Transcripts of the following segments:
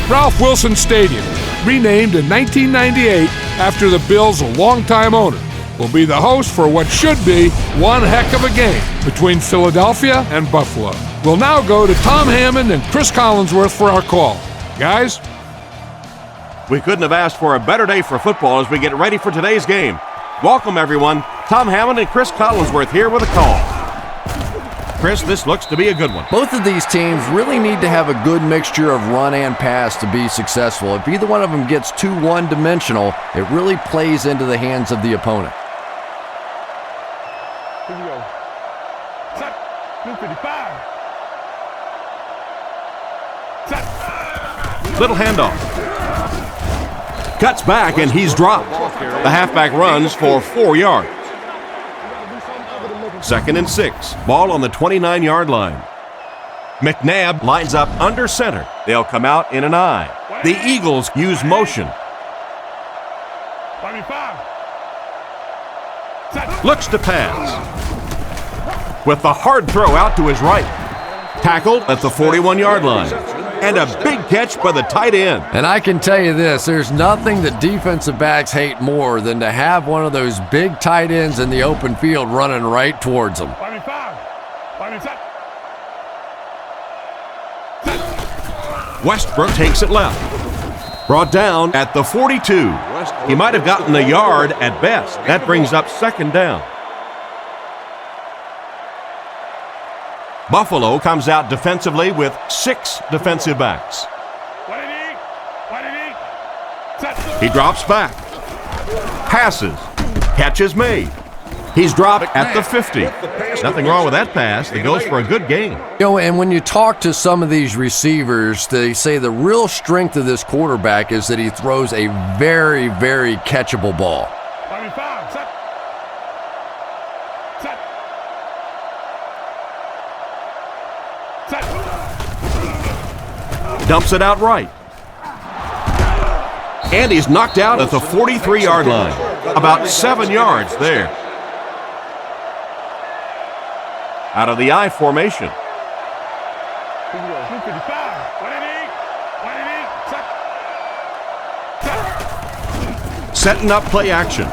Ralph Wilson Stadium, renamed in 1998 after the Bills' longtime owner, will be the host for what should be one heck of a game between Philadelphia and Buffalo. We'll now go to Tom Hammond and Chris Collinsworth for our call. Guys? We couldn't have asked for a better day for football as we get ready for today's game. Welcome, everyone. Tom Hammond and Chris Collinsworth here with a call. Chris, this looks to be a good one. Both of these teams really need to have a good mixture of run and pass to be successful. If either one of them gets too one-dimensional, it really plays into the hands of the opponent. Here we go. Set. Blue 55. Set. Little handoff. Cuts back and he's dropped. The halfback runs for 4 yards. 2nd and 6. Ball on the 29-yard line. McNabb lines up under center. They'll come out in an I. The Eagles use motion. 25. Looks to pass. With the hard throw out to his right. Tackled at the 41-yard line. And a big catch by the tight end. And I can tell you this, there's nothing that defensive backs hate more than to have one of those big tight ends in the open field running right towards them. 25. Westbrook takes it left. Brought down at the 42. He might have gotten a yard at best. That brings up 2nd down. Buffalo comes out defensively with 6 defensive backs. He drops back. Passes. Catch is made. He's dropped at the 50. Nothing wrong with that pass. It goes for a good gain. You know, and when you talk to some of these receivers, they say the real strength of this quarterback is that he throws a very, very catchable ball. 25. Set. Set. Dumps it out right. And he's knocked out at the 43-yard line. About 7 yards there. Out of the I formation. Here we go. 55. 188. Setting up play action.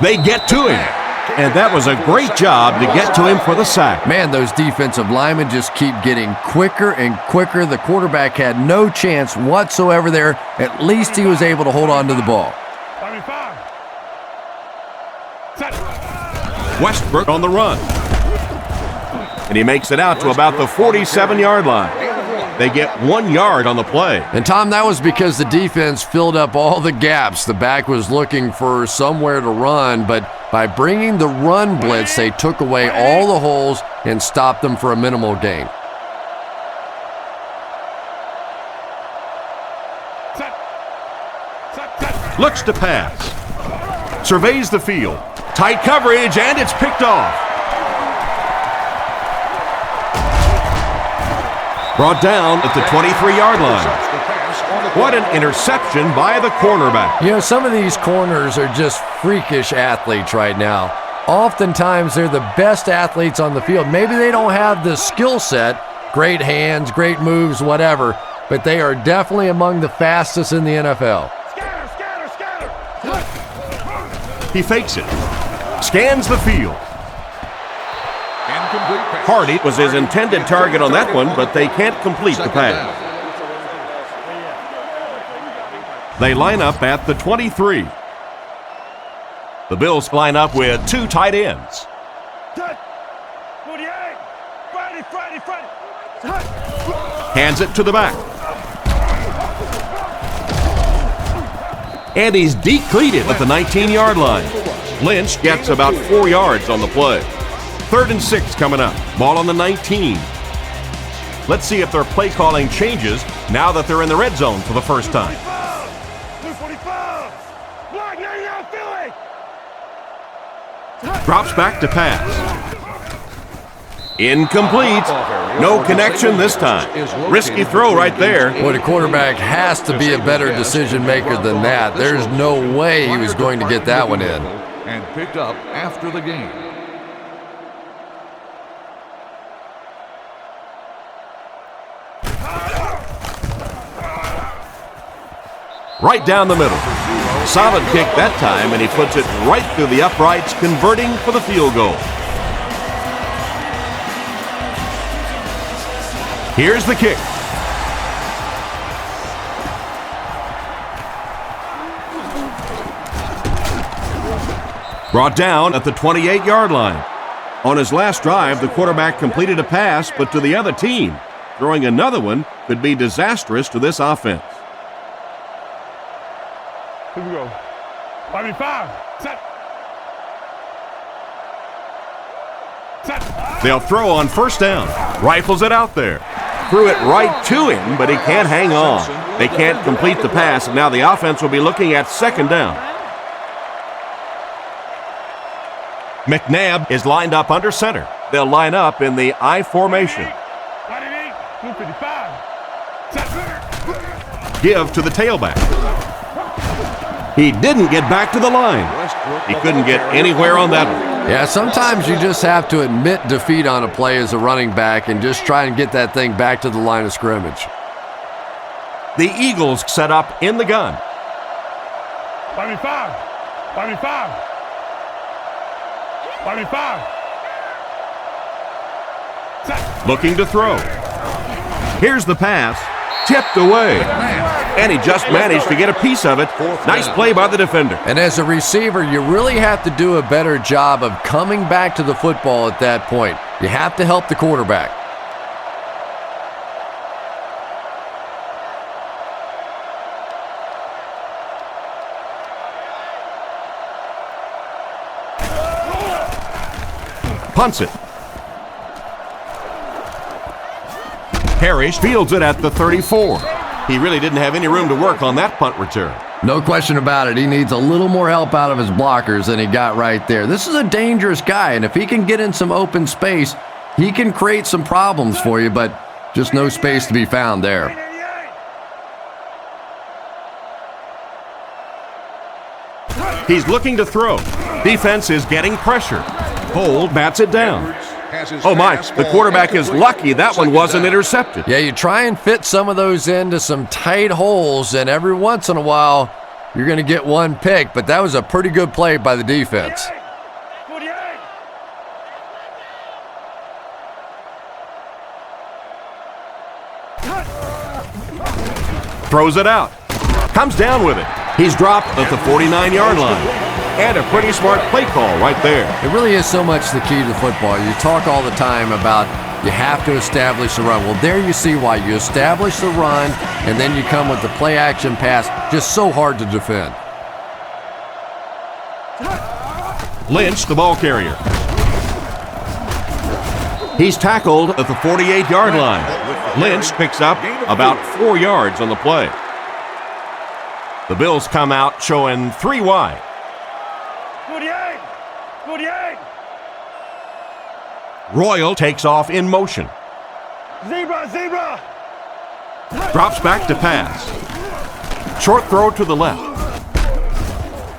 They get to him. And that was a great job to get to him for the sack. Man, those defensive linemen just keep getting quicker and quicker. The quarterback had no chance whatsoever there. At least he was able to hold on to the ball. 25. Set. Westbrook on the run. And he makes it out to about the 47-yard line. They get 1 yard on the play. And Tom, that was because the defense filled up all the gaps. The back was looking for somewhere to run, but by bringing the run blitz, they took away all the holes and stopped them for a minimal gain. Looks to pass. Surveys the field. Tight coverage, and it's picked off. Brought down at the 23-yard line. What an interception by the cornerback. You know, some of these corners are just freakish athletes right now. Oftentimes, they're the best athletes on the field. Maybe they don't have the skill set, great hands, great moves, whatever, but they are definitely among the fastest in the NFL. He fakes it. Scans the field. Hardy was his intended target on that one, but they can't complete the pass. They line up at the 23. The Bills line up with 2 tight ends. Hands it to the back. And he's decleated at the 19-yard line. Lynch gets about 4 yards on the play. 3rd and 6 coming up. Ball on the 19. Let's see if their play calling changes now that they're in the red zone for the first time. Drops back to pass. Incomplete. No connection this time. Risky throw right there. Boy, the quarterback has to be a better decision maker than that. There's no way he was going to get that one in. And picked up after the game. right down the middle. Solid kick that time, and he puts it right through the uprights, converting for the field goal. Here's the kick. Brought down at the 28-yard line. On his last drive, the quarterback completed a pass, but to the other team. Throwing another one could be disastrous to this offense. Here we go. 5. Set. Set. They'll throw on first down. Rifles it out there. Threw it right to him, but he can't hang on. They can't complete the pass, and now the offense will be looking at second down. McNabb is lined up under center. They'll line up in the I formation. Give to the tailback. He didn't get back to the line. He couldn't get anywhere on that one. Yeah, sometimes you just have to admit defeat on a play as a running back and just try and get that thing back to the line of scrimmage. The Eagles set up in the gun. 5. Looking to throw. Here's the pass. Tipped away. And he just managed to get a piece of it. Nice play by the defender. And as a receiver, you really have to do a better job of coming back to the football at that point. You have to help the quarterback. Punts it. Parrish fields it at the 34. He really didn't have any room to work on that punt return. No question about it. He needs a little more help out of his blockers than he got right there. This is a dangerous guy, and if he can get in some open space, he can create some problems for you, but just no space to be found there. He's looking to throw. Defense is getting pressure. Cole bats it down. Oh my, the quarterback is lucky that one wasn't intercepted. Yeah, you try and fit some of those into some tight holes, and every once in a while, you're going to get one pick, but that was a pretty good play by the defense. Throws it out. Comes down with it. He's dropped at the 49-yard line. And a pretty smart play call right there. It really is so much the key to football. You talk all the time about you have to establish the run. Well, there you see why. You establish the run, and then you come with the play-action pass. Just so hard to defend. Lynch, the ball carrier. He's tackled at the 48-yard line. Lynch picks up about 4 yards on the play. The Bills come out showing 3 wide. 48. Royal takes off in motion. Zebra. Drops back to pass. Short throw to the left.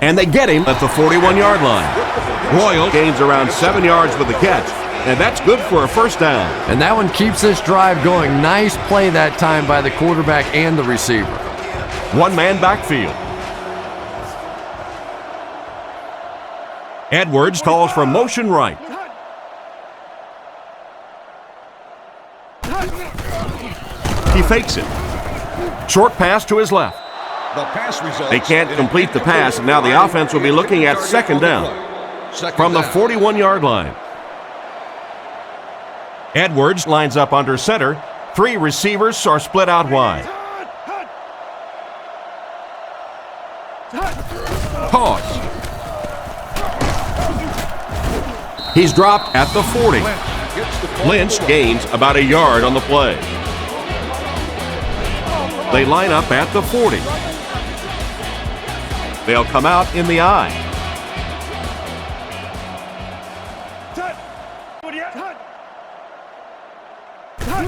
And they get him at the 41-yard line. Royal gains around 7 yards with the catch, and that's good for a first down. And that one keeps this drive going. Nice play that time by the quarterback and the receiver. One-man backfield. Edwards calls for motion right. He fakes it. Short pass to his left. They can't complete the pass, and now the offense will be looking at second down from the 41-yard line. Edwards lines up under center. 3 receivers are split out wide. Pause. He's dropped at the 40. Lynch gains about a yard on the play. They line up at the 40. They'll come out in the I.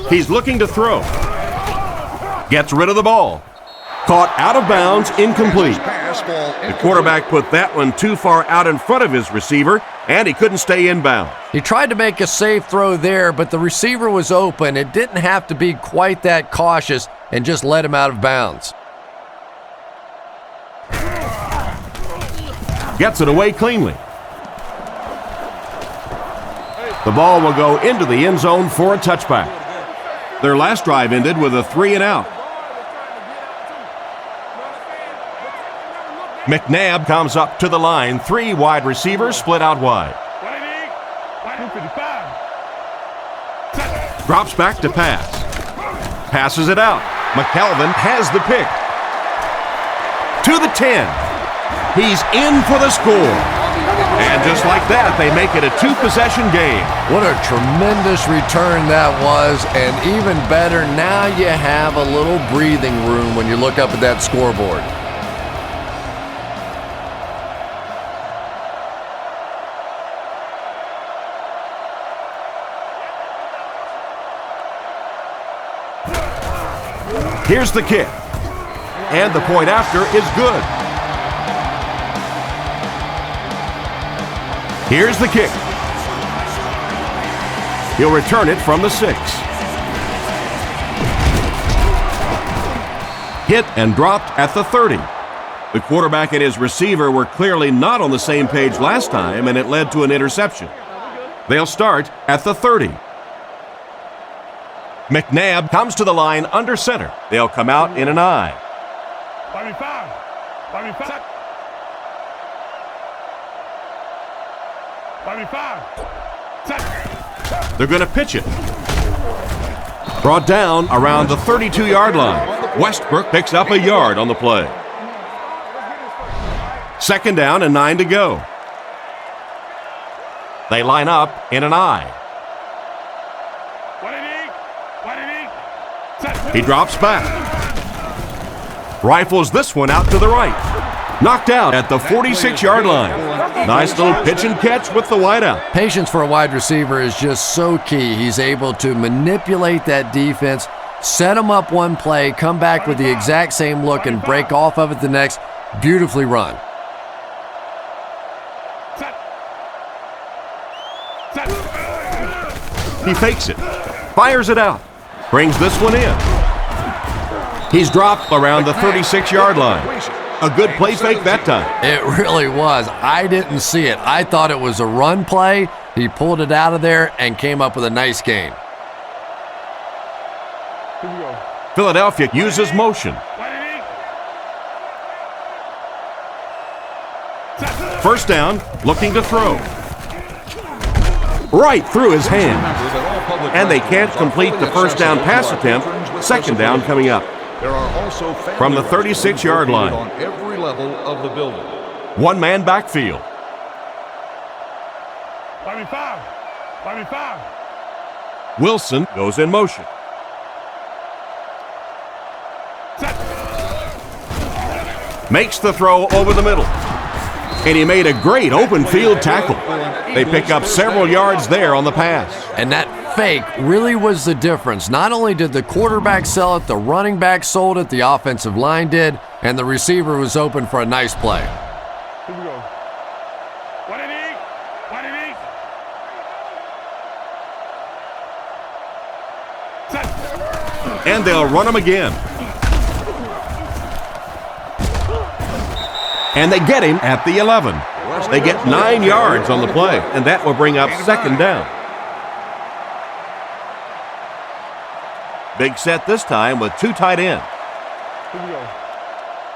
He's looking to throw. Gets rid of the ball. Caught out of bounds, incomplete. The quarterback put that one too far out in front of his receiver, and he couldn't stay inbound. He tried to make a safe throw there, but the receiver was open. It didn't have to be quite that cautious and just let him out of bounds. gets it away cleanly. The ball will go into the end zone for a touchback. Their last drive ended with a 3-and-out. McNabb comes up to the line. 3 wide receivers split out wide. Drops back to pass. Passes it out. McKelvin has the pick. To the 10. He's in for the score. And just like that, they make it a 2-possession game. What a tremendous return that was. And even better, now you have a little breathing room when you look up at that scoreboard. Here's the kick. And the point after is good. Here's the kick. He'll return it from the 6. Hit and dropped at the 30. The quarterback and his receiver were clearly not on the same page last time, and it led to an interception. They'll start at the 30. McNabb comes to the line under center. They'll come out in an I. They're going to pitch it. Brought down around the 32-yard line. Westbrook picks up a yard on the play. 2nd down and 9 to go. They line up in an I. He drops back. Rifles this one out to the right. Knocked out at the 46-yard line. Nice little pitch and catch with the wideout. Patience for a wide receiver is just so key. He's able to manipulate that defense, set them up one play, come back with the exact same look, and break off of it the next. Beautifully run. He fakes it. Fires it out. Brings this one in. He's dropped around the 36-yard line. A good play fake that time. It really was. I didn't see it. I thought it was a run play. He pulled it out of there and came up with a nice gain. Philadelphia uses motion. First down, looking to throw. Right through his hands. And they can't complete the first down pass attempt. 2nd down coming up. There are also from the 36-yard line. On every level of the building. 1-man backfield. Wilson goes in motion. Makes the throw over the middle. And he made a great open field tackle. They pick up several yards there on the pass. And that fake really was the difference. Not only did the quarterback sell it, the running back sold it, the offensive line did, and the receiver was open for a nice play. Here we go. What it is? And they'll run him again. And they get him at the 11. They get 9 yards on the play, and that will bring up 2nd down. Big set this time with 2 tight ends.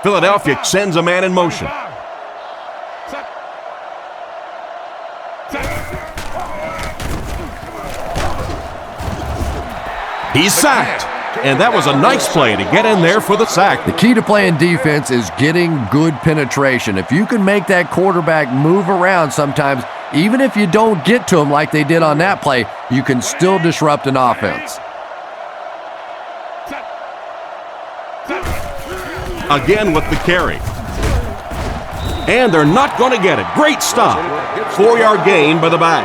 Philadelphia sends a man in motion. He's sacked. And that was a nice play to get in there for the sack. The key to playing defense is getting good penetration. If you can make that quarterback move around sometimes, even if you don't get to him like they did on that play, you can still disrupt an offense. Again with the carry. And they're not going to get it. Great stop. 4-yard gain by the back.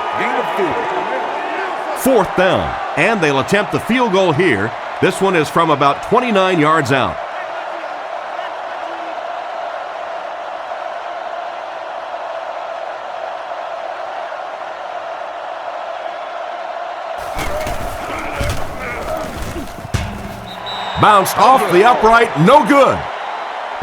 4th down. And they'll attempt the field goal here. This one is from about 29 yards out. Bounced off the upright, no good.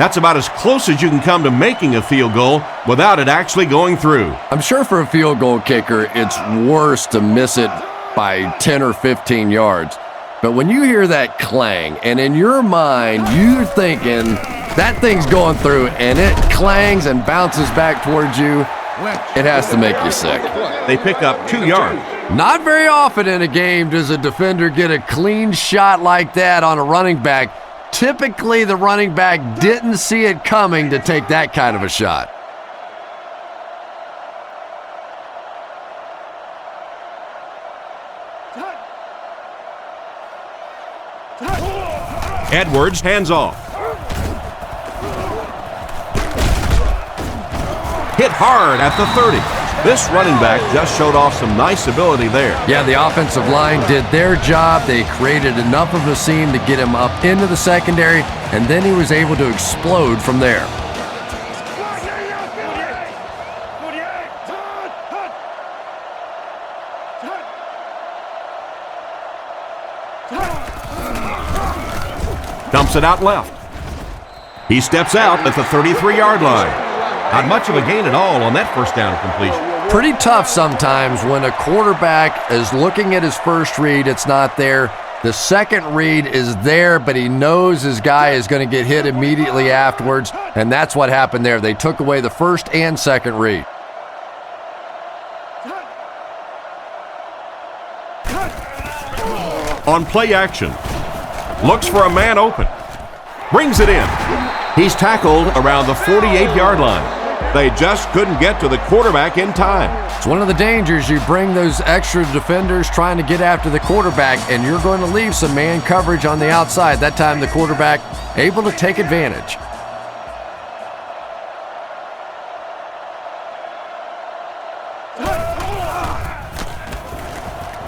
That's about as close as you can come to making a field goal without it actually going through. I'm sure for a field goal kicker, it's worse to miss it by 10 or 15 yards. But when you hear that clang, and in your mind, you're thinking that thing's going through, and it clangs and bounces back towards you, it has to make you sick. They pick up 2 yards. Not very often in a game does a defender get a clean shot like that on a running back. Typically, the running back didn't see it coming to take that kind of a shot. Edwards hands off. Hit hard at the 30. This running back just showed off some nice ability there. Yeah, the offensive line did their job. They created enough of a seam to get him up into the secondary, and then he was able to explode from there. Dumps it out left. He steps out at the 33-yard line. Not much of a gain at all on that first down completion. Pretty tough sometimes when a quarterback is looking at his first read, it's not there. The second read is there, but he knows his guy is going to get hit immediately afterwards, and that's what happened there. They took away the first and second read. On play action. Looks for a man open. Brings it in. He's tackled around the 48-yard line. They just couldn't get to the quarterback in time. It's one of the dangers. You bring those extra defenders trying to get after the quarterback, and you're going to leave some man coverage on the outside. That time the quarterback able to take advantage.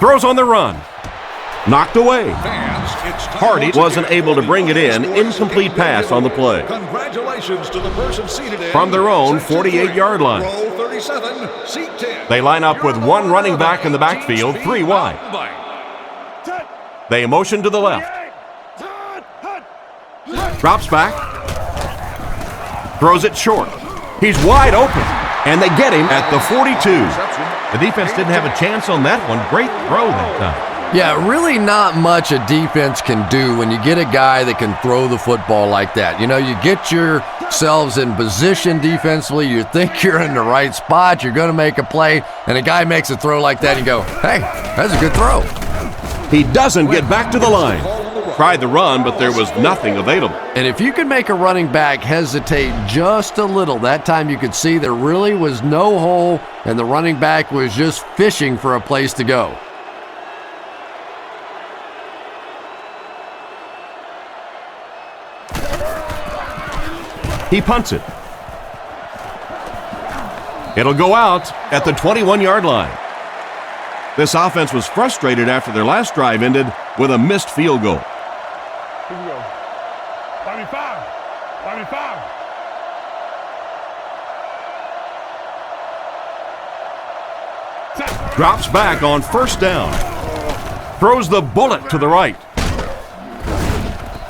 Throws on the run. Knocked away. Hardy wasn't able to bring it in. Incomplete pass on the play. Congratulations to the person seated in From their own 48-yard line. row 37, seat 10. They line up with one running back in the backfield, 3 wide. They motion to the left. Drops back. Throws it short. He's wide open, and they get him at the 42. The defense didn't have a chance on that one. Great throw that time. Yeah, really not much a defense can do when you get a guy that can throw the football like that. You know, you get yourselves in position defensively, you think you're in the right spot, you're going to make a play, and a guy makes a throw like that, and you go, hey, that's a good throw. He doesn't get back to the line. Tried the run, but there was nothing available. And if you can make a running back hesitate just a little, that time you could see there really was no hole, and the running back was just fishing for a place to go. He punts it. It'll go out at the 21-yard line. This offense was frustrated after their last drive ended with a missed field goal. Here we go. 25. 25. Drops back on first down. Throws the bullet to the right.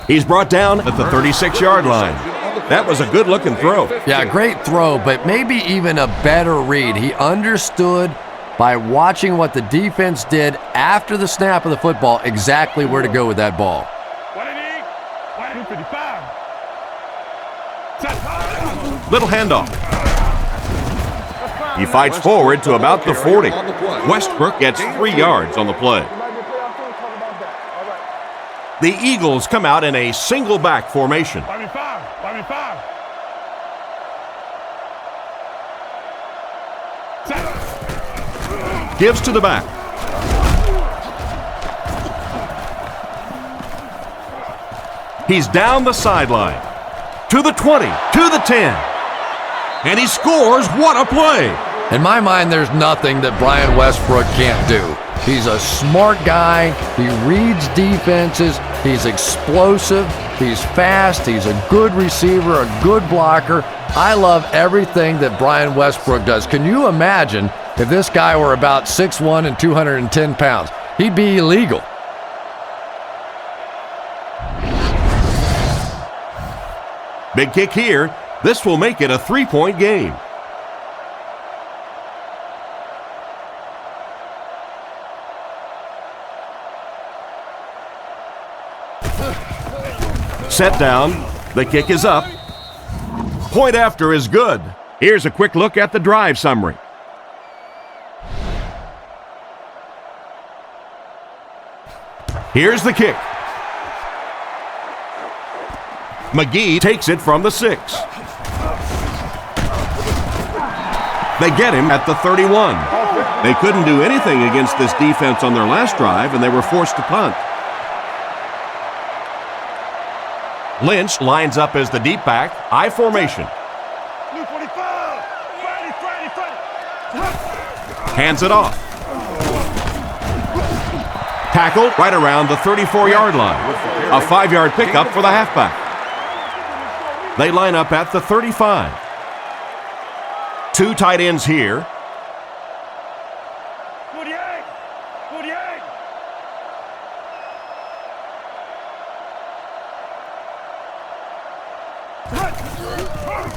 He's brought down at the 36-yard line. That was a good-looking throw. Yeah, great throw, but maybe even a better read. He understood by watching what the defense did after the snap of the football exactly where to go with that ball. 55. Little handoff. He fights forward to about the 40. Westbrook gets 3 yards on the play. The Eagles come out in a single back formation. 25. Gives to the back. He's down the sideline. To the 20, to the 10. And he scores. What a play. In my mind, there's nothing that Brian Westbrook can't do. He's a smart guy. He reads defenses. He's explosive. He's fast. He's a good receiver, a good blocker. I love everything that Brian Westbrook does. Can you imagine if this guy were about 6'1" and 210 pounds? He'd be illegal. Big kick here. This will make it a 3-point game. Set down. The kick is up. Point after is good. Here's a quick look at the drive summary. Here's the kick. McGee takes it from the 6. They get him at the 31. They couldn't do anything against this defense on their last drive, and they were forced to punt. Lynch lines up as the deep back, I formation. Hands it off. Tackled right around the 34-yard line. A 5-yard pickup for the halfback. They line up at the 35. 2 tight ends here.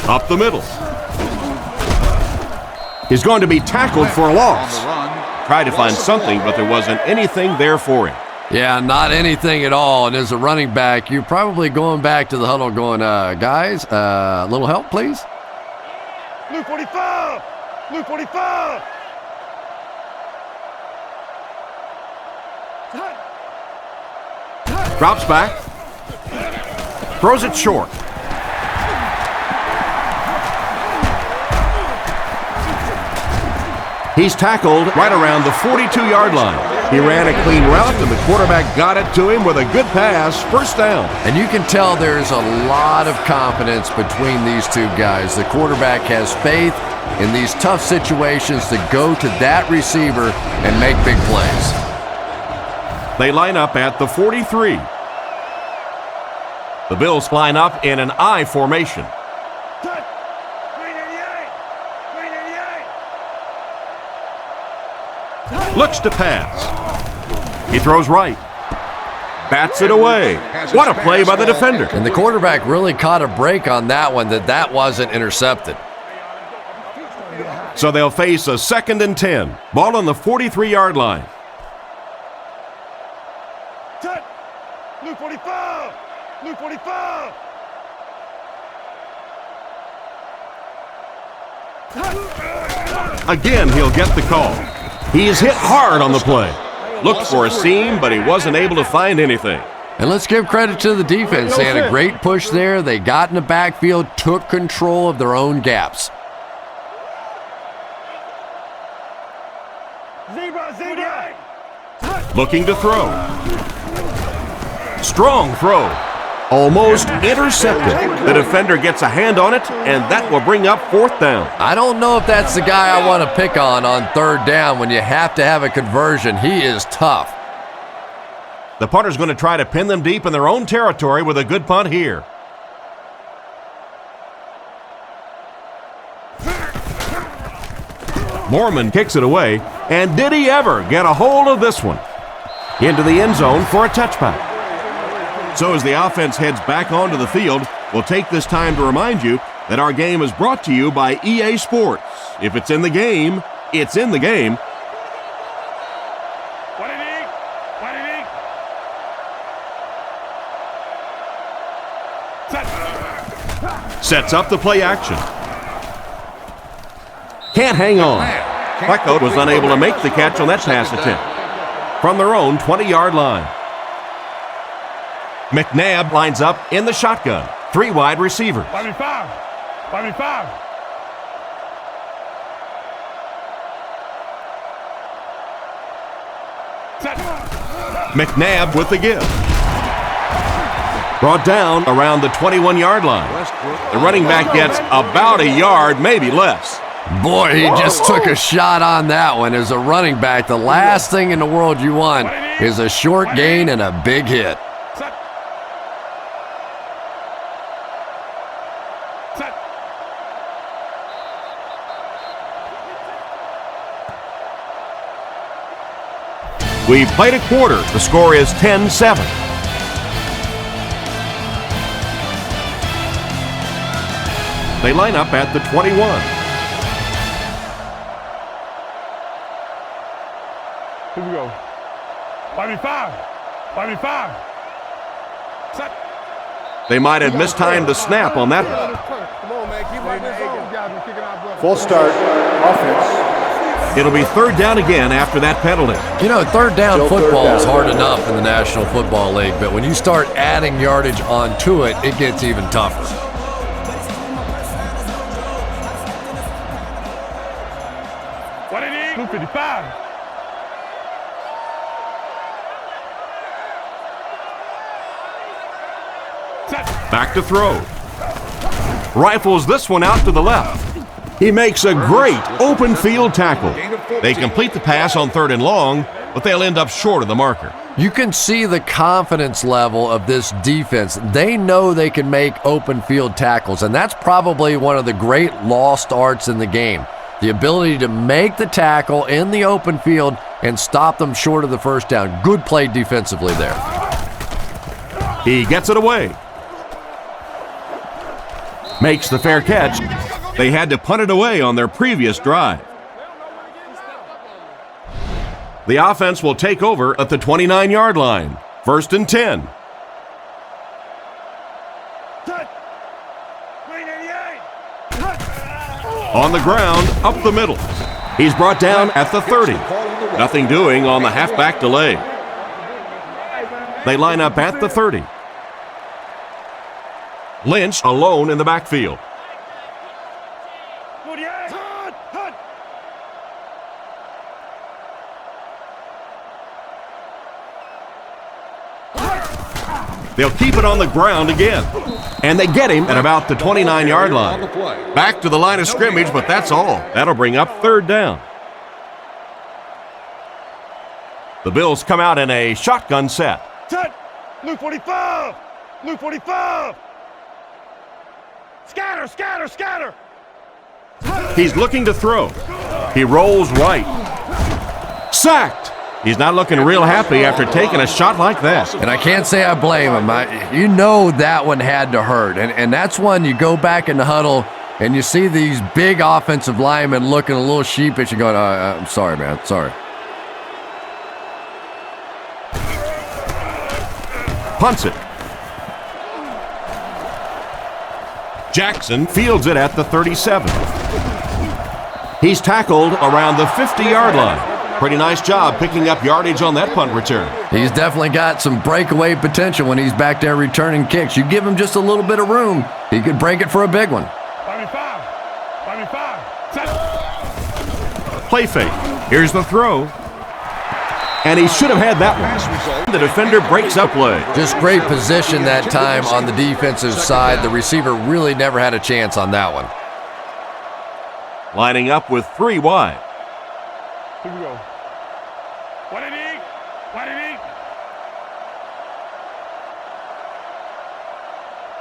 Up the middle. He's going to be tackled for a loss. Tried to find something, but there wasn't anything there for him. Yeah, not anything at all. And as a running back, you're probably going back to the huddle going, guys, a little help, please? Blue 45! Blue 45! Drops back. Throws it short. He's tackled right around the 42-yard line. He ran a clean route, and the quarterback got it to him with a good pass, first down. And you can tell there's a lot of confidence between these two guys. The quarterback has faith in these tough situations to go to that receiver and make big plays. They line up at the 43. The Bills line up in an I formation. Looks to pass. He throws right. Bats it away. What a play by the defender. And the quarterback really caught a break on that one, that wasn't intercepted. So they'll face a 2nd and 10. Ball on the 43-yard line. Blue 45! Blue 45! Again, he'll get the call. He is hit hard on the play. Looked for a seam, but he wasn't able to find anything. And let's give credit to the defense. They had a great push there. They got in the backfield, took control of their own gaps. Looking to throw. Strong throw. Almost intercepted. The defender gets a hand on it, and that will bring up 4th down. I don't know if that's the guy I want to pick on 3rd down when you have to have a conversion. He is tough. The punter's going to try to pin them deep in their own territory with a good punt here. Mormon kicks it away, and did he ever get a hold of this one? Into the end zone for a touchback. So as the offense heads back onto the field, we'll take this time to remind you that our game is brought to you by EA Sports. If it's in the game, it's in the game. Sets up the play action. Can't hang on. Plecko was unable to make the catch on that pass attempt. From their own 20-yard line. McNabb lines up in the shotgun. 3 wide receivers. 45. McNabb with the give. Brought down around the 21-yard line. The running back gets about a yard, maybe less. Boy, he just took a shot on that one. As a running back, the last thing in the world you want is a short gain and a big hit. We've played a quarter. The score is 10-7. They line up at the 21. Here we go. 5v5. 5v5. Set. They might have mistimed the snap on that one. Full start, offense. It'll be third down again after that penalty. You know, third down Still football third down. is hard enough in the National Football League, but when you start adding yardage onto it, it gets even tougher. What it is? 255. Set. Back to throw. Rifles this one out to the left. He makes a great open field tackle. They complete the pass on 3rd and long, but they'll end up short of the marker. You can see the confidence level of this defense. They know they can make open field tackles, and that's probably one of the great lost arts in the game. The ability to make the tackle in the open field and stop them short of the first down. Good play defensively there. He gets it away. Makes the fair catch. They had to punt it away on their previous drive. The offense will take over at the 29-yard line. 1st and 10. On the ground, up the middle. He's brought down at the 30. Nothing doing on the halfback delay. They line up at the 30. Lynch alone in the backfield. They'll keep it on the ground again. And they get him at about the 29-yard line. Back to the line of scrimmage, but that's all. That'll bring up 3rd down. The Bills come out in a shotgun set. Set. Luke 45. Luke 45. Scatter, scatter, scatter. He's looking to throw. He rolls right. Sacked. He's not looking real happy after taking a shot like that. And I can't say I blame him. You know that one had to hurt. And that's one you go back in the huddle and you see these big offensive linemen looking a little sheepish and going, I'm sorry, man, sorry. Punts it. Jackson fields it at the 37. He's tackled around the 50-yard line. Pretty nice job picking up yardage on that punt return. He's definitely got some breakaway potential when he's back there returning kicks. You give him just a little bit of room, he could break it for a big one. 5v5. 5v5. Set. Play fake. Here's the throw. And he should have had that one. The defender breaks up play. Just great position that time on the defensive side. The receiver really never had a chance on that one. Lining up with 3 wide. Here we go. What it is? What it is?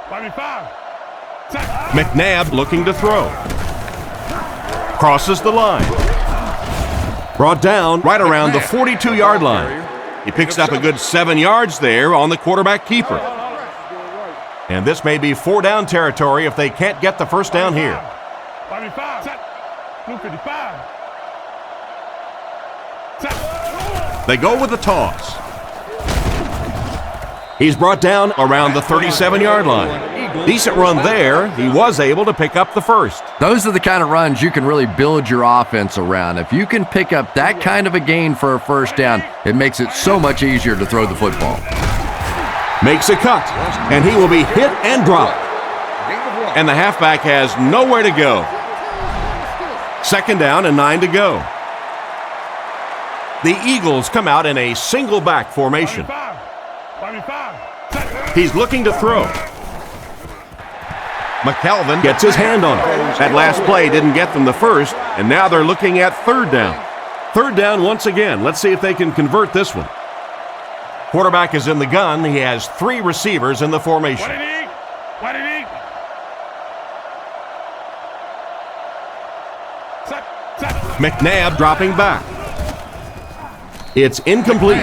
5v5. Set. McNabb looking to throw. Crosses the line. Brought down right around the 42-yard line. He picks up a good 7 yards there on the quarterback keeper. And this may be 4-down territory if they can't get the first down here. 5v5. Set. Blue 55. Set. They go with the toss. He's brought down around the 37-yard line. Decent run there. He was able to pick up the first. Those are the kind of runs you can really build your offense around. If you can pick up that kind of a gain for a first down, it makes it so much easier to throw the football. Makes a cut, and he will be hit and dropped. And the halfback has nowhere to go. 2nd down and 9 to go. The Eagles come out in a single back formation. 5v5. Set. He's looking to throw. McKelvin gets his hand on it. That last play didn't get them the first, and now they're looking at 3rd down. 3rd down once again. Let's see if they can convert this one. Quarterback is in the gun. He has 3 receivers in the formation. What it is? What it is? Set. Set. McNabb dropping back. It's incomplete.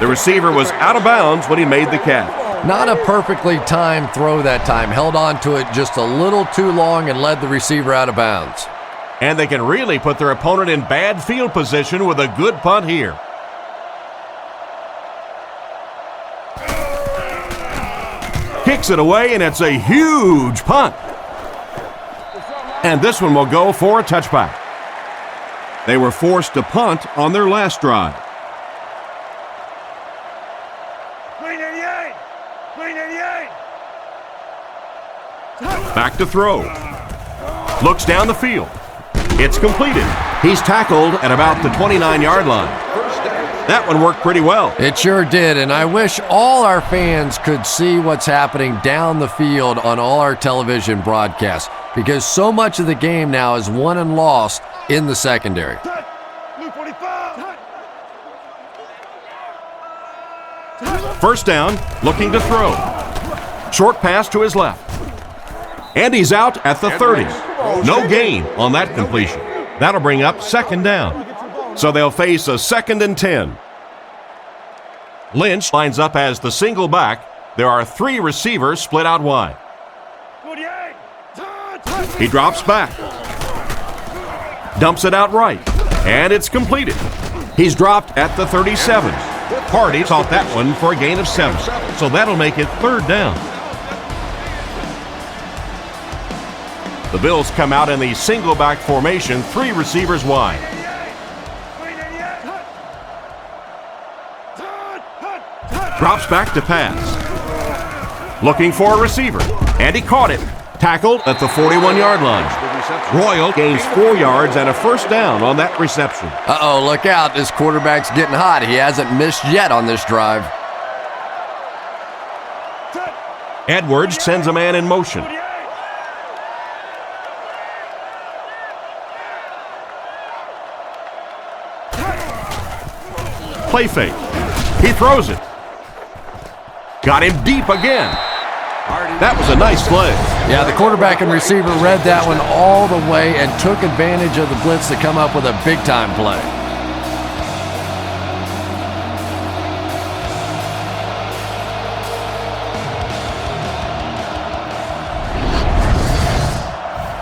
The receiver was out of bounds when he made the catch. Not a perfectly timed throw that time. Held on to it just a little too long and led the receiver out of bounds. And they can really put their opponent in bad field position with a good punt here. Kicks it away, and it's a huge punt. And this one will go for a touchback. They were forced to punt on their last drive. 388! 388! Back to throw. Looks down the field. It's completed. He's tackled at about the 29-yard line. That one worked pretty well. It sure did, and I wish all our fans could see what's happening down the field on all our television broadcasts, because so much of the game now is won and lost in the secondary. First down, looking to throw. Short pass to his left. And he's out at the 30. No gain on that completion. That'll bring up second down. So they'll face a 2nd and 10. Lynch lines up as the single back. There are 3 receivers split out wide. He drops back. Dumps it out right. And it's completed. He's dropped at the 37. Hardy caught that one for a gain of 7. So that'll make it 3rd down. The Bills come out in the single back formation, 3 receivers wide. Drops back to pass. Looking for a receiver. And he caught it. Tackled at the 41-yard line. Royal gains 4 yards and a first down on that reception. Uh-oh, look out. This quarterback's getting hot. He hasn't missed yet on this drive. Edwards sends a man in motion. Play fake. He throws it. Got him deep again. That was a nice play. Yeah, the quarterback and receiver read that one all the way and took advantage of the blitz to come up with a big-time play.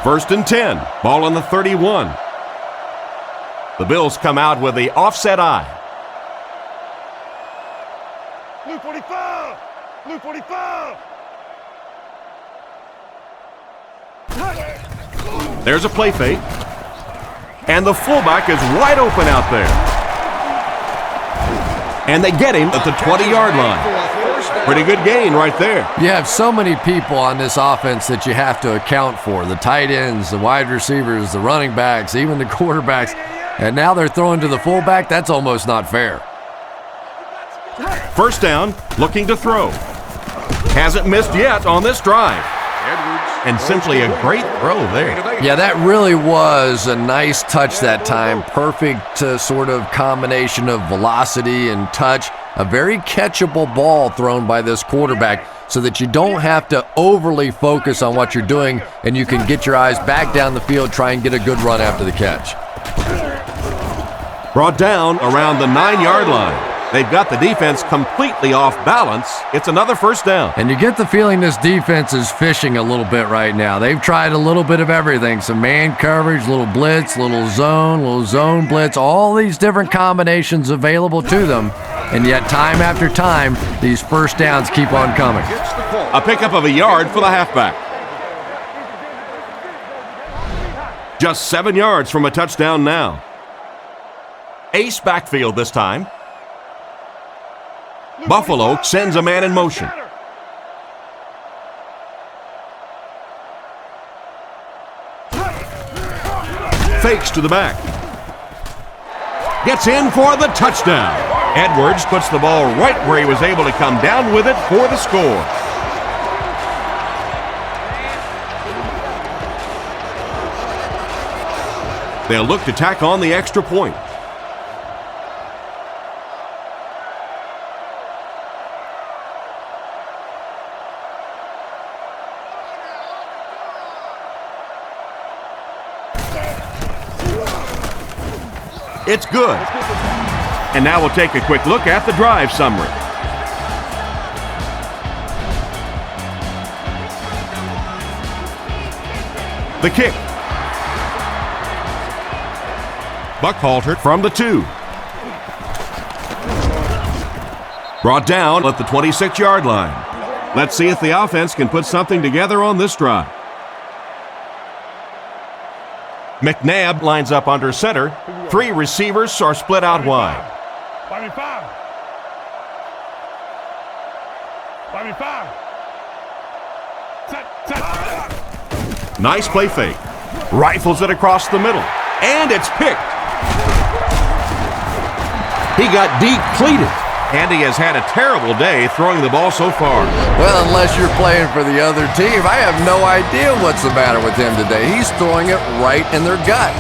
First and 10. Ball on the 31. The Bills come out with the offset eye. Blue 45! Blue 45! There's a play fake. And the fullback is wide open out there. And they get him at the 20-yard line. Pretty good gain right there. You have so many people on this offense that you have to account for. The tight ends, the wide receivers, the running backs, even the quarterbacks. And now they're throwing to the fullback. That's almost not fair. First down, looking to throw. Hasn't missed yet on this drive. And simply a great throw there. Yeah, that really was a nice touch that time. Perfect sort of combination of velocity and touch. A very catchable ball thrown by this quarterback so that you don't have to overly focus on what you're doing and you can get your eyes back down the field, try and get a good run after the catch. Brought down around the 9-yard line. They've got the defense completely off balance. It's another first down. And you get the feeling this defense is fishing a little bit right now. They've tried a little bit of everything. Some man coverage, little blitz, little zone blitz, all these different combinations available to them. And yet time after time, these first downs keep on coming. A pickup of a yard for the halfback. Just 7 yards from a touchdown now. Ace backfield this time. Buffalo sends a man in motion. Fakes to the back. Gets in for the touchdown. Edwards puts the ball right where he was able to come down with it for the score. They'll look to tack on the extra point. It's good. And now we'll take a quick look at the drive summary. The kick. Buckhalter from the 2. Brought down at the 26-yard line. Let's see if the offense can put something together on this drive. McNabb lines up under center. 3 receivers are split out wide. 5. Set. Nice play fake. Rifles it across the middle. And it's picked. He got depleted. And he has had a terrible day throwing the ball so far. Well, unless you're playing for the other team, I have no idea what's the matter with him today. He's throwing it right in their gut.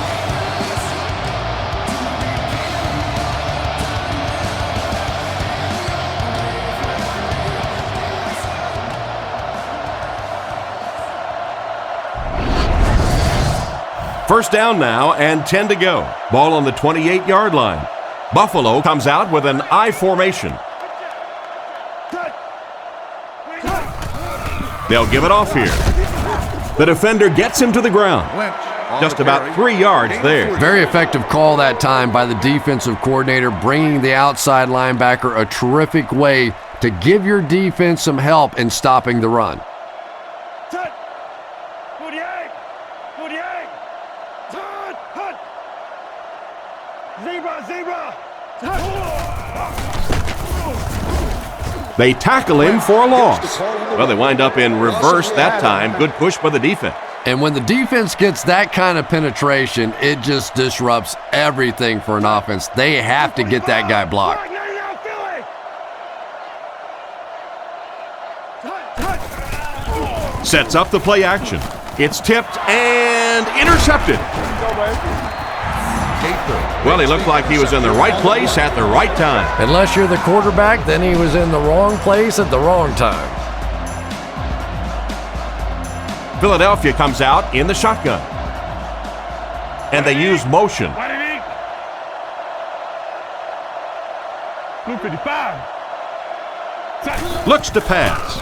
First down now and 10 to go. Ball on the 28-yard line. Buffalo comes out with an I formation. They'll give it off here. The defender gets him to the ground. Just about 3 yards there. Very effective call that time by the defensive coordinator, bringing the outside linebacker a terrific way to give your defense some help in stopping the run. They tackle him for a loss. Well, they wind up in reverse that time. Good push by the defense. And when the defense gets that kind of penetration, it just disrupts everything for an offense. They have to get that guy blocked. Sets up the play action. It's tipped and intercepted. Well, he looked like he was in the right place at the right time. Unless you're the quarterback, then he was in the wrong place at the wrong time. Philadelphia comes out in the shotgun. And they use motion. Blue 55. Looks to pass.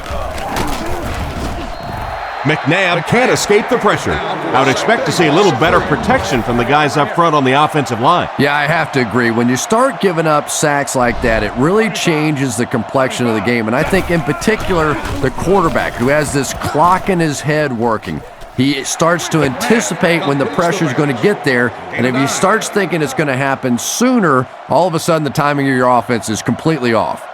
McNabb can't escape the pressure. I would expect to see a little better protection from the guys up front on the offensive line. Yeah, I have to agree. When you start giving up sacks like that, it really changes the complexion of the game. And I think in particular, the quarterback who has this clock in his head working, he starts to anticipate when the pressure is going to get there. And if he starts thinking it's going to happen sooner, all of a sudden the timing of your offense is completely off.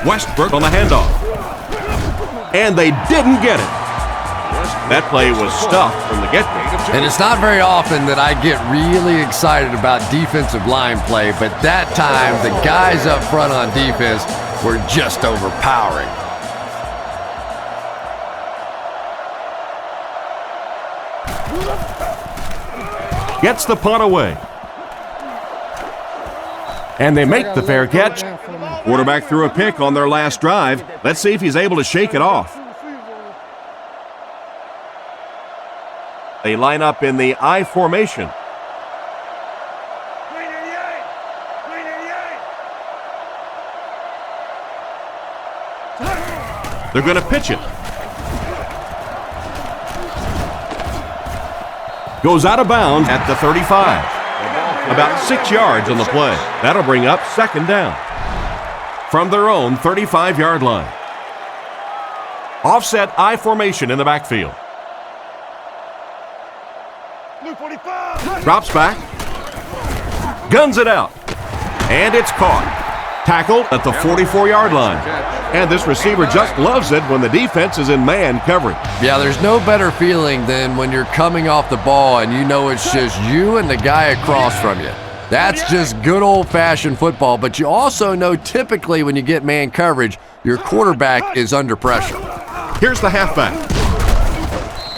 Westbrook on the handoff. And they didn't get it. That play was stuffed from the get-go. And it's not very often that I get really excited about defensive line play, but that time the guys up front on defense were just overpowering. Gets the punt away. And they make the fair catch. Quarterback threw a pick on their last drive. Let's see if he's able to shake it off. They line up in the I formation. They're going to pitch it. Goes out of bounds at the 35. About 6 yards on the play. That'll bring up second down. From their own 35-yard line. Offset I formation in the backfield. Drops back. Guns it out. And it's caught. Tackled at the 44-yard line. And this receiver just loves it when the defense is in man coverage. Yeah, there's no better feeling than when you're coming off the ball and you know it's just you and the guy across from you. That's just good old-fashioned football, but you also know typically when you get man coverage, your quarterback is under pressure. Here's the halfback.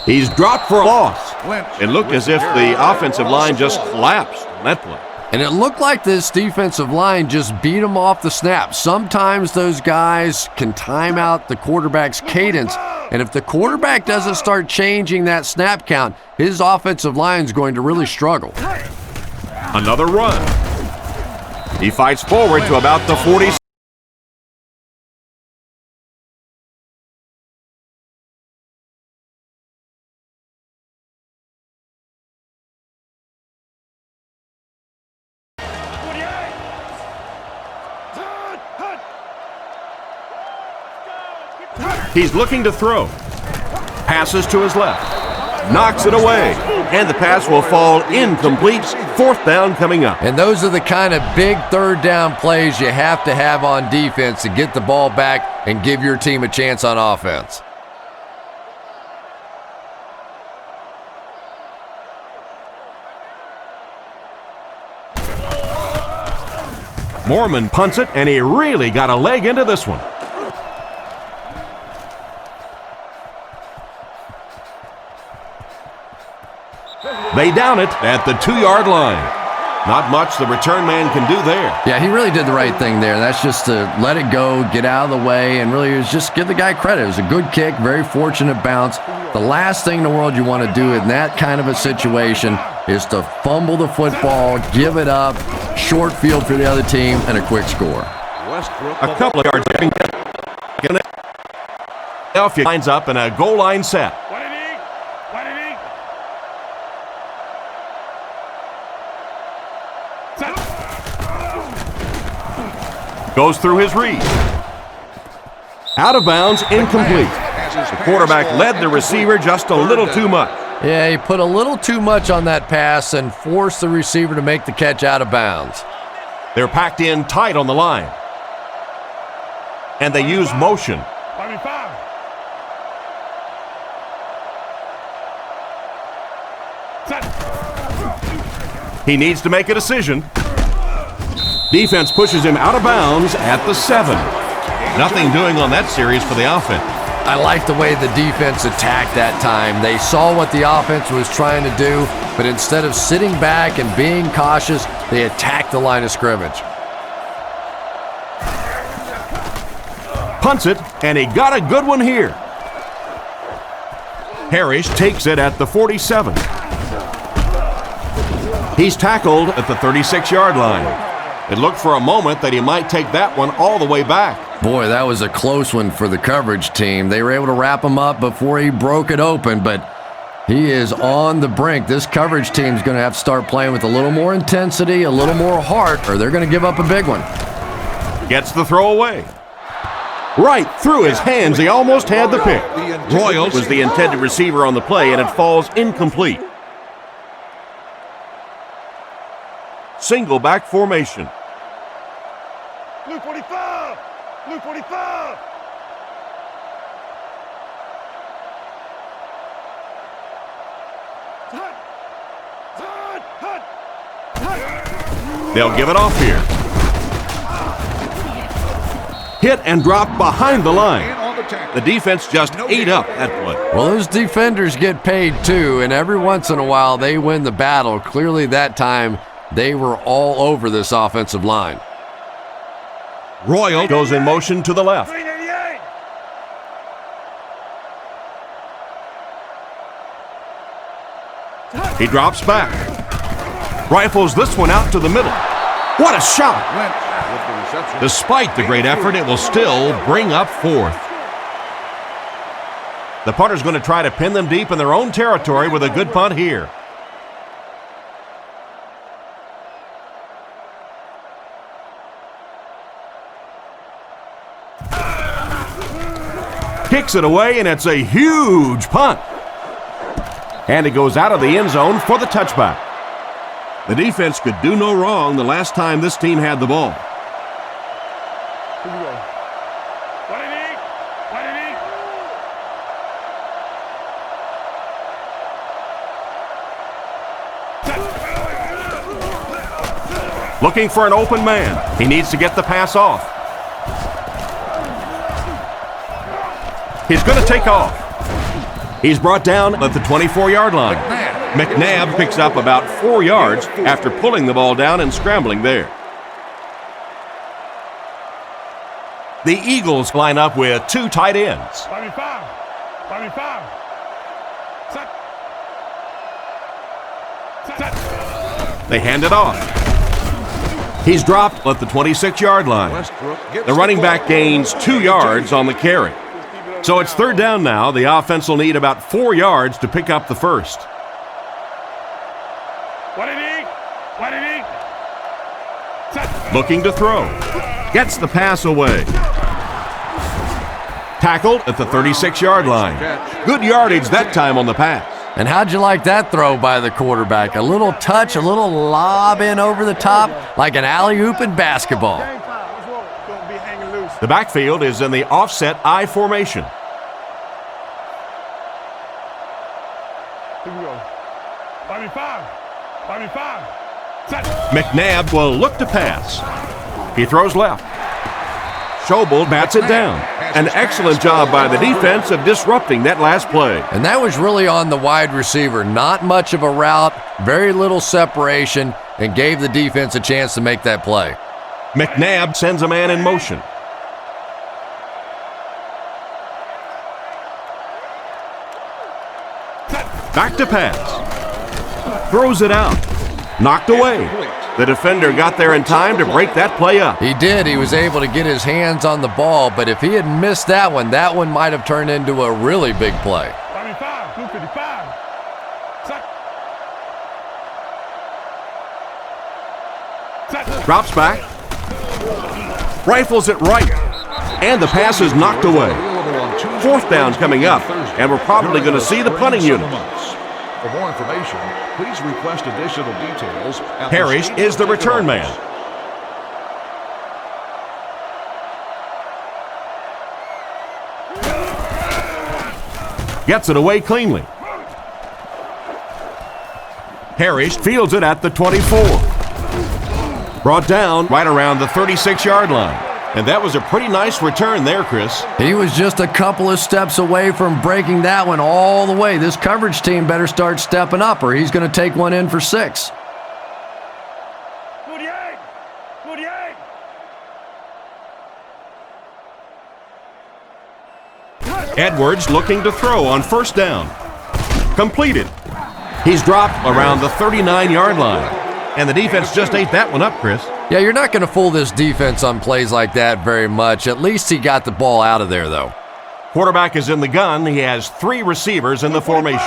He's dropped for a loss. It looked as if the offensive line just collapsed on that play. And it looked like this defensive line just beat him off the snap. Sometimes those guys can time out the quarterback's cadence, and if the quarterback doesn't start changing that snap count, his offensive line is going to really struggle. Another run. He fights forward to about the 40. He's looking to throw. Passes to his left. Knocks it away. And the pass will fall incomplete. Fourth down coming up. And those are the kind of big third down plays you have to have on defense to get the ball back and give your team a chance on offense. Mormon punts it, and he really got a leg into this one. They down it at the 2-yard line. Not much the return man can do there. Yeah, he really did the right thing there. That's just to let it go, get out of the way, and really just give the guy credit. It was a good kick, very fortunate bounce. The last thing in the world you want to do in that kind of a situation is to fumble the football, give it up, short field for the other team, and a quick score. A couple of yards. Philadelphia lines up in a goal line set. Goes through his read. Out of bounds, incomplete. The quarterback led the receiver just a little too much. Yeah, he put a little too much on that pass and forced the receiver to make the catch out of bounds. They're packed in tight on the line. And they use motion. He needs to make a decision. Defense pushes him out of bounds at the 7. Nothing doing on that series for the offense. I like the way the defense attacked that time. They saw what the offense was trying to do, but instead of sitting back and being cautious, they attacked the line of scrimmage. Punts it, and he got a good one here. Parrish takes it at the 47. He's tackled at the 36-yard line. It looked for a moment that he might take that one all the way back. Boy, that was a close one for the coverage team. They were able to wrap him up before he broke it open, but he is on the brink. This coverage team is going to have to start playing with a little more intensity, a little more heart, or they're going to give up a big one. Gets the throw away. Right through his hands, he almost had the pick. Royals was the intended receiver on the play, and it falls incomplete. Single back formation. Blue 45! Blue 45! They'll give it off here. Hit and drop behind the line. The defense just ate up that play. Well, those defenders get paid too, and every once in a while they win the battle. Clearly that time they were all over this offensive line. Royal goes in motion to the left. He drops back. Rifles this one out to the middle. What a shot! Despite the great effort, it will still bring up fourth. The punter's going to try to pin them deep in their own territory with a good punt here. Kicks it away, and it's a huge punt. And it goes out of the end zone for the touchback. The defense could do no wrong the last time this team had the ball. Here we go. What it is? What it is? Looking for an open man. He needs to get the pass off. He's going to take off. He's brought down at the 24-yard line. McNabb picks up about 4 yards after pulling the ball down and scrambling there. The Eagles line up with 2 tight ends. 25. Set. Set. They hand it off. He's dropped at the 26-yard line. The running back gains 2 yards on the carry. So it's third down now. The offense will need about 4 yards to pick up the first. Looking to throw. Gets the pass away. Tackled at the 36-yard line. Good yardage that time on the pass. And how'd you like that throw by the quarterback? A little touch, a little lob in over the top, like an alley-oop in basketball. The backfield is in the offset I formation. Here we go. 5v5. McNabb will look to pass. He throws left. Schobel bats it down. An excellent job by the defense of disrupting that last play. And that was really on the wide receiver. Not much of a route, very little separation, and gave the defense a chance to make that play. McNabb sends a man in motion. Back to pass. Throws it out. Knocked away. The defender got there in time to break that play up. He did. He was able to get his hands on the ball, but if he had missed that one might have turned into a really big play. 5v5, 255. Drops back. Rifles it right. And the pass is knocked away. Fourth down's coming up, and we're probably going to see the punting unit. For more information, please request additional details. Parrish is the return man. Gets it away cleanly. Parrish fields it at the 24. Brought down right around the 36-yard line. And that was a pretty nice return there, Chris. He was just a couple of steps away from breaking that one all the way. This coverage team better start stepping up or he's going to take one in for 6. 48. Edwards looking to throw on first down. Completed. He's dropped around the 39-yard line. And the defense just ate that one up, Chris. Yeah, you're not going to fool this defense on plays like that very much. At least he got the ball out of there, though. Quarterback is in the gun. He has 3 receivers in the formation.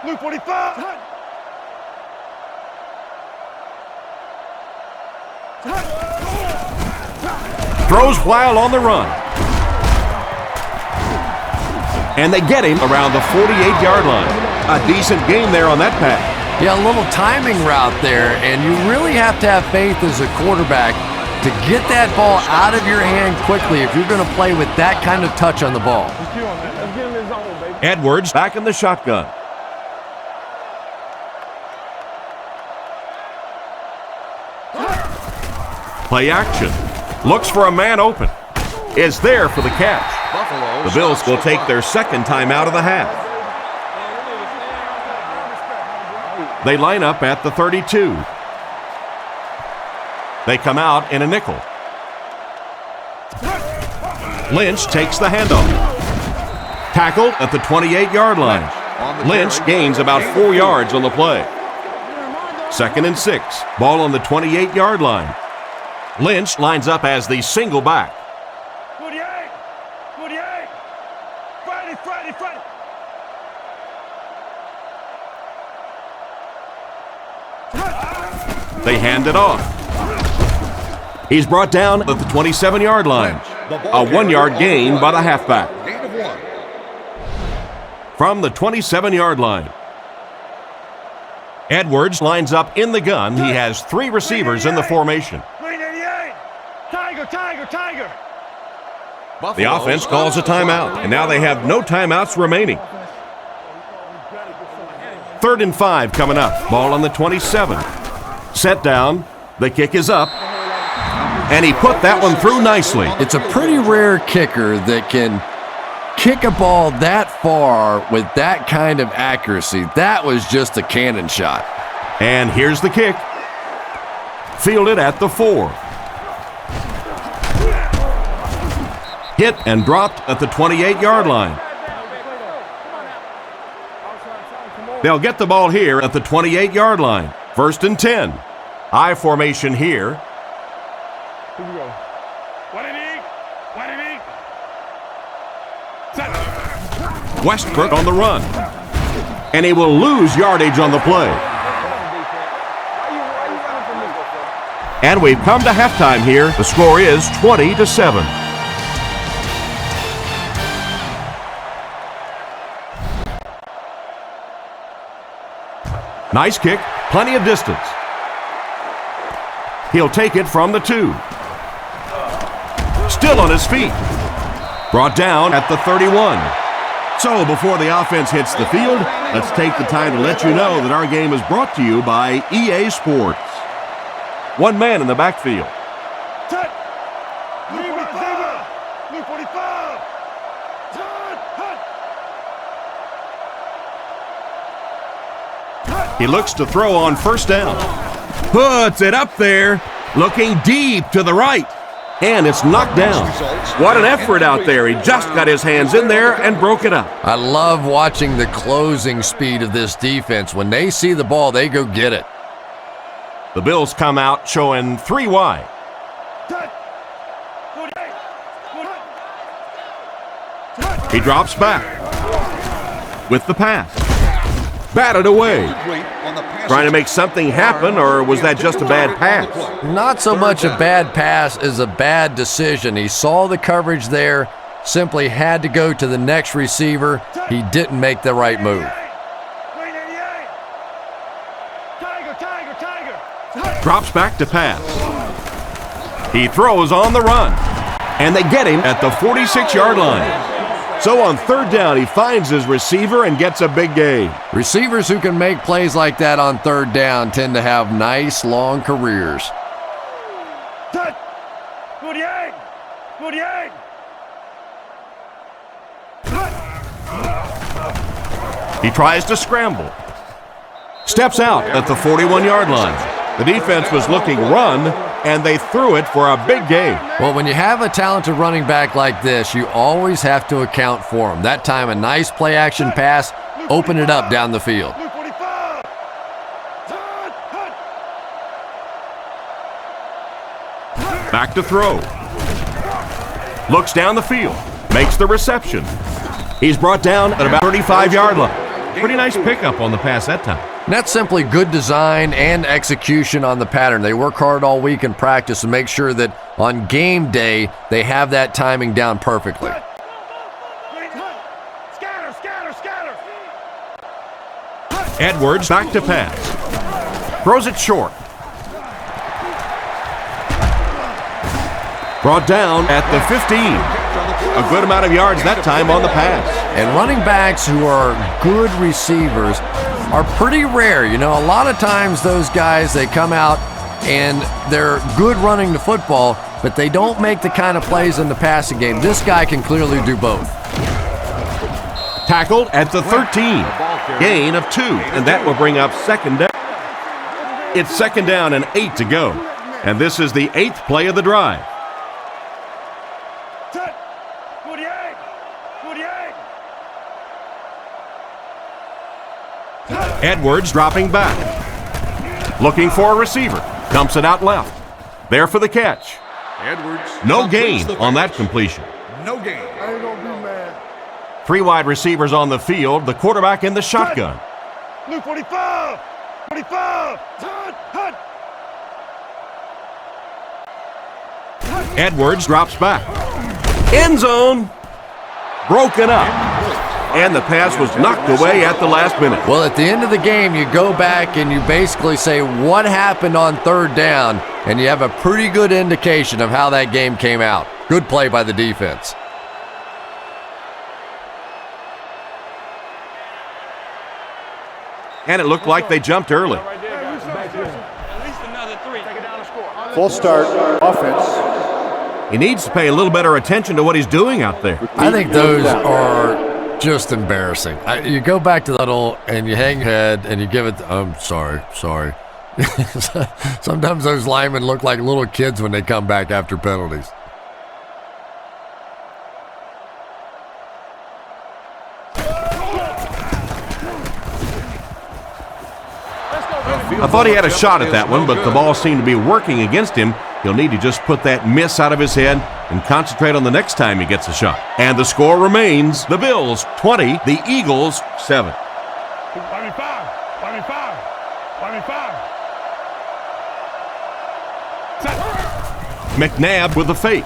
Luke 45. Throws while on the run. And they get him around the 48-yard line. A decent game there on that pass. Yeah, a little timing route there, and you really have to have faith as a quarterback to get that ball out of your hand quickly if you're going to play with that kind of touch on the ball. Edwards back in the shotgun. Play action. Looks for a man open. Is there for the catch. The Bills will take their second time out of the half. They line up at the 32. They come out in a nickel. Lynch takes the handoff. Tackled at the 28-yard line. Lynch gains about 4 yards on the play. 2nd and 6. Ball on the 28-yard line. Lynch lines up as the single back. 48. Friday. They hand it off. He's brought down at the 27-yard line. A 1-yard gain by the halfback. From the 27-yard line. Edwards lines up in the gun. He has 3 receivers in the formation. Green 88. Tiger. The offense calls a timeout, and now they have no timeouts remaining. 3rd and 5 coming up. Ball on the 27. Set down. The kick is up. And he put that one through nicely. It's a pretty rare kicker that can kick a ball that far with that kind of accuracy. That was just a cannon shot. And here's the kick. Fielded at the 4. Hit and dropped at the 28-yard line. They'll get the ball here at the 28-yard line. 1st and 10. I formation here. Here we go. What an eek. What an eek. Westbrook on the run. And he will lose yardage on the play. And we've come to halftime here. The score is 20-7. Nice kick, plenty of distance. He'll take it from the 2. Still on his feet. Brought down at the 31. So before the offense hits the field, let's take the time to let you know that our game is brought to you by EA Sports. One man in the backfield. Touch. Blue 45. Blue 45. Touch. He looks to throw on first down. Puts it up there, looking deep to the right. And it's knocked down. What an effort out there. He just got his hands in there and broke it up. I love watching the closing speed of this defense. When they see the ball, they go get it. The Bills come out showing 3 wide. He drops back with the pass. Batted away. Trying to make something happen, or was that just a bad pass? Not so much a bad pass as a bad decision. He saw the coverage there, simply had to go to the next receiver. He didn't make the right move. Drops back to pass. He throws on the run, and they get him at the 46-yard line. So on third down, he finds his receiver and gets a big gain. Receivers who can make plays like that on third down tend to have nice, long careers. Touch. 48. 48. He tries to scramble. Steps out at the 41-yard line. The defense was looking run, and they threw it for a big gain. Well, when you have a talented running back like this, you always have to account for him. That time, a nice play-action pass, open it up down the field. Back to throw. Looks down the field. Makes the reception. He's brought down at about 35-yard line. Pretty nice pickup on the pass that time. And that's simply good design and execution on the pattern. They work hard all week in practice to make sure that on game day, they have that timing down perfectly. Edwards back to pass. Throws it short. Brought down at the 15. A good amount of yards that time on the pass. And running backs who are good receivers are pretty rare. You know, a lot of times those guys, they come out and they're good running the football, but they don't make the kind of plays in the passing game. This guy can clearly do both. Tackled at the 13. Gain of 2, and that will bring up second down. It's second down and 8 to go. And this is the 8th play of the drive. 48. 48. Edwards dropping back. Looking for a receiver. Dumps it out left. There for the catch. Edwards. No gain on that completion. No gain. I ain't gonna be mad. 3 wide receivers on the field. The quarterback in the shotgun. Blue 45. 45. Touch. Edwards drops back. End zone. Broken up. And the pass was knocked away at the last minute. Well, at the end of the game, you go back and you basically say what happened on third down, and you have a pretty good indication of how that game came out. Good play by the defense. And it looked like they jumped early. Full start offense. He needs to pay a little better attention to what he's doing out there. I think those are just embarrassing. You go back to the huddle and you hang your head and you give it, I'm sorry. Sometimes those linemen look like little kids when they come back after penalties. I thought he had a shot at that one, but the ball seemed to be working against him He'll need to just put that miss out of his head and concentrate on the next time he gets a shot. And the score remains the Bills 20, the Eagles 7. 25. McNabb with the fake.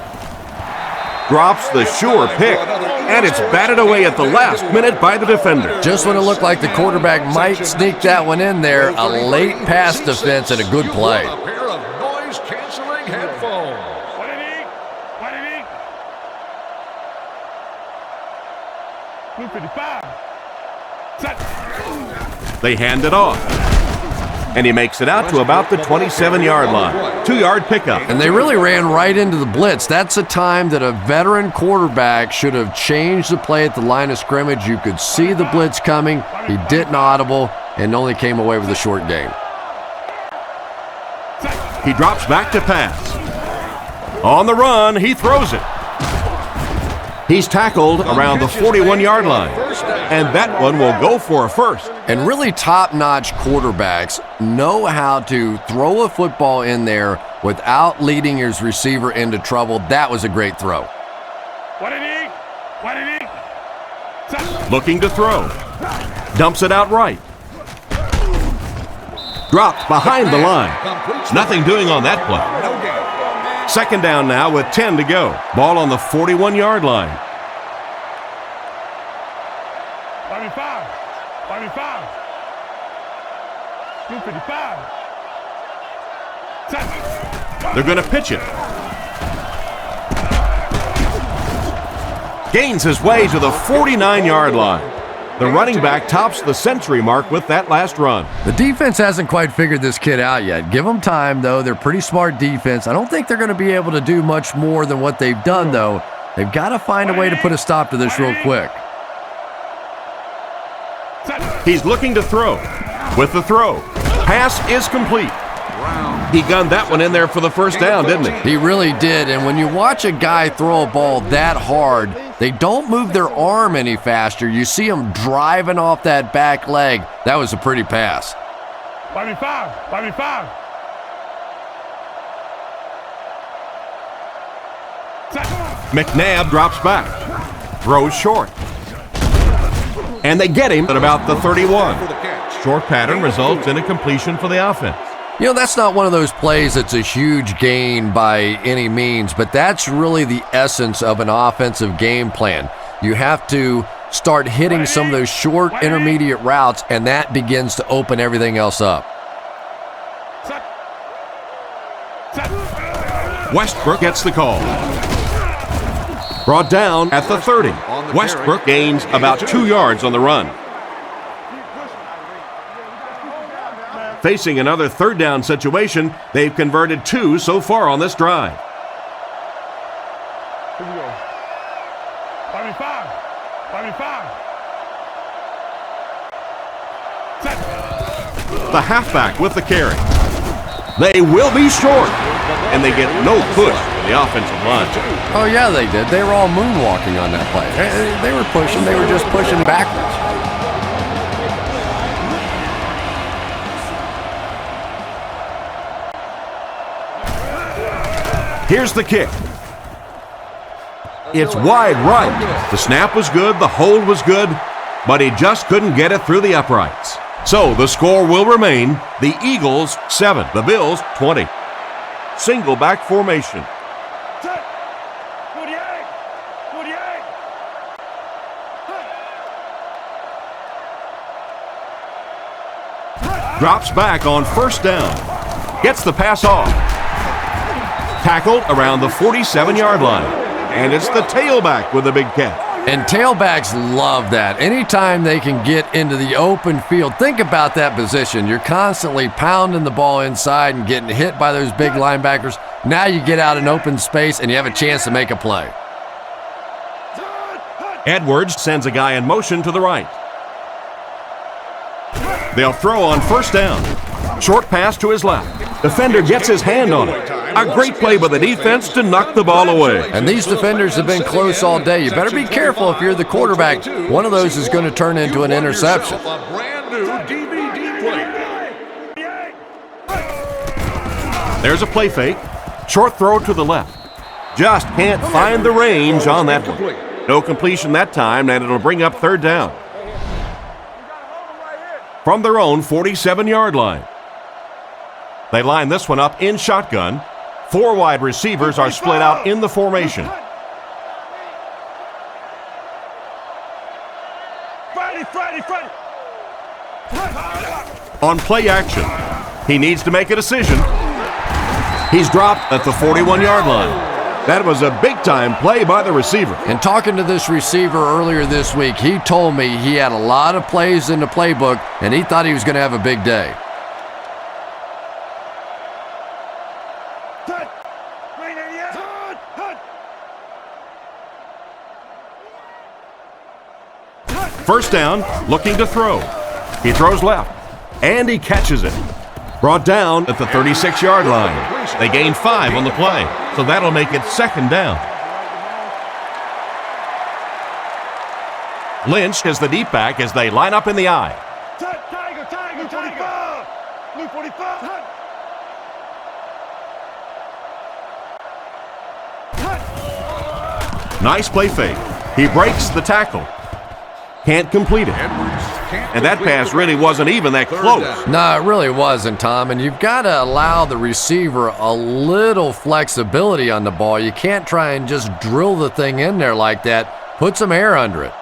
Drops the sure pick, and it's batted away at the last minute by the defender. Just when it looked like the quarterback might sneak that one in there, a late pass defense and a good play. A pair of noise-canceling headphones. What did he? Blue 55. Set. They hand it off, and he makes it out to about the 27-yard line. 2-yard pickup. And they really ran right into the blitz. That's a time that a veteran quarterback should have changed the play at the line of scrimmage. You could see the blitz coming. He didn't audible and only came away with a short gain. He drops back to pass. On the run, he throws it. He's tackled around the 41-yard line, and that one will go for a first. And really top-notch quarterbacks know how to throw a football in there without leading his receiver into trouble. That was a great throw. What did he? Set. Looking to throw. Dumps it out right. Dropped behind the line. Nothing doing on that play. Second down now with 10 to go. Ball on the 41-yard line. 25. Blue 55. Set. They're going to pitch it. Gains his way to the 49-yard line. The running back tops the century mark with that last run. The defense hasn't quite figured this kid out yet. Give them time, though. They're pretty smart defense. I don't think they're going to be able to do much more than what they've done, though. They've got to find a way to put a stop to this real quick. He's looking to throw. With the throw. Pass is complete. He gunned that one in there for the first down, didn't he? He really did, and when you watch a guy throw a ball that hard, they don't move their arm any faster. You see him driving off that back leg. That was a pretty pass. 25. McNabb drops back. Throws short. And they get him at about the 31. Short pattern results in a completion for the offense. You know, that's not one of those plays that's a huge gain by any means, but that's really the essence of an offensive game plan. You have to start hitting some of those short intermediate routes, and that begins to open everything else up. Westbrook gets the call. Brought down at the 30. Westbrook gains about 2 yards on the run. Facing another third down situation, they've converted 2 so far on this drive. Here we go. 25. Set. The halfback with the carry. They will be short, and they get no push from the offensive line. Oh, yeah, they did. They were all moonwalking on that play. They were pushing. They were just pushing backwards. Here's the kick. It's wide right. The snap was good, the hold was good, but he just couldn't get it through the uprights. So the score will remain the Eagles 7, the Bills 20. Single back formation. Set. 48. Drops back on first down. Gets the pass off. Tackled around the 47-yard line. And it's the tailback with a big catch. And tailbacks love that. Anytime they can get into the open field, think about that position. You're constantly pounding the ball inside and getting hit by those big linebackers. Now you get out in open space and you have a chance to make a play. Edwards sends a guy in motion to the right. They'll throw on first down. Short pass to his left. Defender gets his hand on it. A great play by the defense to knock the ball away. And these defenders have been close all day. You better be careful if you're the quarterback. One of those is going to turn into an interception. A brand new DVD player. There's a play fake. Short throw to the left. Just can't find the range on that one. No completion that time, and it'll bring up third down. From their own 47-yard line. They line this one up in shotgun. 4 wide receivers are split out in the formation. On play action, he needs to make a decision. He's dropped at the 41-yard line. That was a big-time play by the receiver. And talking to this receiver earlier this week, he told me he had a lot of plays in the playbook, and he thought he was going to have a big day. First down, looking to throw. He throws left, and he catches it. Brought down at the 36-yard line. They gain 5 on the play, so that'll make it second down. Lynch is the deep back as they line up in the I. Nice play fake. He breaks the tackle. Can't complete it. And that pass really wasn't even that close. No, it really wasn't, Tom. And you've got to allow the receiver a little flexibility on the ball. You can't try and just drill the thing in there like that. Put some air under it.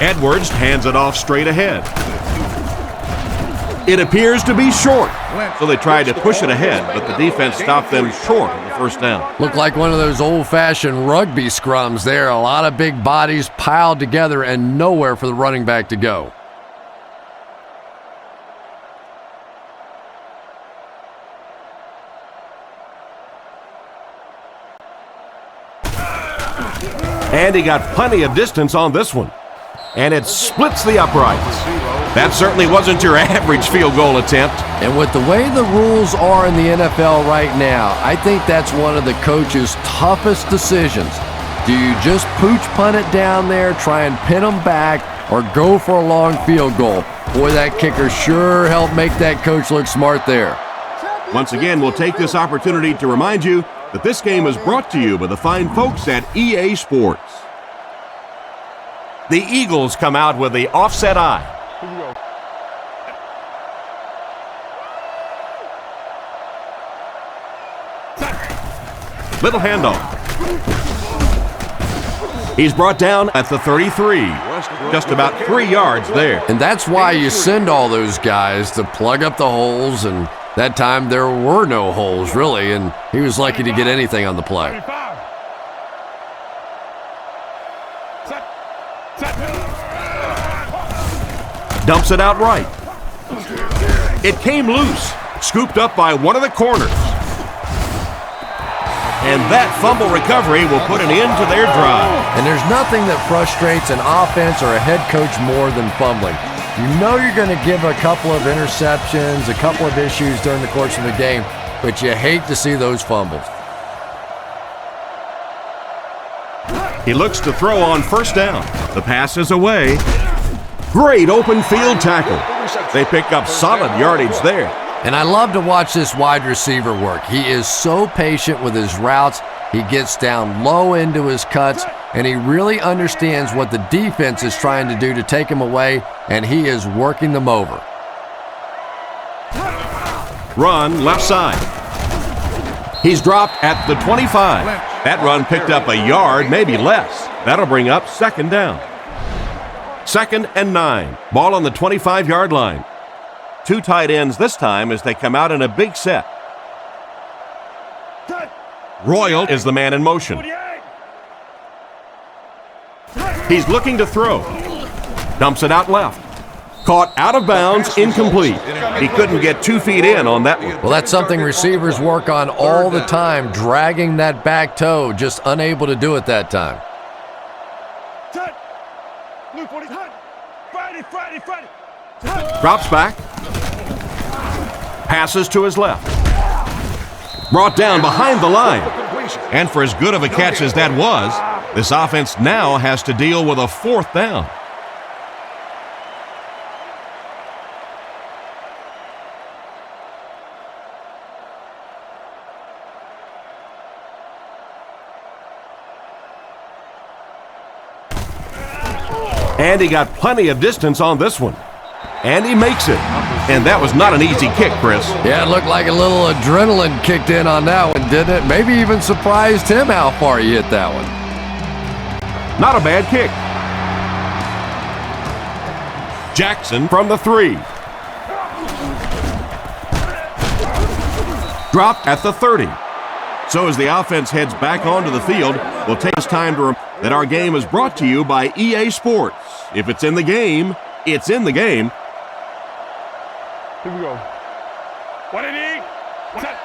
Edwards hands it off straight ahead. It appears to be short, so they tried to push it ahead, but the defense stopped them short of the first down. Looked like one of those old-fashioned rugby scrums there. A lot of big bodies piled together and nowhere for the running back to go. And he got plenty of distance on this one. And it splits the uprights. That certainly wasn't your average field goal attempt. And with the way the rules are in the NFL right now, I think that's one of the coach's toughest decisions. Do you just pooch punt it down there, try and pin them back, or go for a long field goal? Boy, that kicker sure helped make that coach look smart there. Once again, we'll take this opportunity to remind you that this game is brought to you by the fine folks at EA Sports. The Eagles come out with the offset I. Little handoff. He's brought down at the 33. Just about 3 yards there. And that's why you send all those guys to plug up the holes, and that time there were no holes, really, and he was lucky to get anything on the play. Dumps it out right. It came loose, scooped up by one of the corners. And that fumble recovery will put an end to their drive. And there's nothing that frustrates an offense or a head coach more than fumbling. You know you're going to give a couple of interceptions, a couple of issues during the course of the game, but you hate to see those fumbles. He looks to throw on first down. The pass is away. Great open field tackle. They pick up solid yardage there. And I love to watch this wide receiver work. He is so patient with his routes. He gets down low into his cuts, and he really understands what the defense is trying to do to take him away, and he is working them over. Run left side. He's dropped at the 25. That run picked up a yard, maybe less. That'll bring up second down. 2nd and 9. Ball on the 25-yard line. 2 tight ends this time as they come out in a big set. Royal is the man in motion. He's looking to throw. Dumps it out left. Caught out of bounds, incomplete. He couldn't get 2 feet in on that one. Well, that's something receivers work on all the time, dragging that back toe, just unable to do it that time. Drops back. Passes to his left. Brought down behind the line. And for as good of a catch as that was, this offense now has to deal with a 4th down. And he got plenty of distance on this one. And he makes it. And that was not an easy kick, Chris. Yeah, it looked like a little adrenaline kicked in on that one, didn't it? Maybe even surprised him how far he hit that one. Not a bad kick. Jackson from the 3. Dropped at the 30. So as the offense heads back onto the field, we'll take this time to remember that our game is brought to you by EA Sports. If it's in the game, it's in the game. Here we go. What did he? What's that?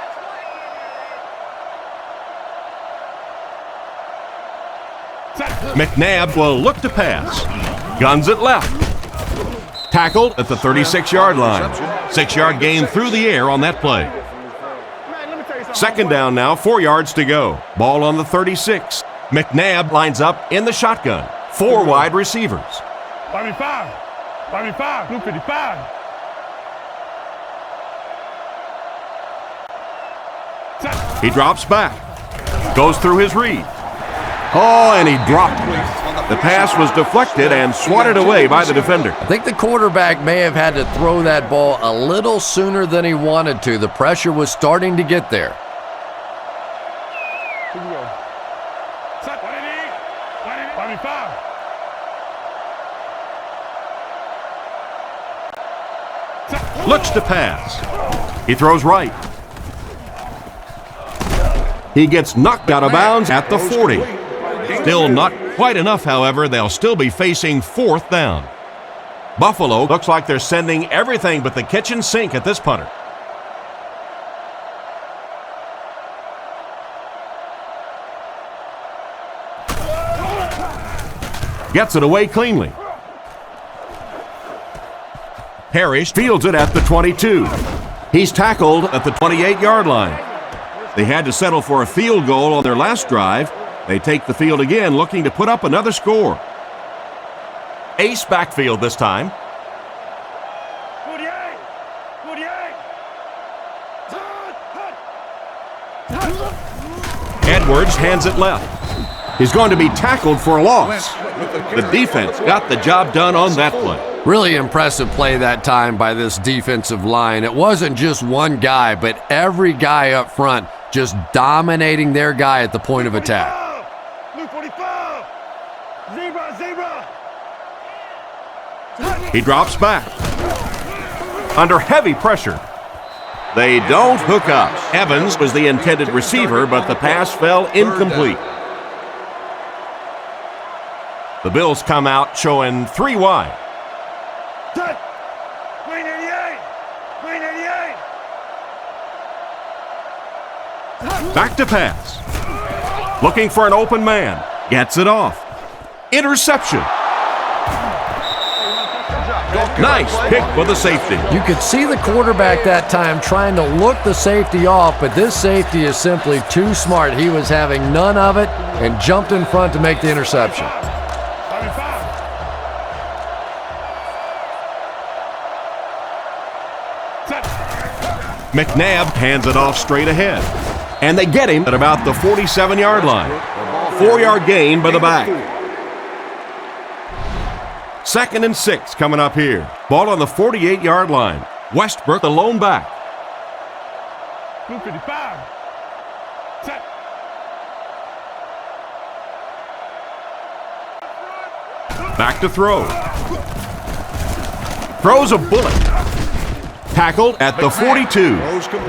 McNabb will look to pass. Guns it left. Tackled at the 36-yard line. 6-yard gain through the air on that play. Second down now, 4 yards to go. Ball on the 36. McNabb lines up in the shotgun. 4 wide receivers. 5, blue 55. He drops back. Goes through his read. Oh, and he dropped it. The pass was deflected and swatted away by the defender. I think the quarterback may have had to throw that ball a little sooner than he wanted to. The pressure was starting to get there. Here we go. Set. What did he? 5. Looks to pass. He throws right. He gets knocked out of bounds at the 40. Still not quite enough, however. They'll still be facing 4th down. Buffalo looks like they're sending everything but the kitchen sink at this punter. Gets it away cleanly. Parrish fields it at the 22. He's tackled at the 28-yard line. They had to settle for a field goal on their last drive. They take the field again, looking to put up another score. Ace backfield this time. 48. Edwards hands it left. He's going to be tackled for a loss. The defense got the job done on that play. Really impressive play that time by this defensive line. It wasn't just one guy, but every guy up front just dominating their guy at the point of attack. Blue 45. Zebra. He drops back. Under heavy pressure. They don't hook up. Evans was the intended receiver, but the pass fell incomplete. The Bills come out showing 3 wide. Green 88. Back to pass. Looking for an open man. Gets it off. Interception. Nice pick for the safety. You could see the quarterback that time trying to look the safety off, but this safety is simply too smart. He was having none of it and jumped in front to make the interception. McNabb hands it off straight ahead. And they get him at about the 47-yard line. 4-yard gain by the back. 2nd and 6 coming up here. Ball on the 48-yard line. Westbrook, the lone back. Blue 55. Set. Back to throw. Throws a bullet. Tackled at the 42.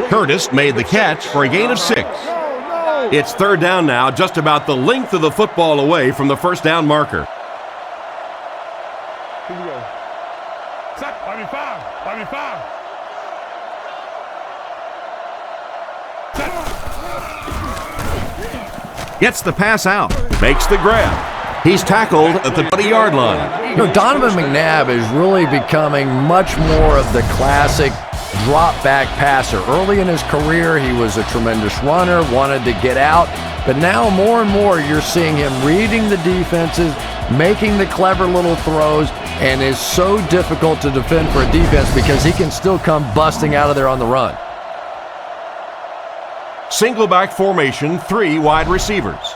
Curtis made the catch for a gain of 6. It's 3rd down now, just about the length of the football away from the first down marker. Here we go. Set. 5. Gets the pass out. Makes the grab. He's tackled at the 20-yard line. You know, Donovan McNabb is really becoming much more of the classic drop-back passer. Early in his career, he was a tremendous runner, wanted to get out, but now more and more you're seeing him reading the defenses, making the clever little throws, and is so difficult to defend for a defense because he can still come busting out of there on the run. Single back formation, 3 wide receivers.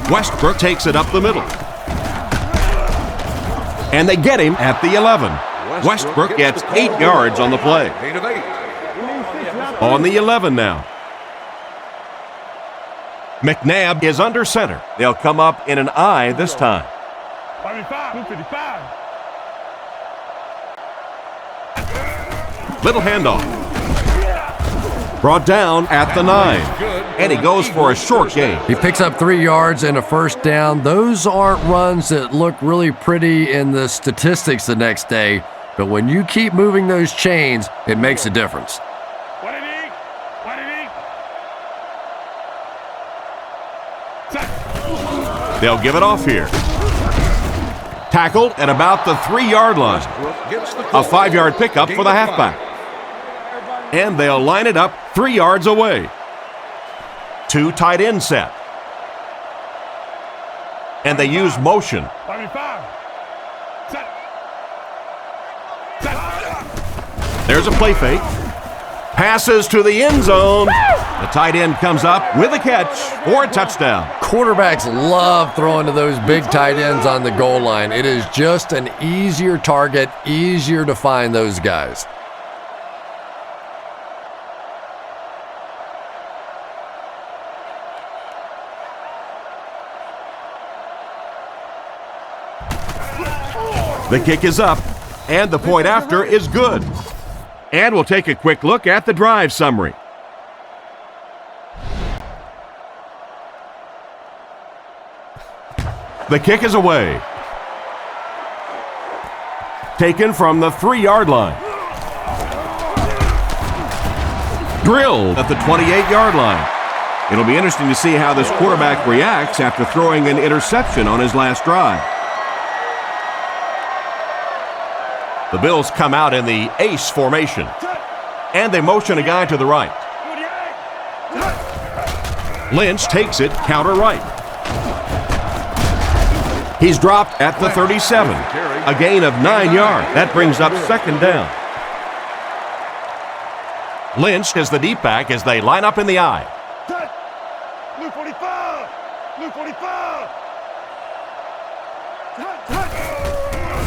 Westbrook takes it up the middle. And they get him at the 11. Westbrook gets 8 yards on the play. On the 11 now. McNabb is under center. They'll come up in an I this time. 55. Little handoff. Brought down at the 9. And he goes for a short gain. He picks up 3 yards and a first down. Those aren't runs that look really pretty in the statistics the next day, but when you keep moving those chains, it makes a difference. They'll give it off here. Tackled at about the 3-yard line. A 5-yard pickup for the halfback. And they'll line it up 3 yards away. 2 tight end set. And they use motion. There's a play fake. Passes to the end zone. The tight end comes up with a catch for a touchdown. Quarterbacks love throwing to those big tight ends on the goal line. It is just an easier target, easier to find those guys. The kick is up, and the point after is good. And we'll take a quick look at the drive summary. The kick is away. Taken from the 3-yard line. Drilled at the 28-yard line. It'll be interesting to see how this quarterback reacts after throwing an interception on his last drive. The Bills come out in the ace formation, and they motion a guy to the right. Lynch takes it counter right. He's dropped at the 37, a gain of 9 yards. That brings up second down. Lynch is the deep back as they line up in the I. Blue 45! Blue 45!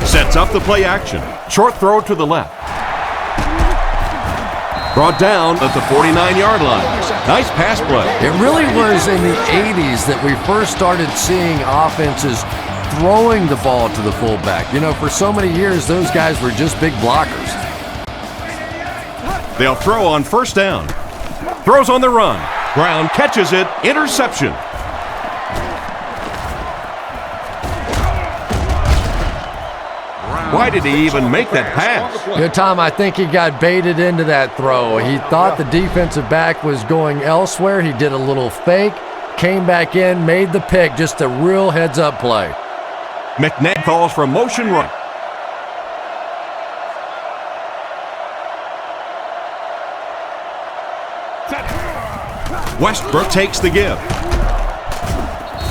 Sets up the play action. Short throw to the left. Brought down at the 49-yard line. Nice pass play. It really was in the 80s that we first started seeing offenses throwing the ball to the fullback. You know, for so many years, those guys were just big blockers. They'll throw on first down. Throws on the run. Brown catches it. Interception. Why did he even make that pass? You know, Tom, I think he got baited into that throw. He thought the defensive back was going elsewhere. He did a little fake, came back in, made the pick. Just a real heads-up play. McNabb calls for motion run. Westbrook takes the give.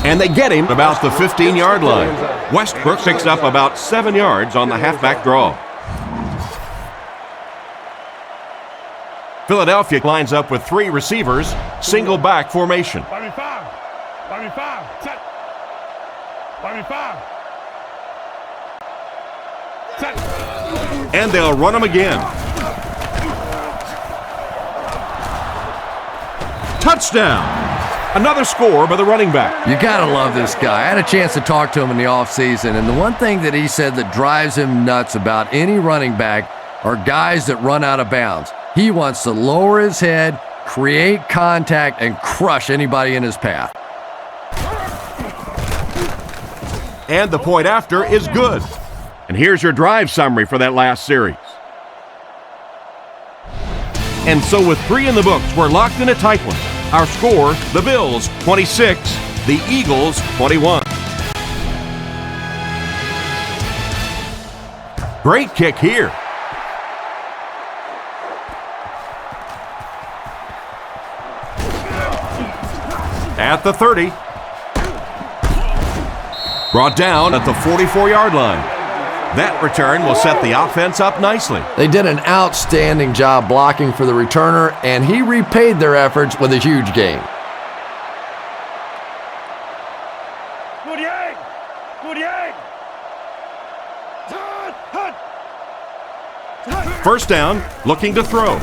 And they get him about the 15-yard line. Westbrook picks up about 7 yards on the halfback draw. Philadelphia lines up with 3 receivers, single back formation. 55. Set. 55. Set. And they'll run him again. Touchdown! Another score by the running back. You got to love this guy. I had a chance to talk to him in the offseason, and the one thing that he said that drives him nuts about any running back are guys that run out of bounds. He wants to lower his head, create contact, and crush anybody in his path. And the point after is good. And here's your drive summary for that last series. And so with 3 in the books, we're locked in a tight one. Our score, the Bills 26, the Eagles 21. Great kick here. At the 30. Brought down at the 44-yard line. That return will set the offense up nicely. They did an outstanding job blocking for the returner, and he repaid their efforts with a huge gain. first down, looking to throw.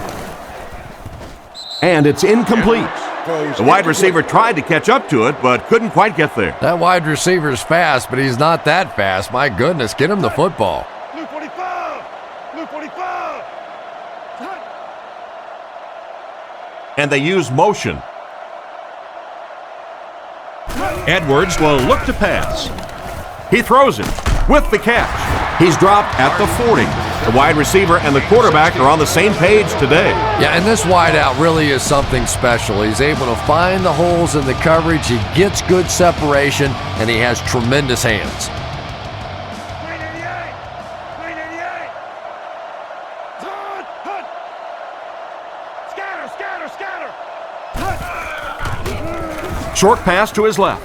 And it's incomplete. The wide receiver tried to catch up to it, but couldn't quite get there. That wide receiver's fast, but he's not that fast. My goodness, get him the football. Blue 45. Blue 45. And they use motion. Edwards will look to pass. He throws it with the catch. He's dropped at the 40. The wide receiver and the quarterback are on the same page today. Yeah, and this wideout really is something special. He's able to find the holes in the coverage. He gets good separation, and he has tremendous hands. 388. 388. Hut. Scatter. Short pass to his left.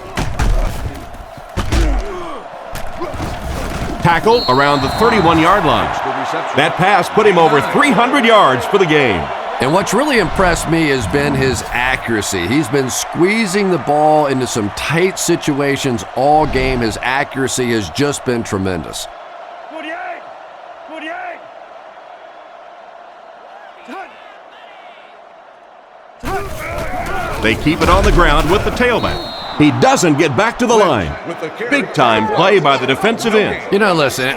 Tackled around the 31-yard line. That pass put him over 300 yards for the game. And what's really impressed me has been his accuracy. He's been squeezing the ball into some tight situations all game. His accuracy has just been tremendous. 48. They keep it on the ground with the tailback. He doesn't get back to the line. Big-time play by the defensive end. You know, listen,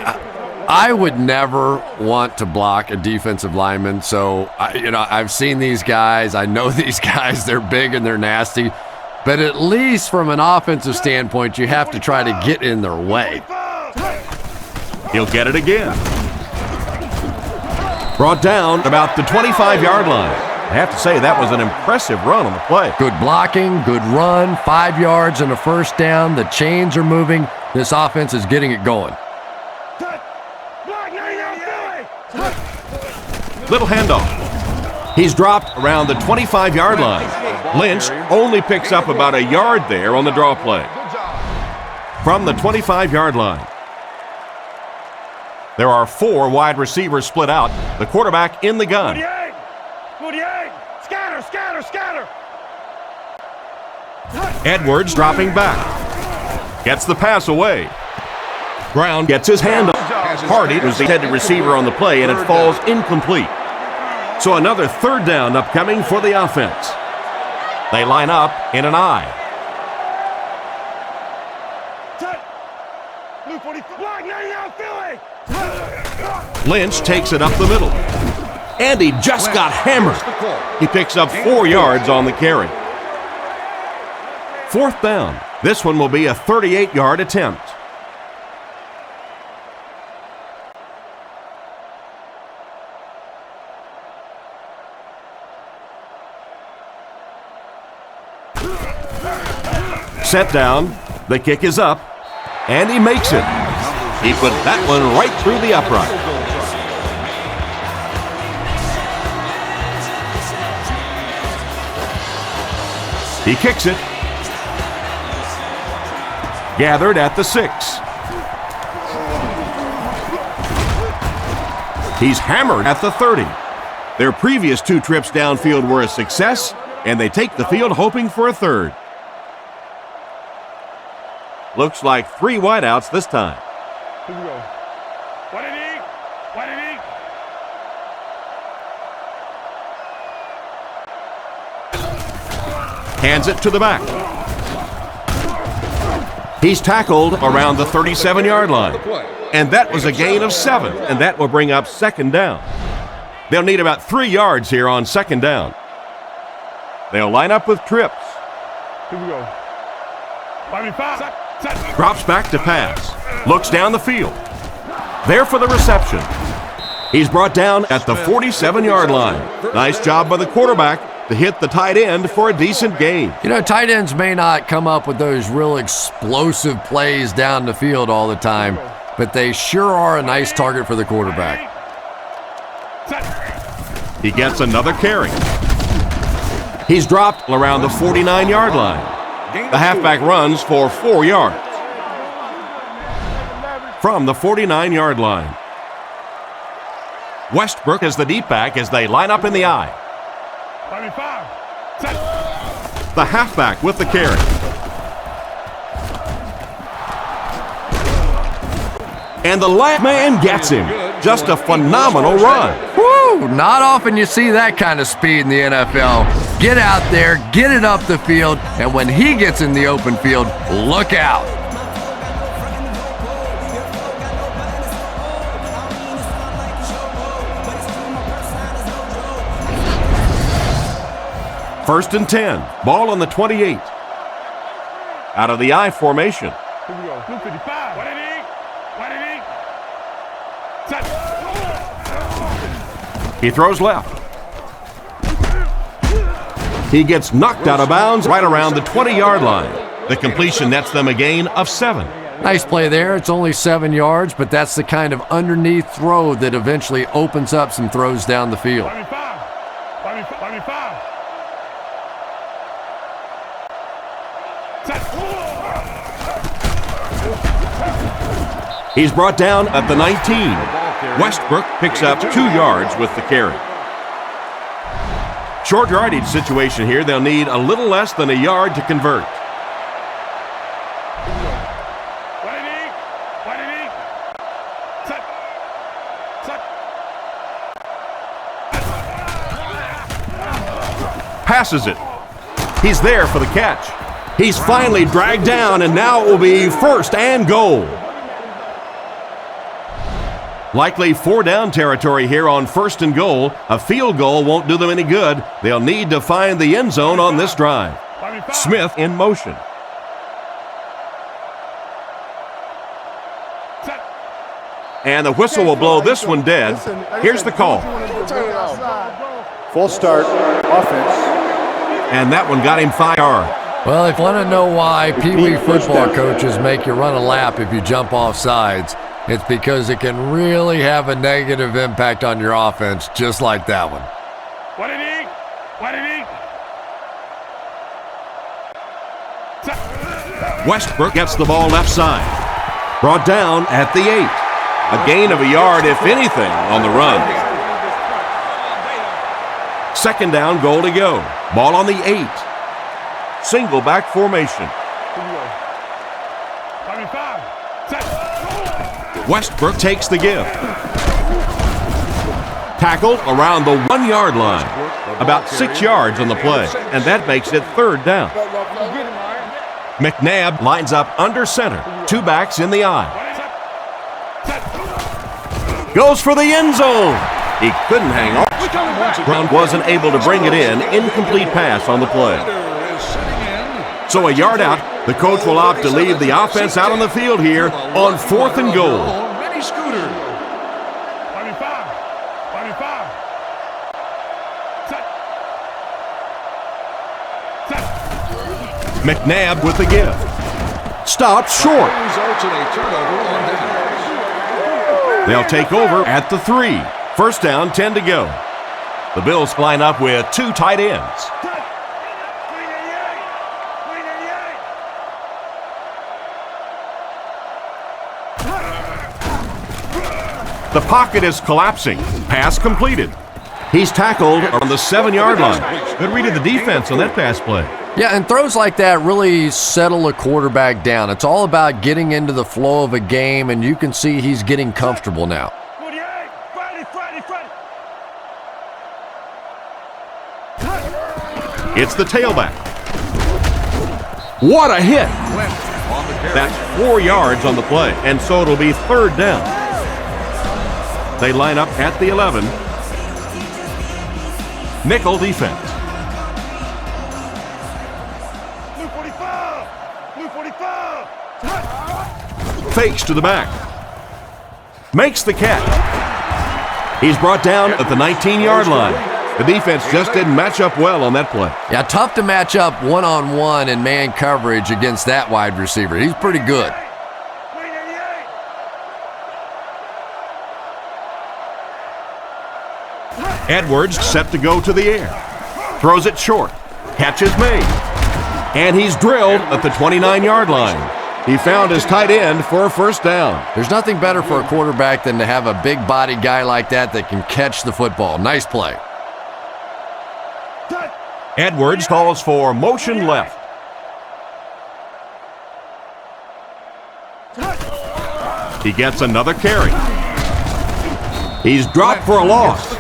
I would never want to block a defensive lineman. So, I've seen these guys. I know these guys. They're big and they're nasty. But at least from an offensive standpoint, you have to try to get in their way. He'll get it again. Brought down about the 25-yard line. I have to say, that was an impressive run on the play. Good blocking, good run, 5 yards and a first down. The chains are moving. This offense is getting it going. Little handoff. He's dropped around the 25-yard line. Lynch only picks up about a yard there on the draw play. From the 25-yard line. There are 4 wide receivers split out. The quarterback in the gun. 48. Scatter. Edwards dropping back. Gets the pass away. Brown gets his hand up. Hardy was the intended receiver on the play, and it falls incomplete. So another third down upcoming for the offense. They line up in an I. Lynch takes it up the middle. And he just got hammered. He picks up 4 yards on the carry. Fourth down. This one will be a 38-yard attempt. Set down. The kick is up. And he makes it. He put that one right through the upright. He kicks it. Gathered at the 6. He's hammered at the 30. Their previous 2 trips downfield were a success, and they take the field hoping for a third. Looks like 3 wideouts this time. Here we go. What did he? Hands it to the back. He's tackled around the 37-yard line. And that was a gain of 7, and that will bring up second down. They'll need about 3 yards here on second down. They'll line up with trips. Here we go. 5. Drops back to pass. Looks down the field. There for the reception. He's brought down at the 47-yard line. Nice job by the quarterback to hit the tight end for a decent gain. You know, tight ends may not come up with those real explosive plays down the field all the time, but they sure are a nice target for the quarterback. He gets another carry. He's dropped around the 49-yard line. The halfback runs for 4 yards. From the 49-yard line. Westbrook is the deep back as they line up in the I. The halfback with the carry. And the last man gets him. Just a phenomenal run. Woo! Woo! Not often you see that kind of speed in the NFL. Get out there, get it up the field, and when he gets in the open field, look out. First and 10. Ball on the 28. Out of the I formation. Here we go. Blue 55. What it is? What it is? Touch. He throws left. He gets knocked out of bounds right around the 20-yard line. The completion nets them a gain of 7. Nice play there. It's only 7 yards, but that's the kind of underneath throw that eventually opens up some throws down the field. 25. 25. He's brought down at the 19. Westbrook picks up 2 yards with the carry. Short yardage situation here. They'll need a little less than a yard to convert. What it is? What it is? Touch. Touch. Passes it. He's there for the catch. He's finally dragged down, and now it will be first and goal. Likely 4-down territory here on first and goal. A field goal won't do them any good. They'll need to find the end zone on this drive. Smith in motion. And the whistle will blow this one dead. Here's the call. Full start, offense. And that one got him 5 yards. Well, if you want to know why Pee Wee football coaches make you run a lap if you jump off sides, it's because it can really have a negative impact on your offense, just like that one. What it is? What it is? Westbrook gets the ball left side. Brought down at the 8. A gain of a yard, if anything, on the run. Second down, goal to go. Ball on the 8. Single back formation. Here we go. 25. Touch. Westbrook takes the give. Tackled around the 1-yard line. About 6 yards on the play, and that makes it third down. McNabb lines up under center. 2 backs in the I. Goes for the end zone. He couldn't hang on. Brown wasn't able to bring it in. Incomplete pass on the play. So a yard out, the coach will opt to leave the offense out on the field here on 4th and goal. 25. 25. Touch. McNabb with the give. Stopped short. They'll take over at the 3. First down, 10 to go. The Bills line up with 2 tight ends. The pocket is collapsing. Pass completed. He's tackled on the 7-yard line. Good read of the defense on that pass play. Yeah, and throws like that really settle a quarterback down. It's all about getting into the flow of a game, and you can see he's getting comfortable now. It's the tailback. What a hit! That's 4 yards on the play, and so it'll be third down. They line up at the 11. Nickel defense. Blue 45! Blue 45! Fakes to the back. Makes the catch. He's brought down at the 19-yard line. The defense just didn't match up well on that play. Yeah, tough to match up one-on-one in man coverage against that wide receiver. He's pretty good. Edwards set to go to the air. Throws it short. Catch is made. And he's drilled at the 29-yard line. He found his tight end for a first down. There's nothing better for a quarterback than to have a big-bodied guy like that can catch the football. Nice play. Edwards calls for motion left. He gets another carry. He's dropped for a loss.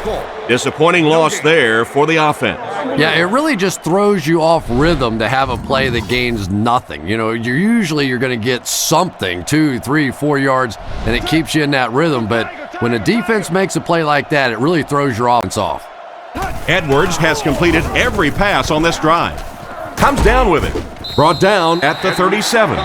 Disappointing loss there for the offense. Yeah, it really just throws you off rhythm to have a play that gains nothing. You know, you're going to get something, 2, 3, 4 yards, and it keeps you in that rhythm. But when a defense makes a play like that, it really throws your offense off. Edwards has completed every pass on this drive. Comes down with it. Brought down at the 37.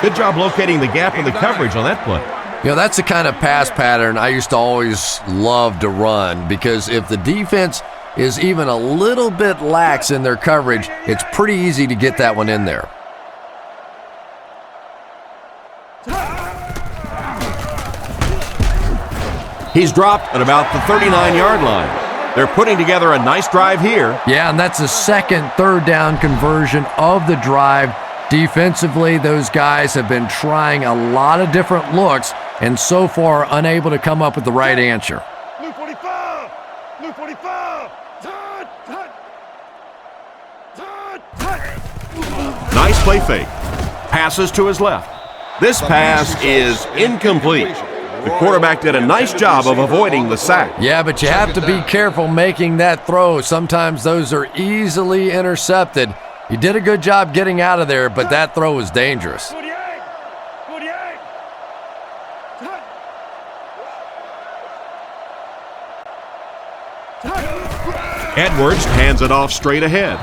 Good job locating the gap in the coverage on that play. You know, that's the kind of pass pattern I used to always love to run, because if the defense is even a little bit lax in their coverage, it's pretty easy to get that one in there. He's dropped at about the 39-yard line. They're putting together a nice drive here. Yeah, and that's the second third down conversion of the drive. Defensively, those guys have been trying a lot of different looks and so far unable to come up with the right answer. Blue 45! Blue 45! Nice play fake. Passes to his left. This pass is incomplete. The quarterback did a nice job of avoiding the sack. Yeah, but you have to be careful making that throw. Sometimes those are easily intercepted. He did a good job getting out of there, but that throw was dangerous. 48! 48! Edwards hands it off straight ahead.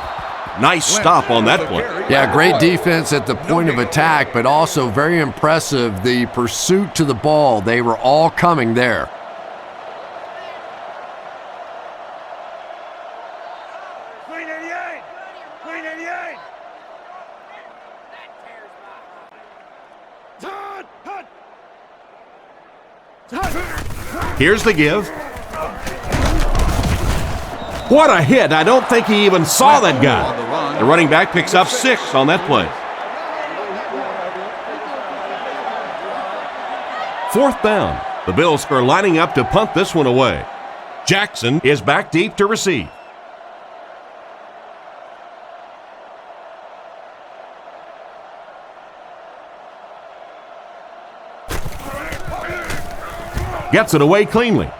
Nice stop on that play. Yeah, great defense at the point of attack, but also very impressive the pursuit to the ball. They were all coming there. Green 88! Green 88! Here's the give. What a hit. I don't think he even saw that guy. The running back picks up 6 on that play. 4th down. The Bills are lining up to punt this one away. Jackson is back deep to receive. Gets it away cleanly.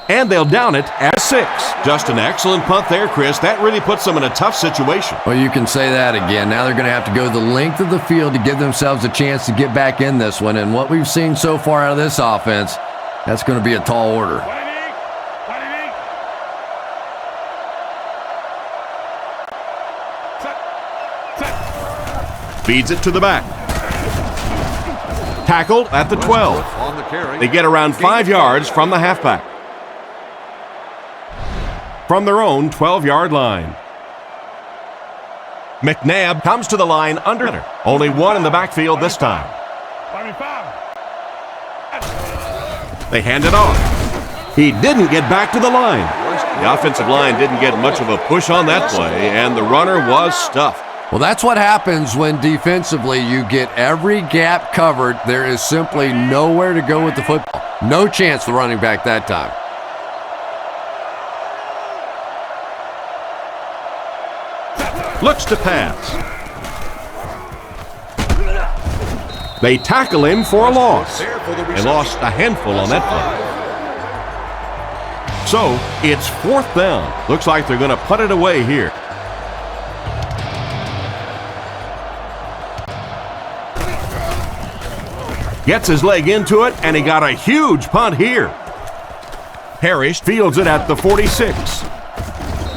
And they'll down it at 6. Just an excellent punt there, Chris. That really puts them in a tough situation. Well, you can say that again. Now they're going to have to go the length of the field to give themselves a chance to get back in this one. And what we've seen so far out of this offense, that's going to be a tall order. Feeds it to the back. Tackled at the 12. They get around 5 yards from the halfback. From their own 12-yard line. McNabb comes to the line under it. Only one in the backfield this time. They hand it off. He didn't get back to the line. The offensive line didn't get much of a push on that play, and the runner was stuffed. Well, that's what happens when defensively you get every gap covered. There is simply nowhere to go with the football. No chance the running back that time. Looks to pass. They tackle him for a loss. They lost a handful on that play. So, it's 4th down. Looks like they're going to put it away here. Gets his leg into it, and he got a huge punt here. Parrish fields it at the 46.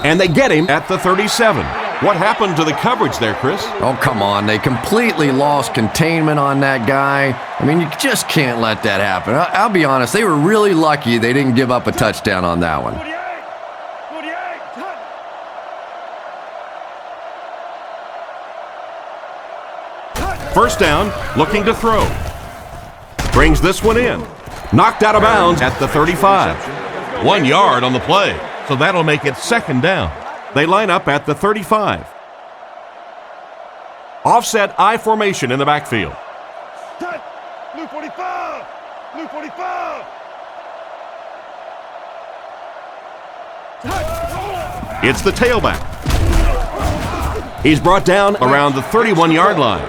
And they get him at the 37. What happened to the coverage there, Chris? Oh, come on. They completely lost containment on that guy. I mean, you just can't let that happen. I'll be honest. They were really lucky they didn't give up a touchdown on that one. 48! First down, looking to throw. Brings this one in. Knocked out of bounds at the 35. 1 yard on the play, so that'll make it 2nd down. They line up at the 35. Offset I formation in the backfield. Blue 45! Blue 45! It's the tailback. He's brought down around the 31-yard line.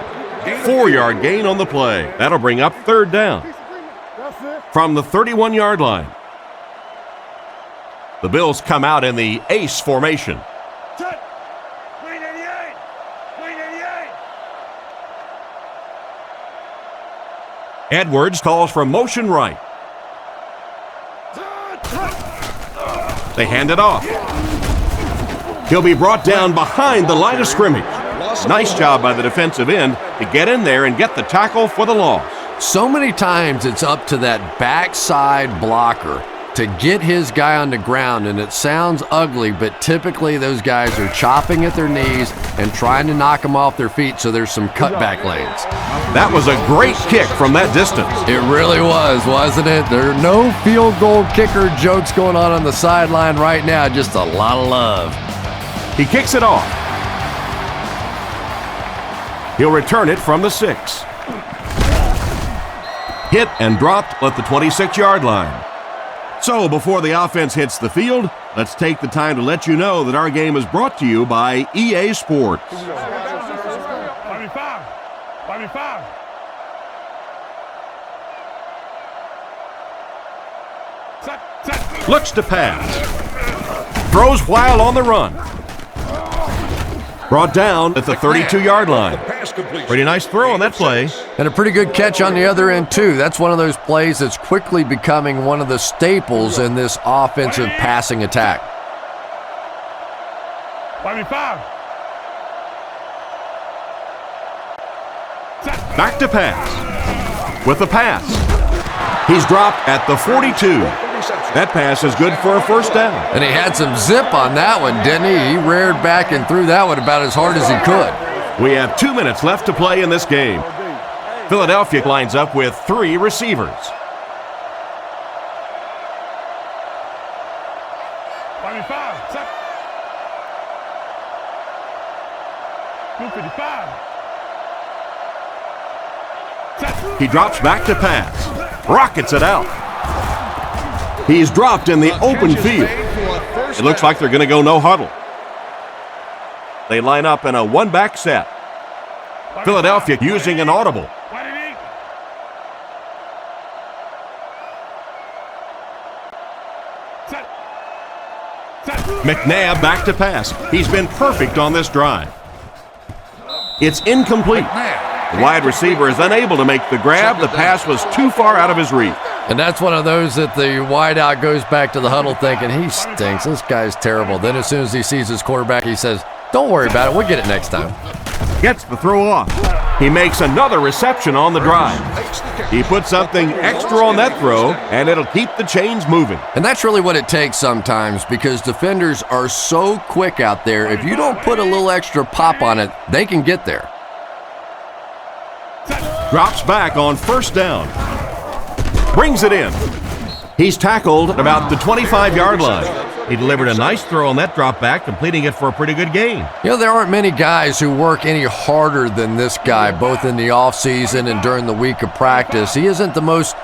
4-yard gain on the play. That'll bring up third down from the 31-yard line. The Bills come out in the ace formation. Set. Green 88. Green 88. Edwards calls for motion right. They hand it off. He'll be brought down behind the line of scrimmage. Nice job by the defensive end to get in there and get the tackle for the loss. So many times it's up to that backside blocker to get his guy on the ground, and it sounds ugly, but typically those guys are chopping at their knees and trying to knock them off their feet, so there's some cutback lanes. That was a great kick from that distance. It really was, wasn't it? There are no field goal kicker jokes going on the sideline right now, just a lot of love. He kicks it off. He'll return it from the 6. Hit and dropped at the 26-yard line. So before the offense hits the field, let's take the time to let you know that our game is brought to you by EA Sports. 25. 25. Set. Looks to pass. Throws while on the run. Brought down at the 32-yard line. Pretty nice throw on that play. And a pretty good catch on the other end, too. That's one of those plays that's quickly becoming one of the staples in this offensive passing attack. 25. Back to pass. With the pass. He's dropped at the 42. That pass is good for a first down. And he had some zip on that one, didn't he? He reared back and threw that one about as hard as he could. We have 2 minutes left to play in this game. Philadelphia lines up with 3 receivers. 25. Set. 255. He drops back to pass. Rockets it out. He's dropped in the open field. It looks like they're going to go no huddle. They line up in a one-back set. Philadelphia using an audible. McNabb back to pass. He's been perfect on this drive. It's incomplete. The wide receiver is unable to make the grab. The pass was too far out of his reach. And that's one of those that the wideout goes back to the huddle thinking, he stinks, this guy's terrible. Then as soon as he sees his quarterback, he says, don't worry about it, we'll get it next time. Gets the throw off. He makes another reception on the drive. He puts something extra on that throw, and it'll keep the chains moving. And that's really what it takes sometimes, because defenders are so quick out there. If you don't put a little extra pop on it, they can get there. Drops back on first down. Brings it in. He's tackled at about the 25-yard line. He delivered a nice throw on that drop back, completing it for a pretty good gain. You know, there aren't many guys who work any harder than this guy, both in the offseason and during the week of practice. He isn't the most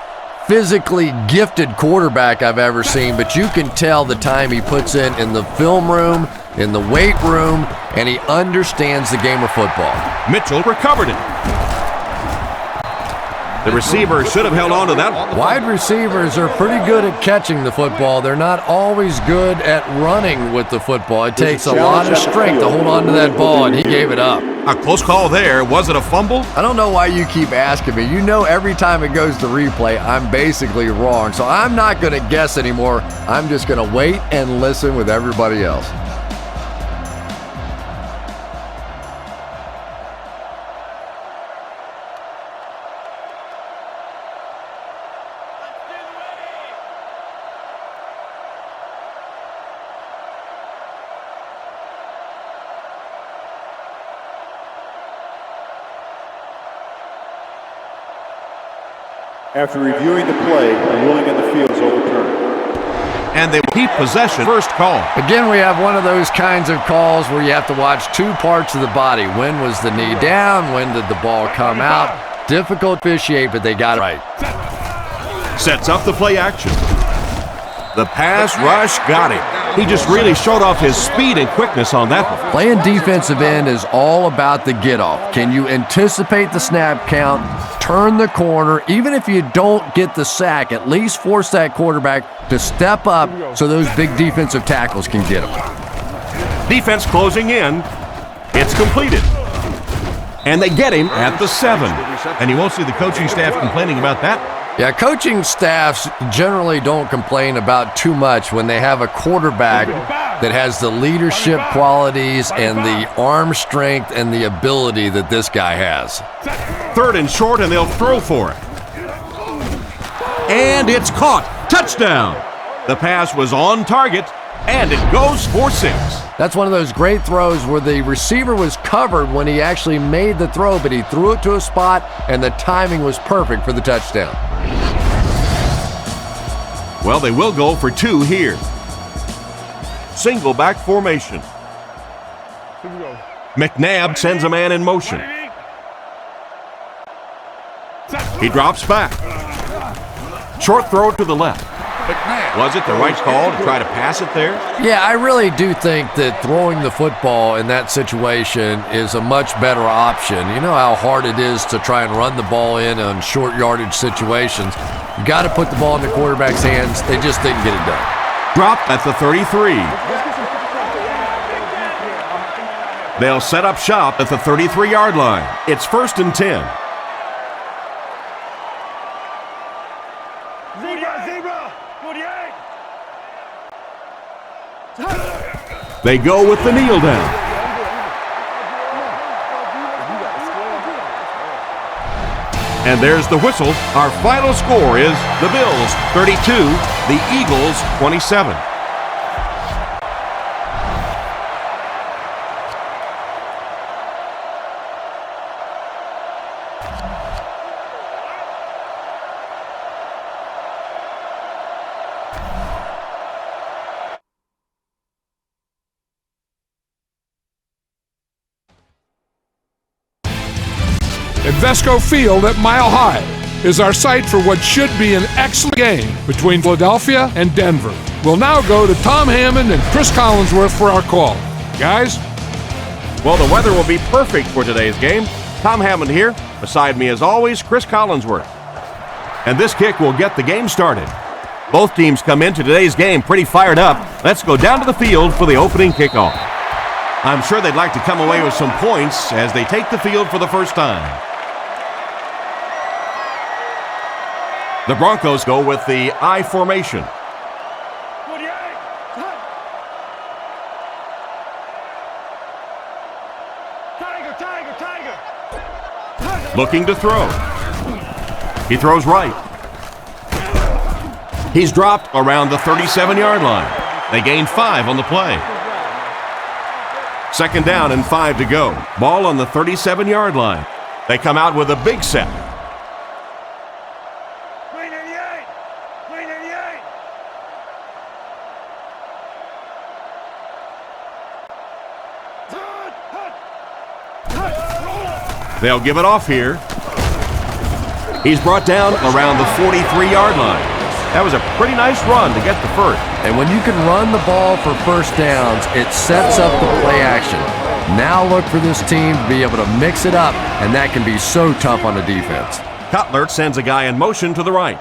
physically gifted quarterback I've ever seen, but you can tell the time he puts in the film room, in the weight room, and he understands the game of football. Mitchell recovered it. The receiver should have held on to that one. Wide receivers are pretty good at catching the football. They're not always good at running with the football. It takes a lot of strength to hold on to that ball, and he gave it up. A close call there. Was it a fumble? I don't know why you keep asking me. You know every time it goes to replay, I'm basically wrong. So I'm not going to guess anymore. I'm just going to wait and listen with everybody else. After reviewing the play, the ruling on the field is overturned. And they will keep possession. First call. Again, we have one of those kinds of calls where you have to watch two parts of the body. When was the knee down? When did the ball come out? Difficult to officiate, but they got it right. Sets up the play action. The pass rush got him. He just really showed off his speed and quickness on that one. Playing defensive end is all about the get-off. Can you anticipate the snap count, turn the corner, even if you don't get the sack, at least force that quarterback to step up so those big defensive tackles can get him. Defense closing in. It's completed. And they get him at the 7. And you won't see the coaching staff complaining about that. Yeah, coaching staffs generally don't complain about too much when they have a quarterback that has the leadership qualities and the arm strength and the ability that this guy has. 3rd and short, and they'll throw for it. And it's caught. Touchdown. The pass was on target, and it goes for 6. That's one of those great throws where the receiver was covered when he actually made the throw, but he threw it to a spot, and the timing was perfect for the touchdown. Well, they will go for 2 here. Single back formation. McNabb sends a man in motion. He drops back. Short throw to the left. Was it the right call to try to pass it there? Yeah, I really do think that throwing the football in that situation is a much better option. You know how hard it is to try and run the ball in on short yardage situations. You got to put the ball in the quarterback's hands. They just didn't get it done. Dropped at the 33. They'll set up shop at the 33-yard line. It's 1st and 10. Zebra, 48. They go with the kneel down. And there's the whistle. Our final score is the Bills 32, the Eagles 27. Invesco Field at Mile High is our site for what should be an excellent game between Philadelphia and Denver. We'll now go to Tom Hammond and Chris Collinsworth for our call. Guys? Well, the weather will be perfect for today's game. Tom Hammond here. Beside me, as always, Chris Collinsworth. And this kick will get the game started. Both teams come into today's game pretty fired up. Let's go down to the field for the opening kickoff. I'm sure they'd like to come away with some points as they take the field for the first time. The Broncos go with the I formation. 48. Tiger. Looking to throw. He throws right. He's dropped around the 37-yard line. They gain 5 on the play. 2nd down and 5 to go. Ball on the 37-yard line. They come out with a big set. They'll give it off here. He's brought down around the 43-yard line. That was a pretty nice run to get the first. And when you can run the ball for first downs, it sets up the play action. Now look for this team to be able to mix it up, and that can be so tough on the defense. Cutler sends a guy in motion to the right.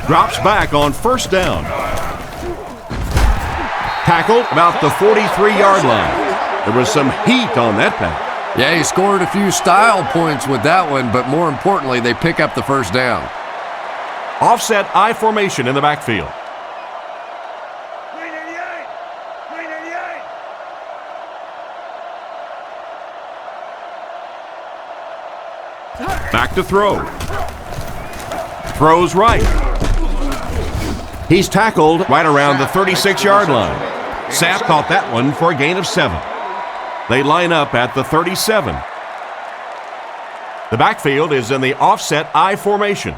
Drops back on 1st down. Tackled about the 43-yard line. There was some heat on that pass. Yeah, he scored a few style points with that one, but more importantly, they pick up the first down. Offset I formation in the backfield. Back to throw. Throws right. He's tackled right around the 36-yard line. Sapp caught that one for a gain of 7. They line up at the 37. The backfield is in the offset I formation.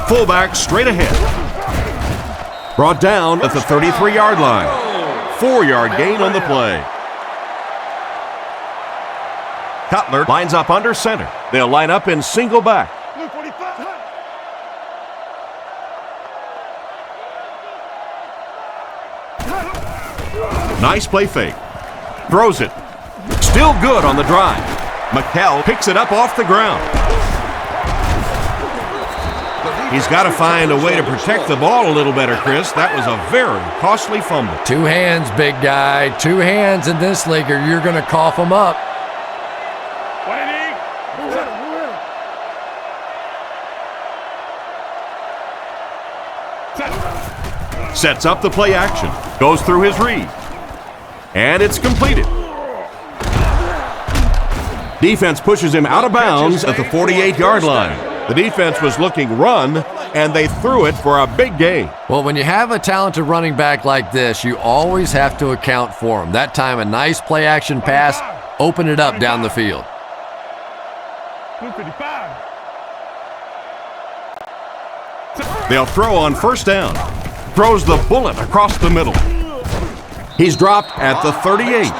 Fullback straight ahead. Brought down at the 33-yard line. 4-yard gain on the play. Cutler lines up under center. They'll line up in single back. Blue 45. Nice play fake. Throws it. Still good on the drive. McHale picks it up off the ground. He's got to find a way to protect the ball a little better, Chris. That was a very costly fumble. 2 hands, big guy. 2 hands in this league, or you're going to cough them up. What did he? Sets up the play action. Goes through his read. And it's completed. Defense pushes him out of bounds at the 48-yard line. The defense was looking run, and they threw it for a big gain. Well, when you have a talented running back like this, you always have to account for him. That time, a nice play-action pass opened it up down the field. Blue 55. They'll throw on first down. Throws the bullet across the middle. He's dropped at the 38.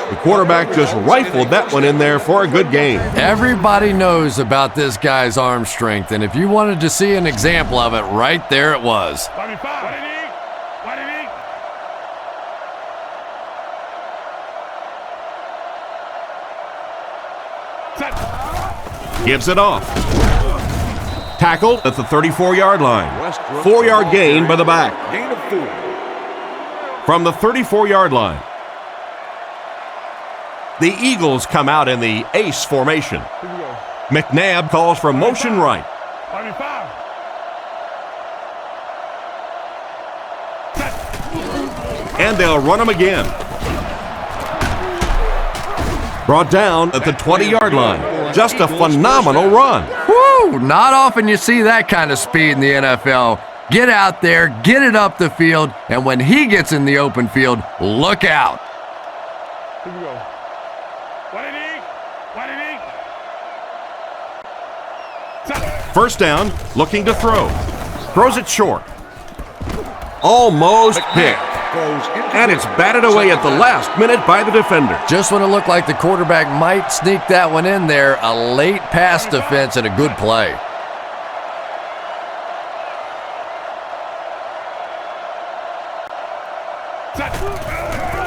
The quarterback just rifled that one in there for a good gain. Everybody knows about this guy's arm strength, and if you wanted to see an example of it, right there it was. 45. What did he? What did he? Set. Gives it off. Tackled at the 34-yard line. 4-yard gain by the back. Gain of 4. From the 34-yard line. The Eagles come out in the ace formation. Here we go. McNabb calls for motion right. 45. And they'll run him again. Brought down at the 20-yard line. Just a phenomenal run. Woo! Not often you see that kind of speed in the NFL. Get out there, get it up the field, and when he gets in the open field, look out. Here we go. What did he? What did he? Set. First down, looking to throw. Throws it short. Almost picked. And it's batted away at the last minute by the defender. Just when it looked like the quarterback might sneak that one in there, a late pass defense and a good play. Set.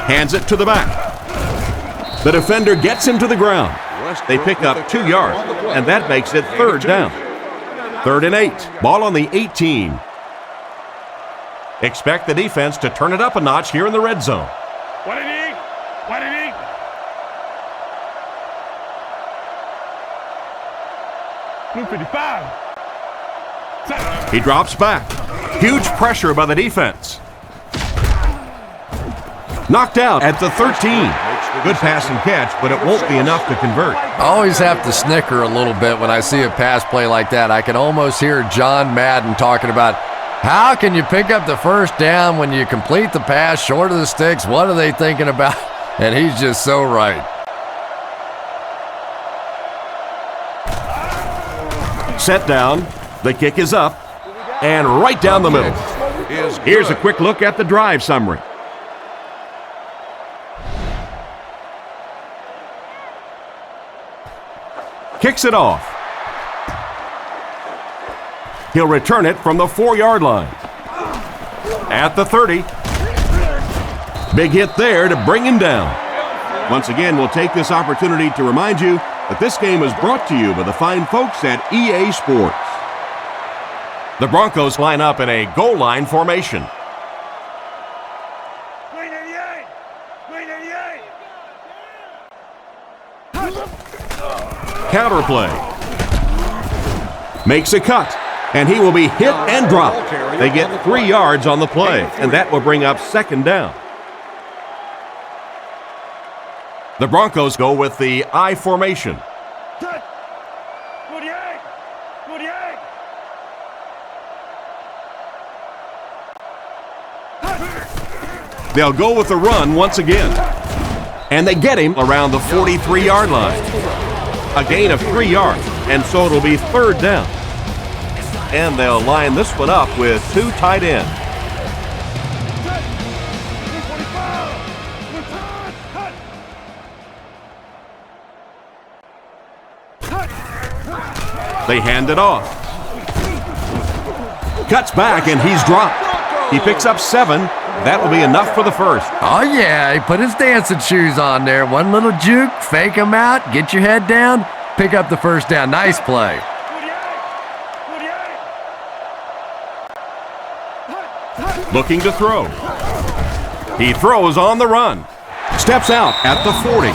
Hands it to the back. The defender gets him to the ground. They pick up 2 yards, and that makes it third down. 3rd and 8. Ball on the 18. Expect the defense to turn it up a notch here in the red zone. What did he? What did he? Blue 55. Set. He drops back. Huge pressure by the defense. Knocked out at the 13. Good pass and catch, but it won't be enough to convert. I always have to snicker a little bit when I see a pass play like that. I can almost hear John Madden talking about, how can you pick up the first down when you complete the pass short of the sticks? What are they thinking about? And he's just so right. Set down. The kick is up. And right down the middle. Here's a quick look at the drive summary. Kicks it off. He'll return it from the 4-yard line. At the 30. Big hit there to bring him down. Once again, we'll take this opportunity to remind you that this game is brought to you by the fine folks at EA Sports. The Broncos line up in a goal line formation. Green 88. Green 88. Counterplay. Makes a cut, and he will be hit and dropped. They get 3 yards on the play, and that will bring up 2nd down. The Broncos go with the I formation. Cut. 48. 48. They'll go with the run once again. And they get him around the 43-yard line. A gain of 3 yards, and so it'll be 3rd down. And they'll line this one up with 2 tight ends. They hand it off. Cuts back, and he's dropped. He picks up 7. That will be enough for the first. Oh, yeah, he put his dancing shoes on there. One little juke, fake him out, get your head down, pick up the first down. Nice play. Looking to throw. He throws on the run. Steps out at the 40.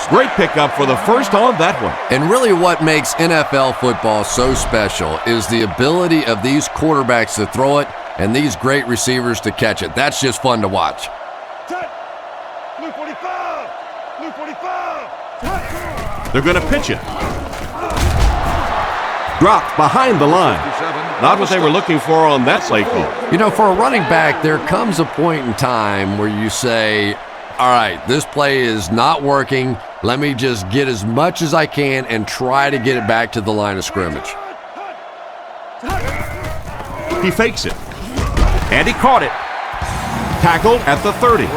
Great pickup for the first on that one. And really what makes NFL football so special is the ability of these quarterbacks to throw it and these great receivers to catch it. That's just fun to watch. Blue 45! Blue 45! They're going to pitch it. Dropped behind the line. Not what they were looking for on that play call. You know, for a running back, there comes a point in time where you say, all right, this play is not working. Let me just get as much as I can and try to get it back to the line of scrimmage. He fakes it. And he caught it. Tackled at the 30.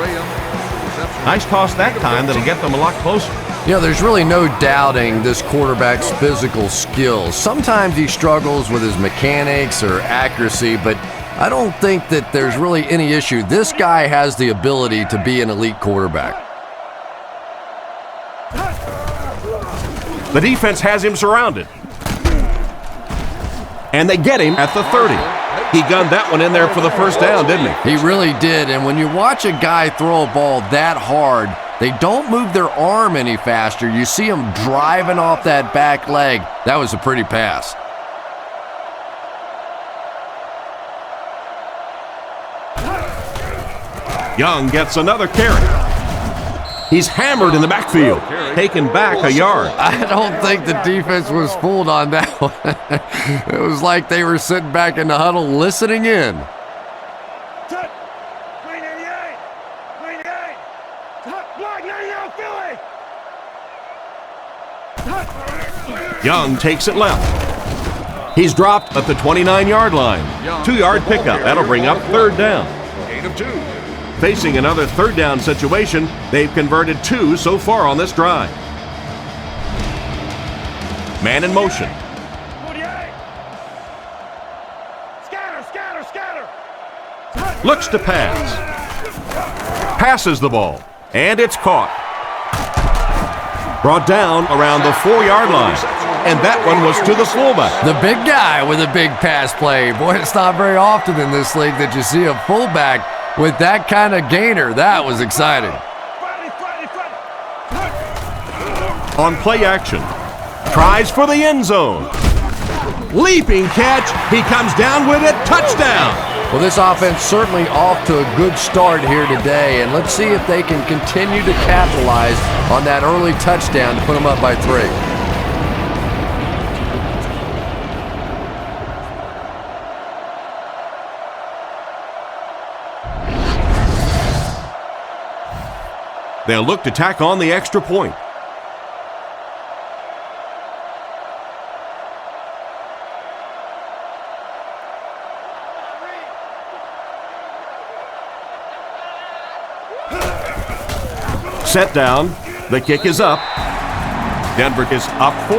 Nice toss that time that'll get them a lot closer. You know, there's really no doubting this quarterback's physical skills. Sometimes he struggles with his mechanics or accuracy, but I don't think that there's really any issue. This guy has the ability to be an elite quarterback. The defense has him surrounded. And they get him at the 30. He gunned that one in there for the first down, didn't he? He really did, and when you watch a guy throw a ball that hard, they don't move their arm any faster. You see him driving off that back leg. That was a pretty pass. Young gets another carry. He's hammered in the backfield, taken back a yard. I don't think the defense was fooled on that one. It was like they were sitting back in the huddle listening in. Green 88! Green 88! Black 99, Philly! Young takes it left. He's dropped at the 29-yard line. 2-yard pickup. That'll bring up third down. Gain of 2. Facing another third down situation, they've converted 2 so far on this drive. Man in motion. 48! Scatter, scatter, scatter! Looks to pass. Passes the ball. And it's caught. Brought down around the 4-yard line. And that one was to the fullback. The big guy with a big pass play. Boy, it's not very often in this league that you see a fullback with that kind of gainer. That was exciting. On play action. Tries for the end zone. Leaping catch. He comes down with it. Touchdown. Well, this offense certainly off to a good start here today, and let's see if they can continue to capitalize on that early touchdown to put them up by 3. They'll look to tack on the extra point. Set down. The kick is up. Denver is up 4.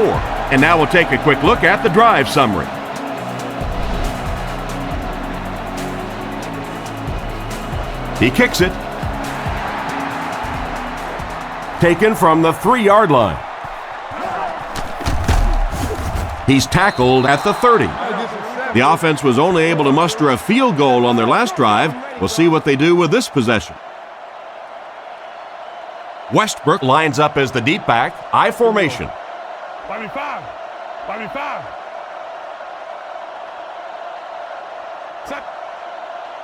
And now we'll take a quick look at the drive summary. He kicks it. Taken from the 3-yard line. He's tackled at the 30. The offense was only able to muster a field goal on their last drive. We'll see what they do with this possession. Westbrook lines up as the deep back, I formation. 5v5. 5v5. Set.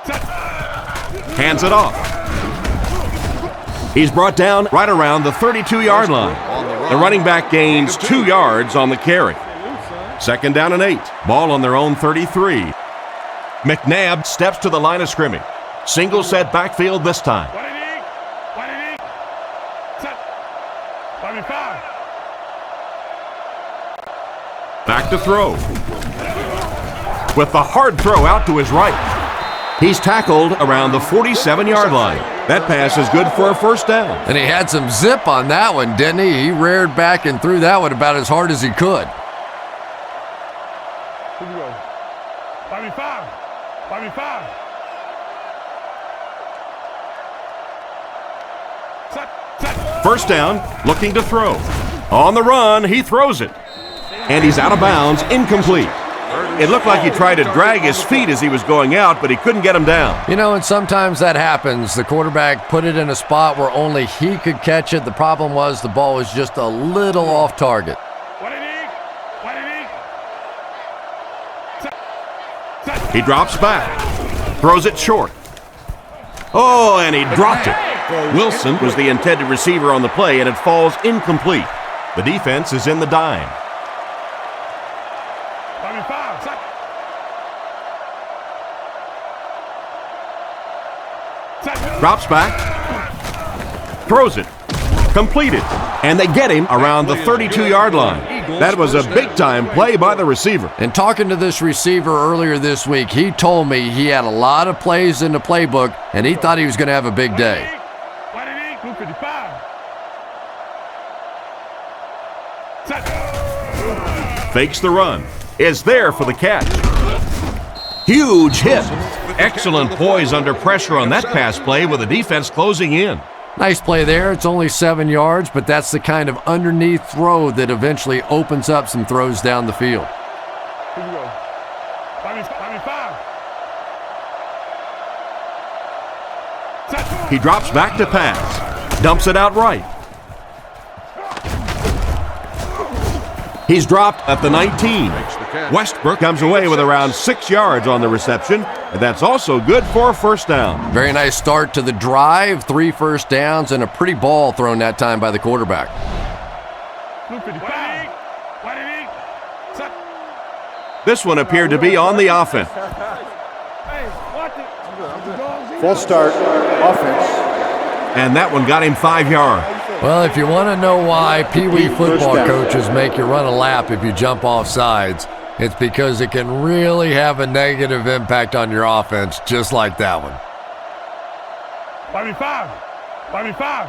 Set. Hands it off. He's brought down right around the 32-yard line. The running back gains 2 yards on the carry. 2nd down and 8. Ball on their own 33. McNabb steps to the line of scrimmage. Single set backfield this time. 180. Set. 5v5. Back to throw. With the hard throw out to his right. He's tackled around the 47-yard line. That pass is good for a first down. And he had some zip on that one, didn't he? He reared back and threw that one about as hard as he could. Here we go. 5v5. 5v5. First down, looking to throw. On the run, he throws it. And he's out of bounds, incomplete. It looked like he tried to drag his feet as he was going out, but he couldn't get him down. You know, and sometimes that happens. The quarterback put it in a spot where only he could catch it. The problem was the ball was just a little off target. He drops back, throws it short. Oh, and he dropped it. Wilson was the intended receiver on the play, and it falls incomplete. The defense is in the dime. Drops back, throws it, completed, and they get him around the 32-yard line. That was a big-time play by the receiver. And talking to this receiver earlier this week, he told me he had a lot of plays in the playbook, and he thought he was going to have a big day. Fakes the run, is there for the catch. Huge hit. Excellent poise under pressure on that pass play with the defense closing in. Nice play there. It's only 7 yards, but that's the kind of underneath throw that eventually opens up some throws down the field. Here we go. 5v5. He drops back to pass, dumps it out right. He's dropped at the 19. Westbrook comes away with around 6 yards on the reception, and that's also good for a first down. Very nice start to the drive. 3 first downs and a pretty ball thrown that time by the quarterback. This one appeared to be on the offense. Full start, offense. And that one got him 5 yards. Well, if you want to know why Pee Wee football coaches make you run a lap if you jump off sides, it's because it can really have a negative impact on your offense, just like that one. 5v5. 5v5.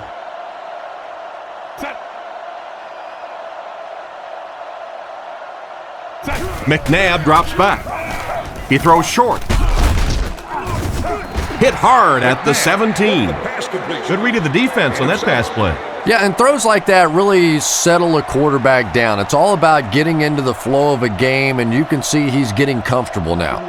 McNabb drops back. He throws short. Hit hard at the 17. Good read of the defense on that pass play. Yeah, and throws like that really settle a quarterback down. It's all about getting into the flow of a game, and you can see he's getting comfortable now.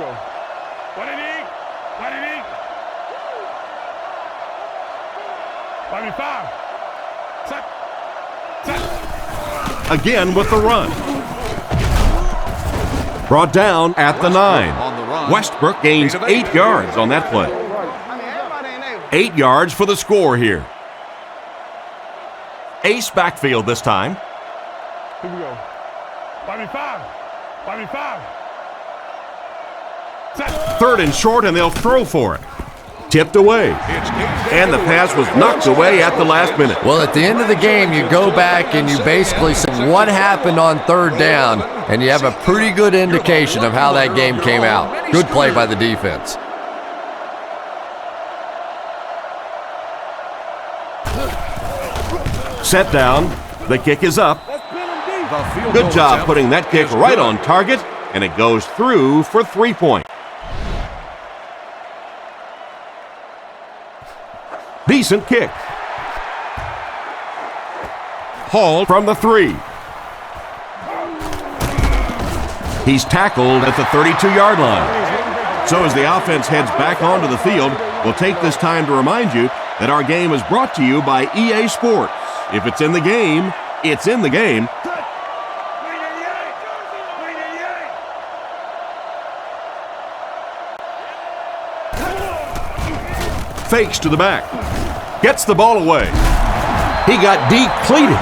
Again with the run. Brought down at the 9. Westbrook gains 8 yards on that play. 8 yards for the score here. Ace backfield this time. Here we go. 5v5. 5v5. 3rd and short, and they'll throw for it. Tipped away. And the pass was knocked away at the last minute. Well, at the end of the game, you go back and you basically say what happened on 3rd down, and you have a pretty good indication of how that game came out. Good play by the defense. Set down. The kick is up. Good job putting that kick right on target, and it goes through for 3 points. Decent kick. Hauled from the 3. He's tackled at the 32-yard line. So as the offense heads back onto the field, we'll take this time to remind you that our game is brought to you by EA Sports. If it's in the game, it's in the game. Fakes to the back. Gets the ball away. He got depleted.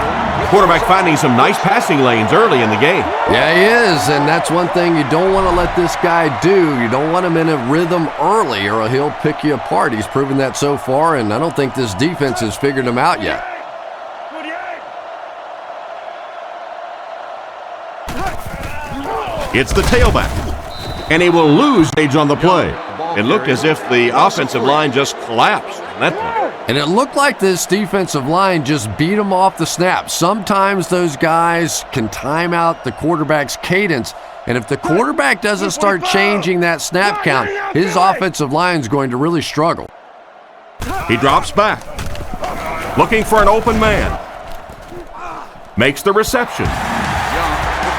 Quarterback finding some nice passing lanes early in the game. Yeah, he is, and that's one thing you don't want to let this guy do. You don't want him in a rhythm early, or he'll pick you apart. He's proven that so far, and I don't think this defense has figured him out yet. It's the tailback, and he will lose stage on the play. It looked as if the offensive line just collapsed on that play. And it looked like this defensive line just beat him off the snap. Sometimes those guys can time out the quarterback's cadence, And if the quarterback doesn't start changing that snap count, his offensive line is going to really struggle. He drops back, looking for an open man. Makes the reception.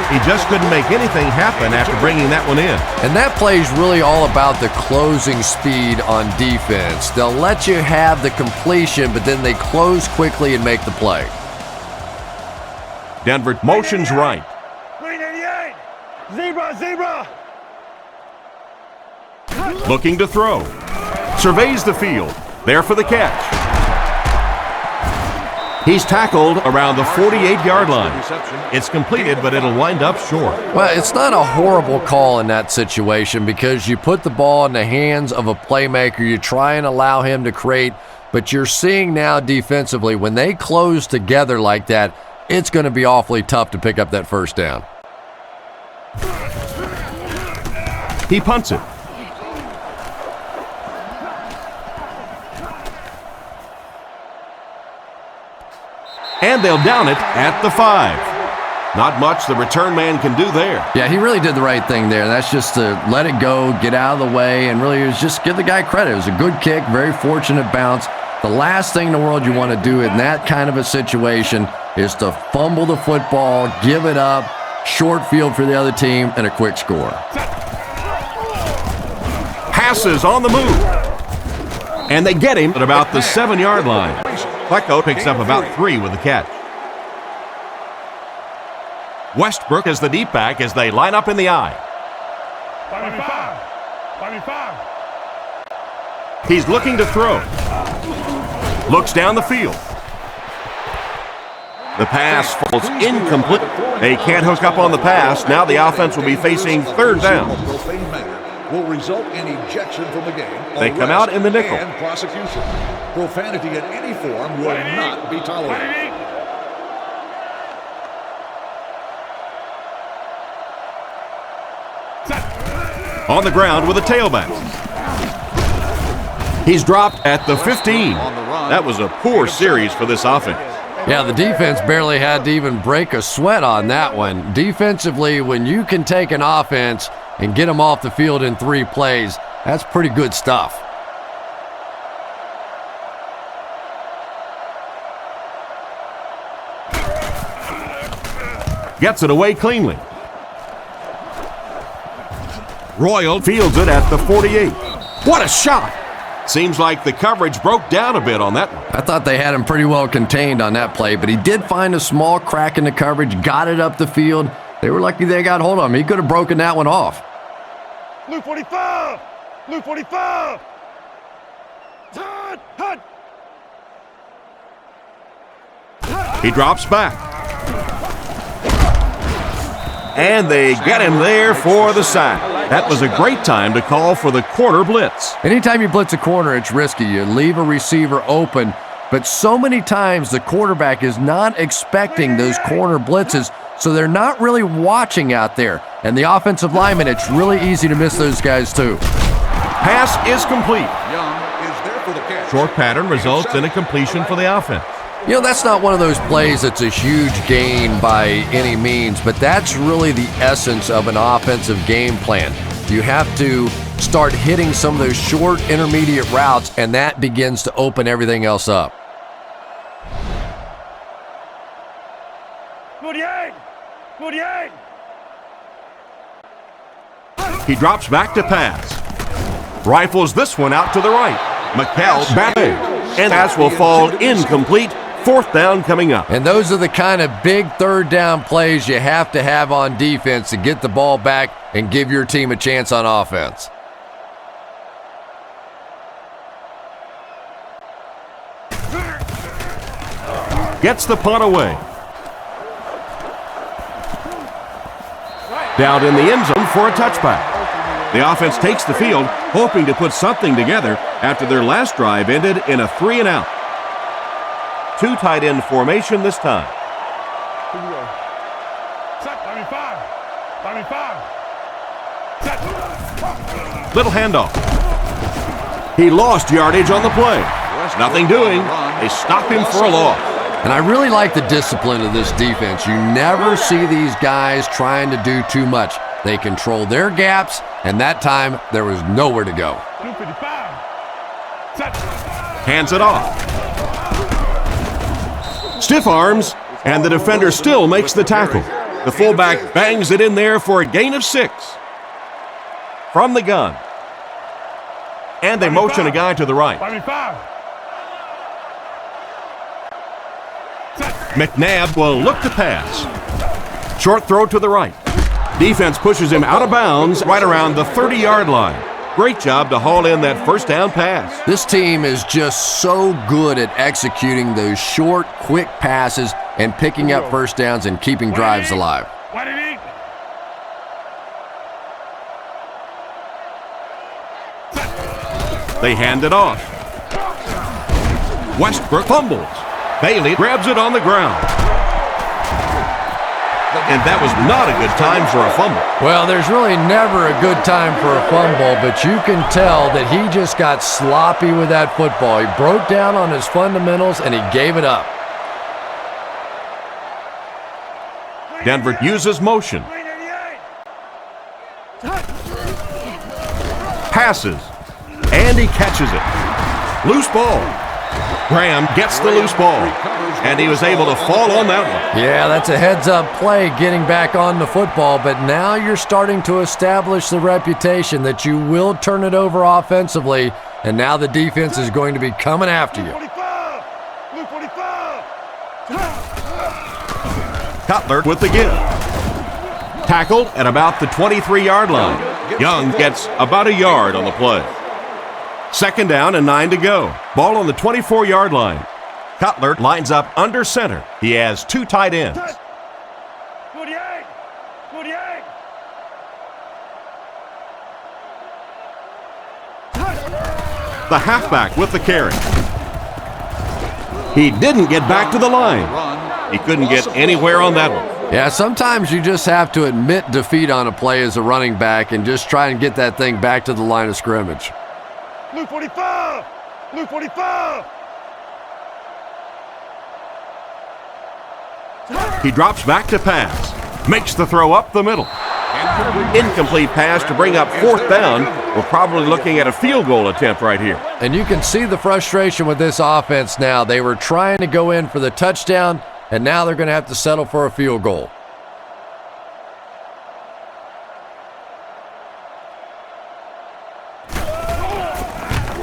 He just couldn't make anything happen after bringing that one in. And that play is really all about the closing speed on defense. They'll let you have the completion, but then they close quickly and make the play. Denver motions right. Green 88. Zebra, zebra. Looking to throw. Surveys the field. There for the catch. He's tackled around the 48-yard line. It's completed, but it'll wind up short. Well, it's not a horrible call in that situation because you put the ball in the hands of a playmaker. You try and allow him to create, but you're seeing now defensively, when they close together like that, it's going to be awfully tough to pick up that first down. He punts it. And they'll down it at the 5. Not much the return man can do there. Yeah, he really did the right thing there. That's just to let it go, get out of the way, and really was just give the guy credit. It was a good kick, very fortunate bounce. The last thing in the world you want to do in that kind of a situation is to fumble the football, give it up, short field for the other team, and a quick score. Passes on the move. And they get him at about the 7-yard line. Plecko picks up about 3 with the catch. Westbrook is the deep back as they line up in the I. 5. He's looking to throw. Looks down the field. The pass falls incomplete. They can't hook up on the pass. Now the offense will be facing third down. Will result in ejection from the game. They come out in the nickel. And prosecution. Profanity in any form will not be tolerated. On the ground with a tailback. He's dropped at the 15. That was a poor series for this offense. Yeah, the defense barely had to even break a sweat on that one. Defensively, when you can take an offense and get them off the field in 3 plays, that's pretty good stuff. Gets it away cleanly. Royal fields it at the 48. What a shot! Seems like the coverage broke down a bit on that one. I thought they had him pretty well contained on that play, but he did find a small crack in the coverage, got it up the field. They were lucky they got hold of him. He could have broken that one off. Blue 45. Blue 45. Hut. He drops back. And they get him there for the sack. That was a great time to call for the corner blitz. Anytime you blitz a corner, it's risky. You leave a receiver open, but so many times the quarterback is not expecting those corner blitzes, so they're not really watching out there. And the offensive lineman, it's really easy to miss those guys too. Pass is complete. Young is there for the catch. Short pattern results in a completion for the offense. You know, that's not one of those plays that's a huge gain by any means, but that's really the essence of an offensive game plan. You have to start hitting some of those short intermediate routes, and that begins to open everything else up. 48. 48. He drops back to pass. Rifles this one out to the right. McCall back. And pass will fall incomplete. 4th down coming up. And those are the kind of big third down plays you have to have on defense to get the ball back and give your team a chance on offense. Gets the punt away. Down in the end zone for a touchback. The offense takes the field, hoping to put something together after their last drive ended in a 3-and-out. 2 tight end formation this time. Here we go. Set. 95. Set. Little handoff. He lost yardage on the play. Nothing doing. They stop him for a loss. And I really like the discipline of this defense. You never see these guys trying to do too much. They controlled their gaps, and that time there was nowhere to go. Blue 55. Set. Hands it off. Stiff arms, and the defender still makes the tackle. The fullback bangs it in there for a gain of 6. From the gun. And they motion a guy to the right. 55. McNabb will look to pass. Short throw to the right. Defense pushes him out of bounds right around the 30-yard line. Great job to haul in that first down pass. This team is just so good at executing those short, quick passes and picking up first downs and keeping drives alive. What did he? They hand it off. Westbrook fumbles. Bailey grabs it on the ground. And that was not a good time for a fumble. Well, there's really never a good time for a fumble, but you can tell that he just got sloppy with that football. He broke down on his fundamentals, and he gave it up. Denver uses motion. Passes. And he catches it. Loose ball. Graham gets the loose ball. And he was able to fall on that one. Yeah, that's a heads-up play getting back on the football, but now you're starting to establish the reputation that you will turn it over offensively, and now the defense is going to be coming after you. 45. Blue 45. Cutler with the give. Tackled at about the 23-yard line. Young gets about a yard on the play. Second down and 9 to go. Ball on the 24-yard line. Cutler lines up under center. He has 2 tight ends. 48. 48. The halfback with the carry. He didn't get back to the line. He couldn't get anywhere on that one. Yeah, sometimes you just have to admit defeat on a play as a running back and just try and get that thing back to the line of scrimmage. Blue 45. Blue 45. He drops back to pass. Makes the throw up the middle. Incomplete pass to bring up 4th down. We're probably looking at a field goal attempt right here. And you can see the frustration with this offense now. They were trying to go in for the touchdown, and now they're going to have to settle for a field goal.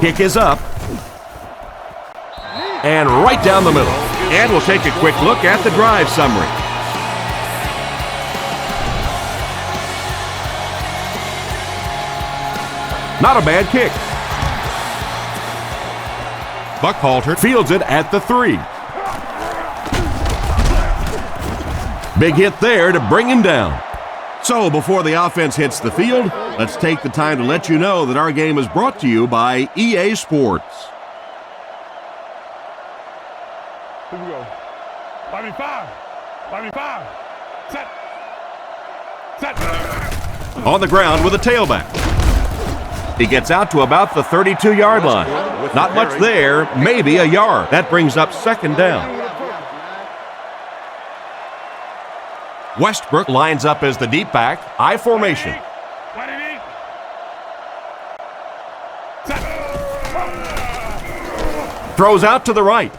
Kick is up. And right down the middle. And we'll take a quick look at the drive summary. Not a bad kick. Buckhalter fields it at the 3. Big hit there to bring him down. So before the offense hits the field, let's take the time to let you know that our game is brought to you by EA Sports. Here we go. 55. 55. Set. Set. On the ground with a tailback. He gets out to about the 32-yard line. Not much there, maybe a yard. That brings up second down. Westbrook lines up as the deep back, I formation. What did he? Throws out to the right.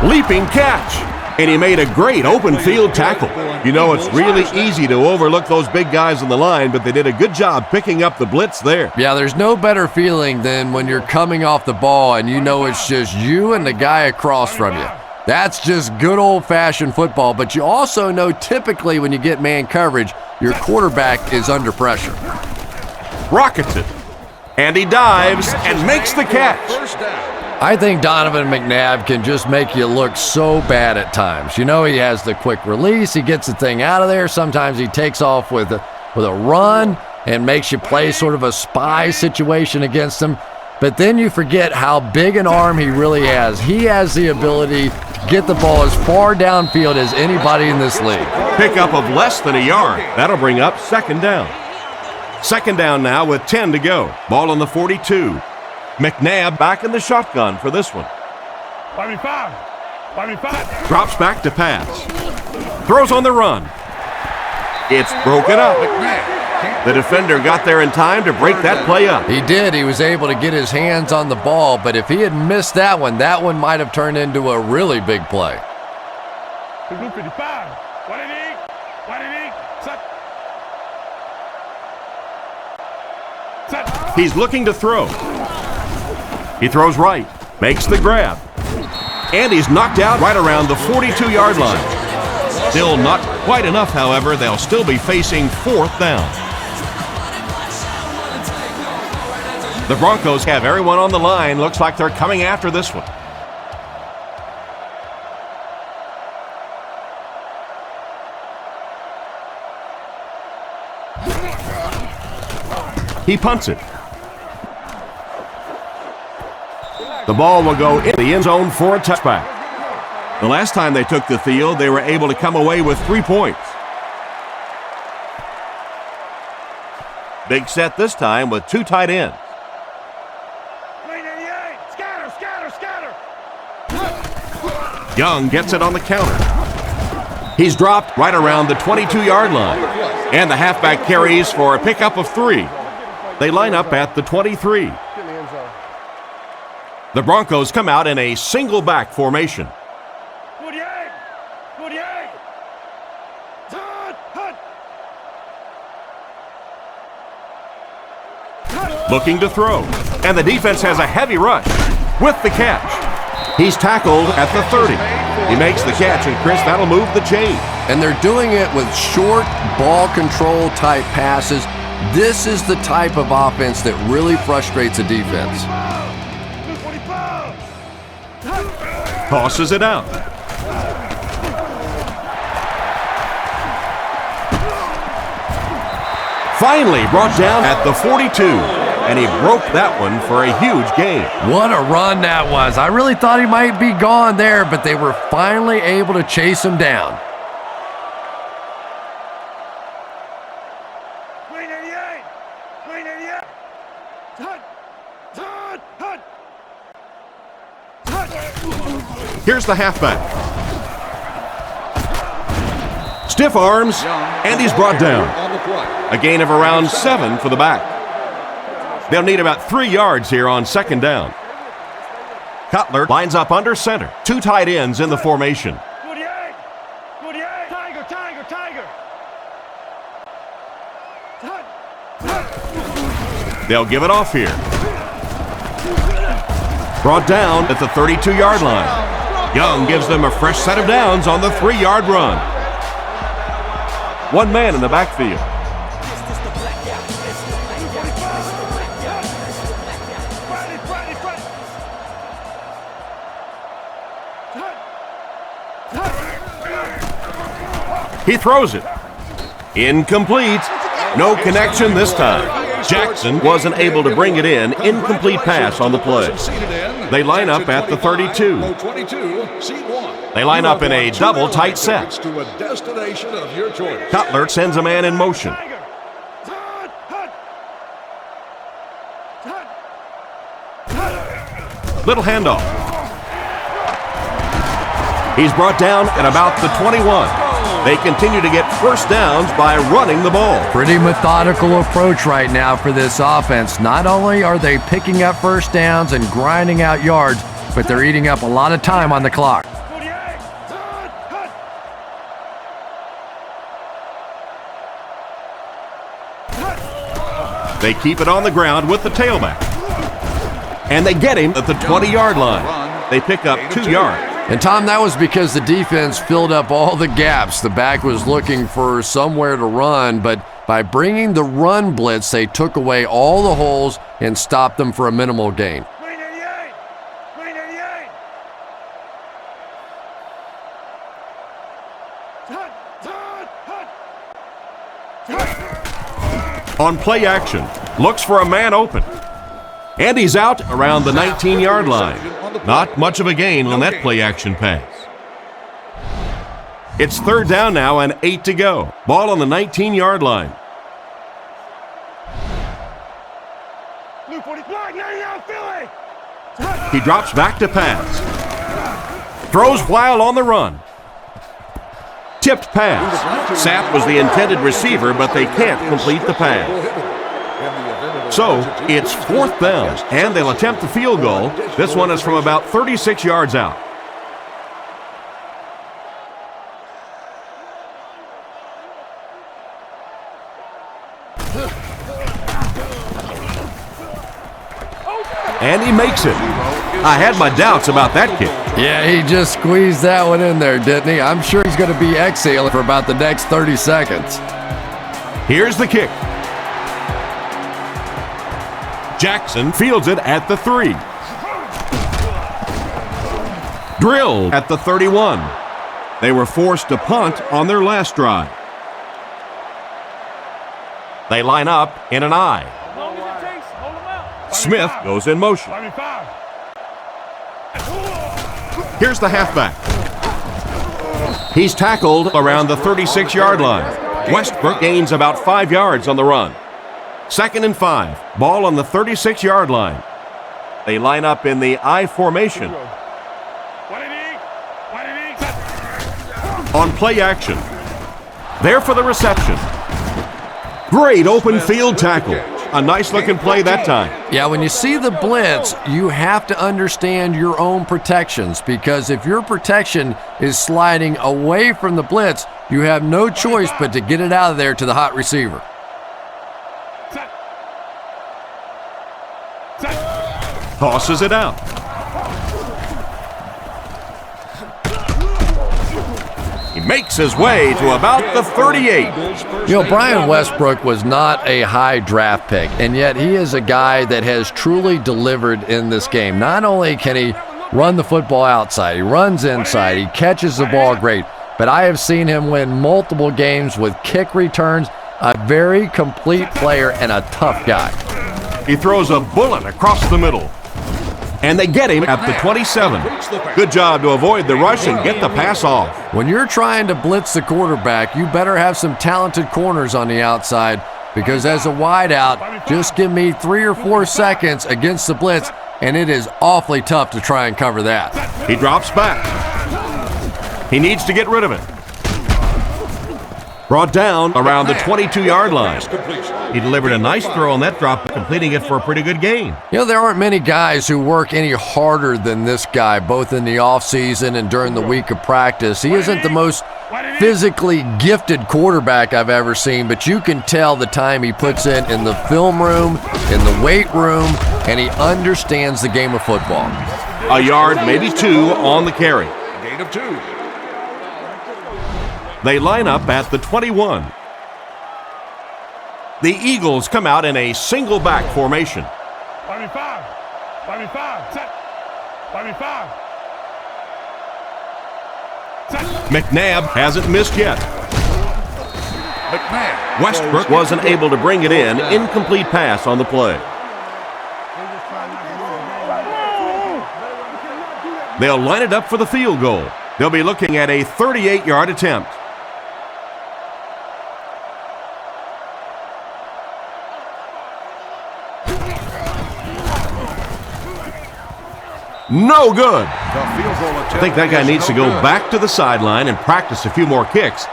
Leaping catch. And he made a great open field tackle. You know, it's really easy to overlook those big guys on the line, but they did a good job picking up the blitz there. Yeah, there's no better feeling than when you're coming off the ball and you know it's just you and the guy across from you. That's just good old-fashioned football, but you also know typically when you get man coverage, your quarterback is under pressure. Rockets it. And he dives and makes the catch. I think Donovan McNabb can just make you look so bad at times. You know, he has the quick release. He gets the thing out of there. Sometimes he takes off with a run and makes you play sort of a spy situation against him. But then you forget how big an arm he really has. He has the ability to get the ball as far downfield as anybody in this league. Pickup of less than a yard. That'll bring up second down. Second down now with 10 to go. Ball on the 42. McNabb back in the shotgun for this one. 55. 55. Drops back to pass. Throws on the run. It's broken up. The defender got there in time to break that play up. He did. He was able to get his hands on the ball, but if he had missed that one might have turned into a really big play. Blue 55. What it is? What it is? Set. He's looking to throw. He throws right, makes the grab, and he's knocked out right around the 42-yard line. Still not quite enough, however. They'll still be facing 4th down. The Broncos have everyone on the line. Looks like they're coming after this one. He punts it. The ball will go in the end zone for a touchback. The last time they took the field, they were able to come away with 3 points. Big set this time with 2 tight ends. Young gets it on the counter. He's dropped right around the 22-yard line. And the halfback carries for a pickup of 3. They line up at the 23. The Broncos come out in a single back formation. Looking to throw. And the defense has a heavy rush with the catch. He's tackled at the 30. He makes the catch, and Chris, that'll move the chain. And they're doing it with short ball control type passes. This is the type of offense that really frustrates a defense. Tosses it out. Finally brought down at the 42. And he broke that one for a huge gain. What a run that was. I really thought he might be gone there, but they were finally able to chase him down. Here's the halfback. Stiff arms, and he's brought down. A gain of around 7 for the back. They'll need about 3 yards here on 2nd down. Cutler lines up under center. 2 tight ends in the formation. They'll give it off here. Brought down at the 32-yard line. Young gives them a fresh set of downs on the 3-yard run. 1 man in the backfield. He throws it. Incomplete. No connection this time. Jackson wasn't able to bring it in. Incomplete pass on the play. They line up at the 32. They line up in a double tight set. Cutler sends a man in motion. Little handoff. He's brought down at about the 21. They continue to get first downs by running the ball. Pretty methodical approach right now for this offense. Not only are they picking up first downs and grinding out yards, but they're eating up a lot of time on the clock. They keep it on the ground with the tailback. And they get him at the 20-yard line. They pick up 2 yards. And Tom, that was because the defense filled up all the gaps. The back was looking for somewhere to run, but by bringing the run blitz, they took away all the holes and stopped them for a minimal gain. On play action, looks for a man open. And he's out around the 19-yard line. Not much of a gain on that play action pass. It's 3rd down now and 8 to go. Ball on the 19-yard line. He drops back to pass. Throws while on the run. Tipped pass. Sapp was the intended receiver, but they can't complete the pass. So it's 4th down, and they'll attempt the field goal. This one is from about 36 yards out. And he makes it. I had my doubts about that kick. Yeah, he just squeezed that one in there, didn't he? I'm sure he's going to be exhaling for about the next 30 seconds. Here's the kick. Jackson fields it at the 3. Drilled at the 31. They were forced to punt on their last drive. They line up in an I. Smith goes in motion. Here's the halfback. He's tackled around the 36-yard line. Westbrook gains about 5 yards on the run. 2nd and 5. Ball on the 36-yard line. They line up in the I formation. On play action. There for the reception. Great open field tackle. A nice-looking play that time. Yeah, when you see the blitz, you have to understand your own protections, because if your protection is sliding away from the blitz, you have no choice but to get it out of there to the hot receiver. Tosses it out. He makes his way to about the 38. You know, Brian Westbrook was not a high draft pick, and yet he is a guy that has truly delivered in this game. Not only can he run the football outside, he runs inside, he catches the ball great, but I have seen him win multiple games with kick returns, a very complete player and a tough guy. He throws a bullet across the middle. And they get him at the 27. Good job to avoid the rush and get the pass off. When you're trying to blitz the quarterback, you better have some talented corners on the outside, because as a wideout, just give me 3 or 4 seconds against the blitz, and it is awfully tough to try and cover that. He drops back. He needs to get rid of it. Brought down around the 22-yard line. He delivered a nice throw on that drop, completing it for a pretty good gain. You know, there aren't many guys who work any harder than this guy, both in the offseason and during the week of practice. He isn't the most physically gifted quarterback I've ever seen, but you can tell the time he puts in the film room, in the weight room, and he understands the game of football. A yard, maybe 2 on the carry. Gain of 2. They line up at the 21. The Eagles come out in a single back formation. 25, set. 25. McNabb hasn't missed yet. McNabb. Westbrook wasn't able to bring it in. Incomplete pass on the play. They'll line it up for the field goal. They'll be looking at a 38-yard attempt. No good. I think that guy needs to go back to the sideline and practice a few more kicks.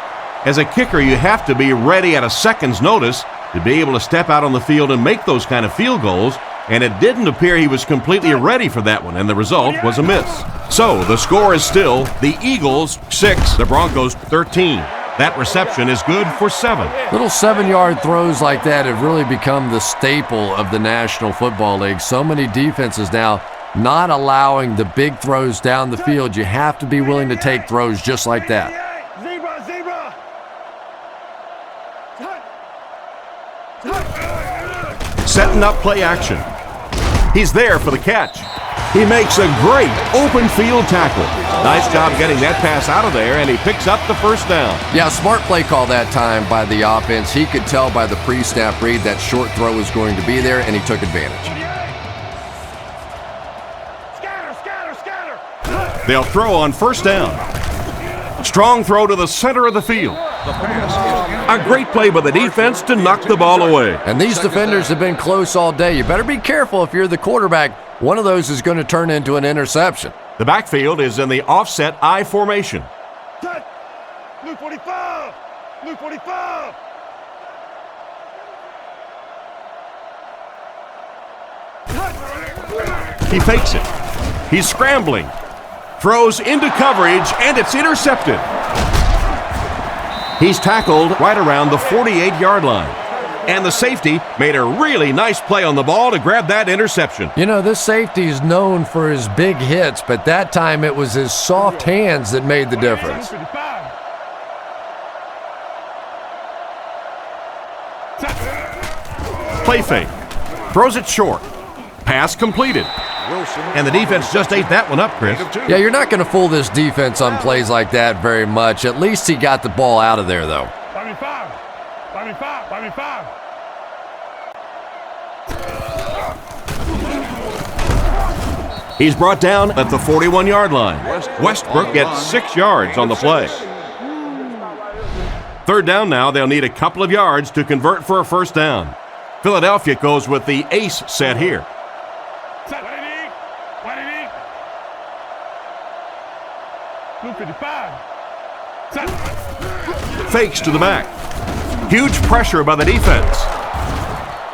As a kicker, you have to be ready at a second's notice to be able to step out on the field and make those kind of field goals, and it didn't appear he was completely ready for that one, and the result was a miss. So the score is still the Eagles 6, the Broncos 13. That reception is good for 7. Little 7-yard throws like that have really become the staple of the National Football League. So many defenses now not allowing the big throws down the field. You have to be willing to take throws just like that. Zebra. Setting up play action. He's there for the catch. He makes a great open field tackle. Nice job getting that pass out of there, and he picks up the first down. Yeah, smart play call that time by the offense. He could tell by the pre-snap read that short throw was going to be there, and he took advantage. They'll throw on first down. Strong throw to the center of the field. A great play by the defense to knock the ball away. And these defenders have been close all day. You better be careful if you're the quarterback. One of those is going to turn into an interception. The backfield is in the offset I formation. Blue 45. Blue 45. He fakes it. He's scrambling. Throws into coverage, and it's intercepted. He's tackled right around the 48-yard line. And the safety made a really nice play on the ball to grab that interception. You know, this safety is known for his big hits, but that time it was his soft hands that made the difference. Play fake. Throws it short. Pass completed. And the defense just ate that one up, Chris. Yeah, you're not going to fool this defense on plays like that very much. At least he got the ball out of there, though. 5v5. He's brought down at the 41-yard line. Westbrook gets 6 yards on the play. Third down now. They'll need a couple of yards to convert for a first down. Philadelphia goes with the ace set here. Blue 55. Fakes to the back. Huge pressure by the defense.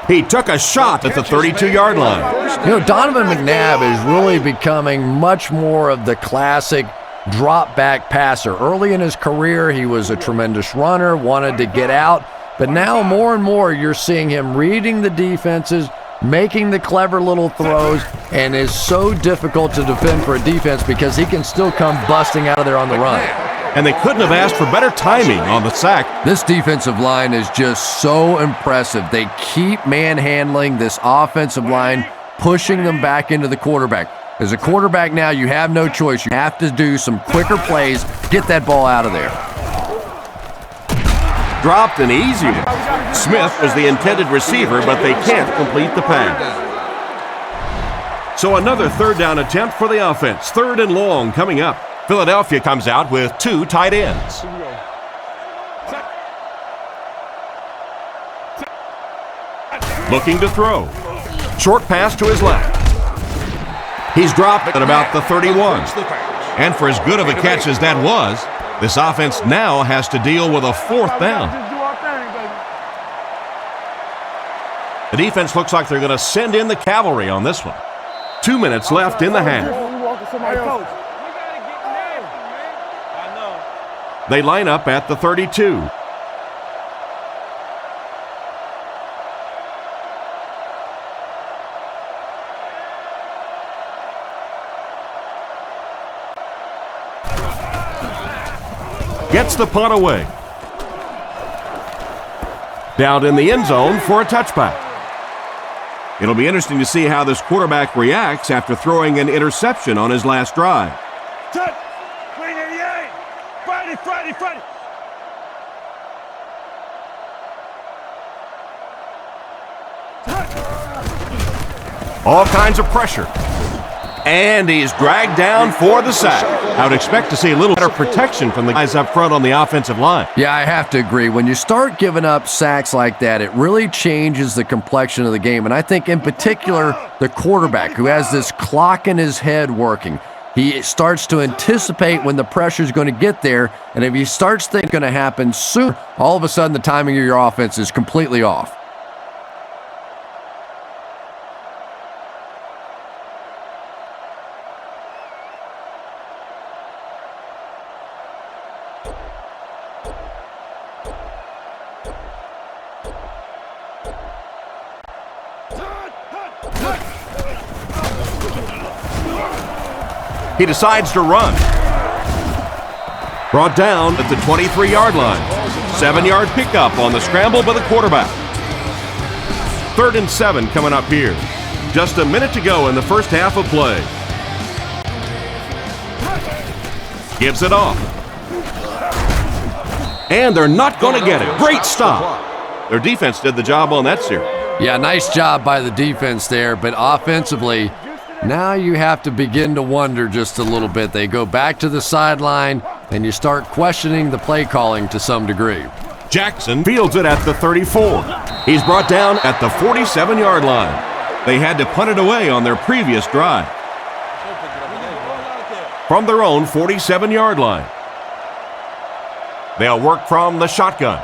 He took a shot at the 32-yard line. You know, Donovan McNabb is really becoming much more of the classic drop-back passer. Early in his career, he was a tremendous runner, wanted to get out, but now more and more you're seeing him reading the defenses, making the clever little throws, and is so difficult to defend for a defense because he can still come busting out of there on the run. And they couldn't have asked for better timing on the sack. This defensive line is just so impressive. They keep manhandling this offensive line, pushing them back into the quarterback. As a quarterback now, you have no choice. You have to do some quicker plays, get that ball out of there. Dropped an easy one. Smith was the intended receiver, but they can't complete the pass. So another third down attempt for the offense. Third and long coming up. Philadelphia comes out with 2 tight ends. Looking to throw. Short pass to his left. He's dropped at about the 31. And for as good of a catch as that was, this offense now has to deal with a fourth down. The defense looks like they're going to send in the cavalry on this one. 2 minutes left in the half. They line up at the 32. Gets the punt away. Down in the end zone for a touchback. It'll be interesting to see how this quarterback reacts after throwing an interception on his last drive. Touch. Green 88. Friday. All kinds of pressure. And he's dragged down for the sack. I would expect to see a little better protection from the guys up front on the offensive line. Yeah, I have to agree. When you start giving up sacks like that, it really changes the complexion of the game. And I think in particular, the quarterback who has this clock in his head working, he starts to anticipate when the pressure is going to get there. And if he starts thinking it's going to happen soon, all of a sudden the timing of your offense is completely off. He decides to run. Brought down at the 23-yard line. 7-yard pickup on the scramble by the quarterback. 3rd and 7 coming up here. Just a minute to go in the first half of play. Gives it off. And they're not going to get it. Great stop. Their defense did the job on that series. Yeah, nice job by the defense there, but offensively, now you have to begin to wonder just a little bit. They go back to the sideline, and you start questioning the play calling to some degree. Jackson fields it at the 34. He's brought down at the 47-yard line. They had to punt it away on their previous drive. From their own 47-yard line. They'll work from the shotgun.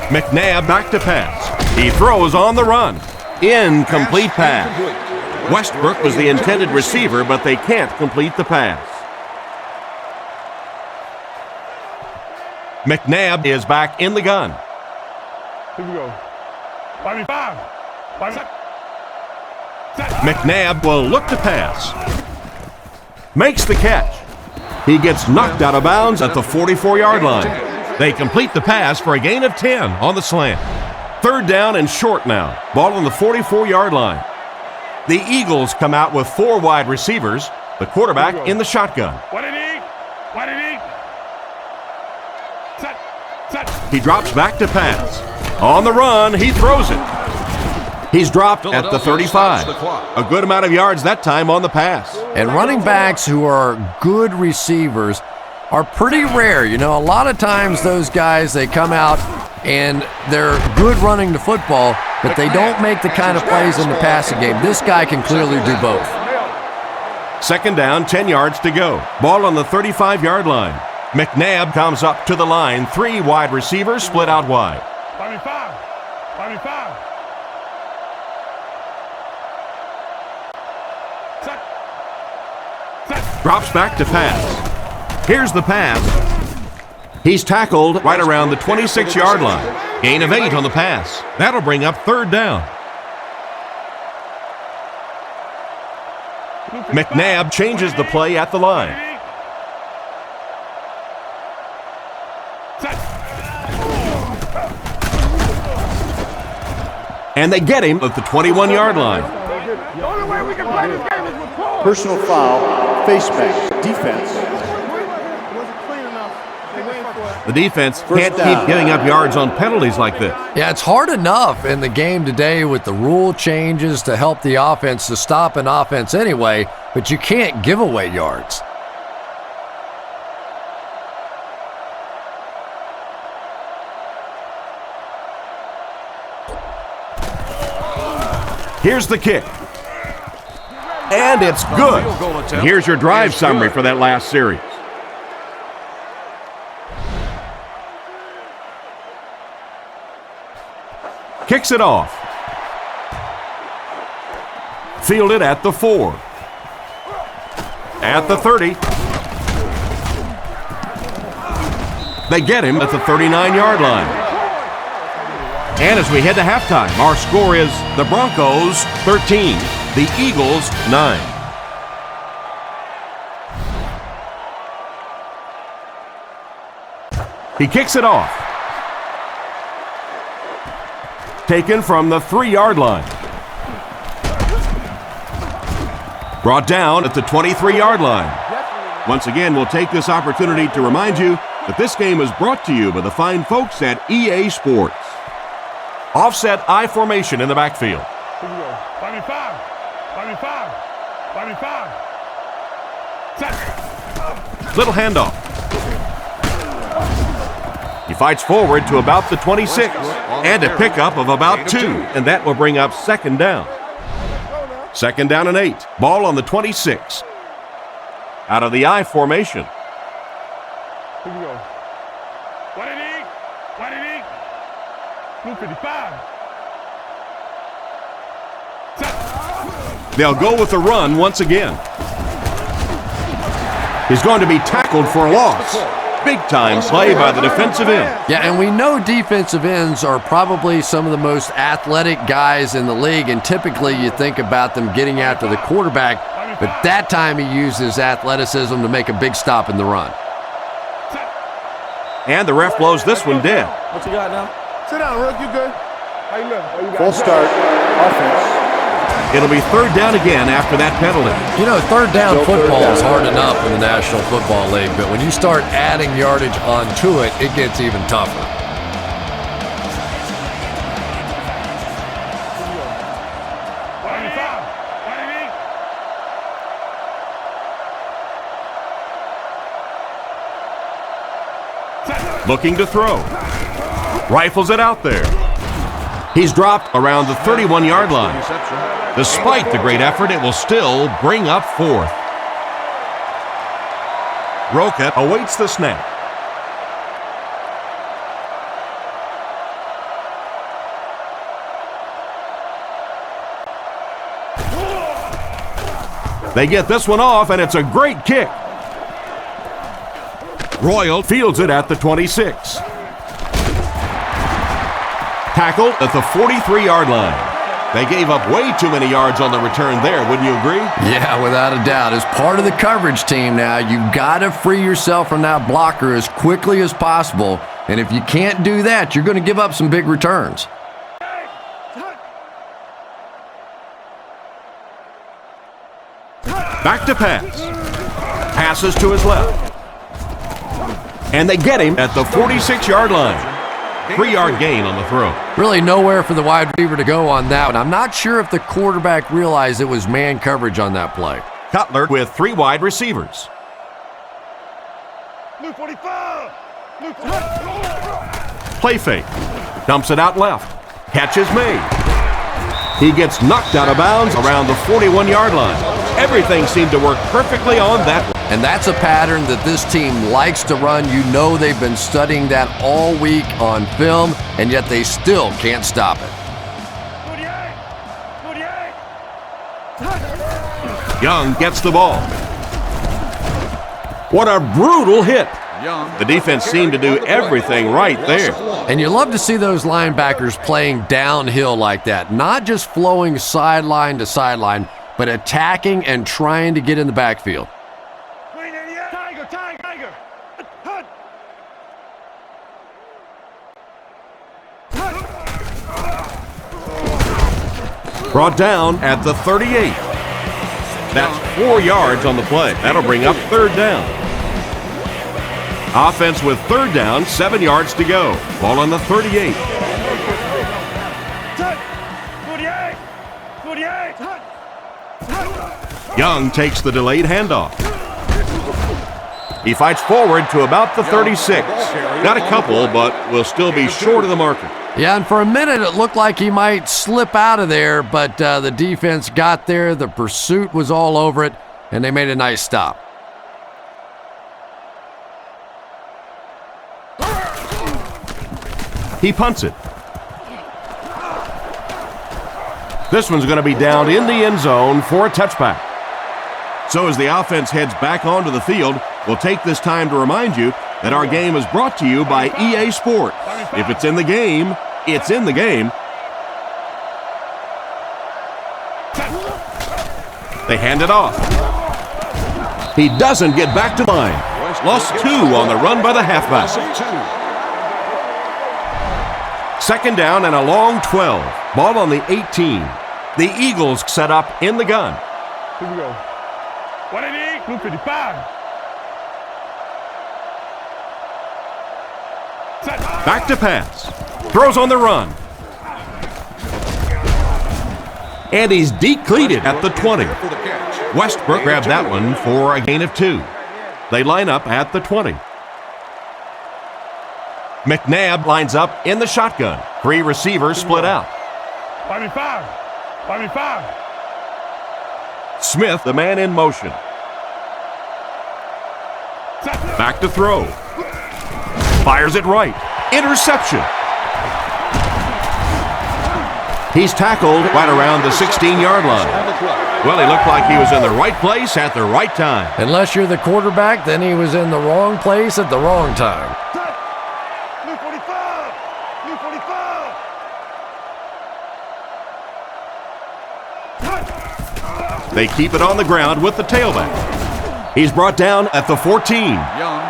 McNabb back to pass. He throws on the run. Incomplete pass. Westbrook was the intended receiver, but they can't complete the pass. McNabb is back in the gun. Here we go. McNabb will look to pass. Makes the catch. He gets knocked out of bounds at the 44-yard line. They complete the pass for a gain of 10 on the slant. Third down and short now. Ball on the 44-yard line. The Eagles come out with 4 wide receivers. The quarterback in the shotgun. He drops back to pass. On the run, he throws it. He's dropped at the 35. A good amount of yards that time on the pass. And running backs who are good receivers are pretty rare. You know, a lot of times those guys, they come out and they're good running the football, but they don't make the kind of plays in the passing game. This guy can clearly do both. Second down, 10 yards to go. Ball on the 35-yard line. McNabb comes up to the line. 3 wide receivers split out wide. Drops back to pass. Here's the pass. He's tackled right around the 26-yard line. Gain of 8 on the pass. That'll bring up third down. McNabb changes the play at the line. And they get him at the 21-yard line. The only way we can play this game is with calls. Personal foul, face mask, defense. Wasn't clean enough. They waited for it. The defense First can't down. keep giving up yards on penalties like this. Yeah, it's hard enough in the game today with the rule changes to help the offense to stop an offense anyway, but you can't give away yards. Here's the kick. And it's good. And here's your drive summary for that last series. Kicks it off. Fielded at the 4. At the 30. They get him at the 39-yard line. And as we head to halftime, our score is the Broncos 13, the Eagles 9. He kicks it off. Taken from the 3-yard line. Brought down at the 23-yard line. Once again, we'll take this opportunity to remind you that this game is brought to you by the fine folks at EA Sports. Offset I formation in the backfield. Here we go. 25. Little handoff. He fights forward to about the 26 and a pickup of about 2, and that will bring up second down. Second down and 8. Ball on the 26. Out of the I formation. Here we go. What it is? Blue 55. They'll go with the run once again. He's going to be tackled for a loss. Big time play by the defensive end. Yeah, and we know defensive ends are probably some of the most athletic guys in the league, and typically you think about them getting after the quarterback, but that time he used his athleticism to make a big stop in the run. And the ref blows this one dead. What you got now? Sit down, Rook. You good? How you looking? Full start, offense. It'll be third down again after that penalty. You know, third down Still third football down. is hard enough in the National Football League, but when you start adding yardage onto it, it gets even tougher. Looking to throw. Rifles it out there. He's dropped around the 31-yard line. Despite the great effort, it will still bring up fourth. Roca awaits the snap. They get this one off, and it's a great kick. Royal fields it at the 26. Tackled at the 43-yard line. They gave up way too many yards on the return there, wouldn't you agree? Yeah, without a doubt. As part of the coverage team now, you've got to free yourself from that blocker as quickly as possible. And if you can't do that, you're going to give up some big returns. Back to pass. Passes to his left. And they get him at the 46-yard line. 3-yard gain on the throw. Really nowhere for the wide receiver to go on that one. I'm not sure if the quarterback realized it was man coverage on that play. Cutler with 3 wide receivers. Luke 45. Luke 45. Play fake. Dumps it out left. Catch is made. He gets knocked out of bounds around the 41-yard line. Everything seemed to work perfectly on that one. And that's a pattern that this team likes to run. You know they've been studying that all week on film, and yet they still can't stop it. 48. Young gets the ball. What a brutal hit. The defense seemed to do everything right there. And you love to see those linebackers playing downhill like that, not just flowing sideline to sideline, but attacking and trying to get in the backfield. Tiger, tiger. Brought down at the 38. That's 4 yards on the play. That'll bring up 3rd down. Offense with 3rd down, 7 yards to go. Ball on the 38. 48. Young takes the delayed handoff. He fights forward to about the 36. Got a couple, but will still be short of the marker. Yeah, and for a minute it looked like he might slip out of there, but the defense got there, the pursuit was all over it, and they made a nice stop. He punts it. This one's going to be down in the end zone for a touchback. So as the offense heads back onto the field, we'll take this time to remind you that our game is brought to you by EA Sports. If it's in the game, it's in the game. They hand it off. He doesn't get back to line. Lost 2 on the run by the halfback. 2nd down and a long 12. Ball on the 18. The Eagles set up in the gun. Here we go. What it is? Luke 55. Back to pass. Throws on the run. And he's decleated at the 20. Westbrook grabbed that one for a gain of 2. They line up at the 20. McNabb lines up in the shotgun. 3 receivers split out. 45. Smith, the man in motion. Back to throw. Fires it right. Interception. He's tackled right around the 16-yard line. Well, he looked like he was in the right place at the right time. Unless you're the quarterback, then he was in the wrong place at the wrong time. Luke 45. Luke 45. They keep it on the ground with the tailback. He's brought down at the 14.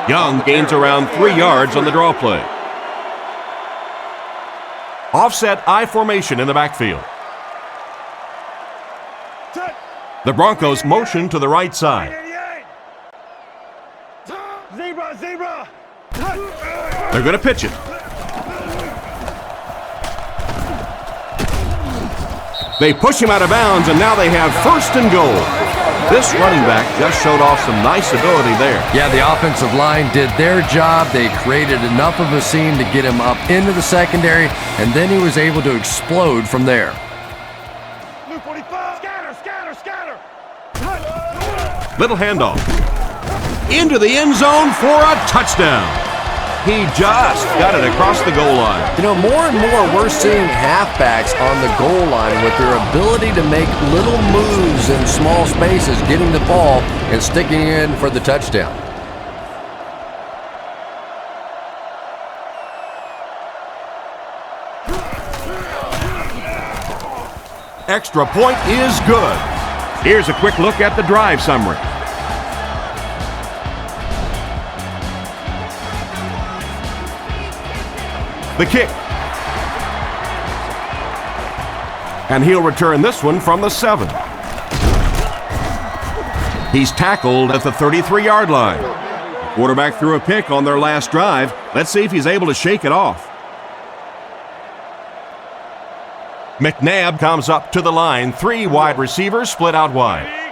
Young gains around 3 yards on the draw play. Offset I formation in the backfield. The Broncos motion to the right side. Zebra. They're going to pitch it. They push him out of bounds, and now they have 1st and goal. This running back just showed off some nice ability there. Yeah, the offensive line did their job. They created enough of a seam to get him up into the secondary, and then he was able to explode from there. Luke 45. Scatter. Little handoff. Into the end zone for a touchdown. He just got it across the goal line. You know, more and more we're seeing halfbacks on the goal line with their ability to make little moves in small spaces, getting the ball and sticking in for the touchdown. Extra point is good. Here's a quick look at the drive summary. The kick. And he'll return this one from the 7. He's tackled at the 33-yard line. Quarterback threw a pick on their last drive. Let's see if he's able to shake it off. McNabb comes up to the line. 3 wide receivers split out wide.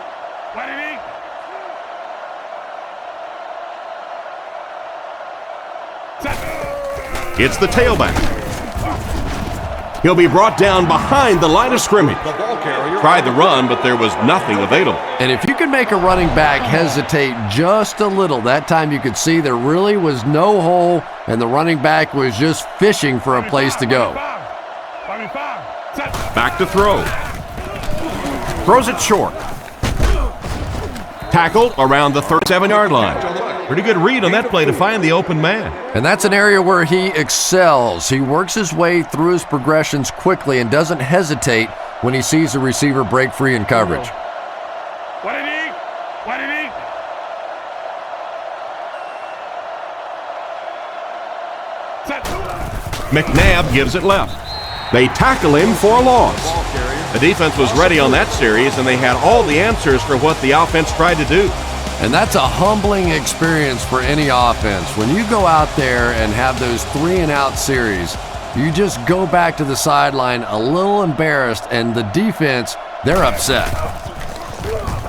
It's the tailback. He'll be brought down behind the line of scrimmage. Tried the run, but there was nothing available. And if you can make a running back hesitate just a little, that time you could see there really was no hole, and the running back was just fishing for a place to go. Back to throw. Throws it short. Tackled around the 37-yard line. Pretty good read on that play to find the open man. And that's an area where he excels. He works his way through his progressions quickly and doesn't hesitate when he sees a receiver break free in coverage. McNabb gives it left. They tackle him for a loss. The defense was ready on that series, and they had all the answers for what the offense tried to do. And that's a humbling experience for any offense. When you go out there and have those 3-and-out series, you just go back to the sideline a little embarrassed, and the defense, they're upset.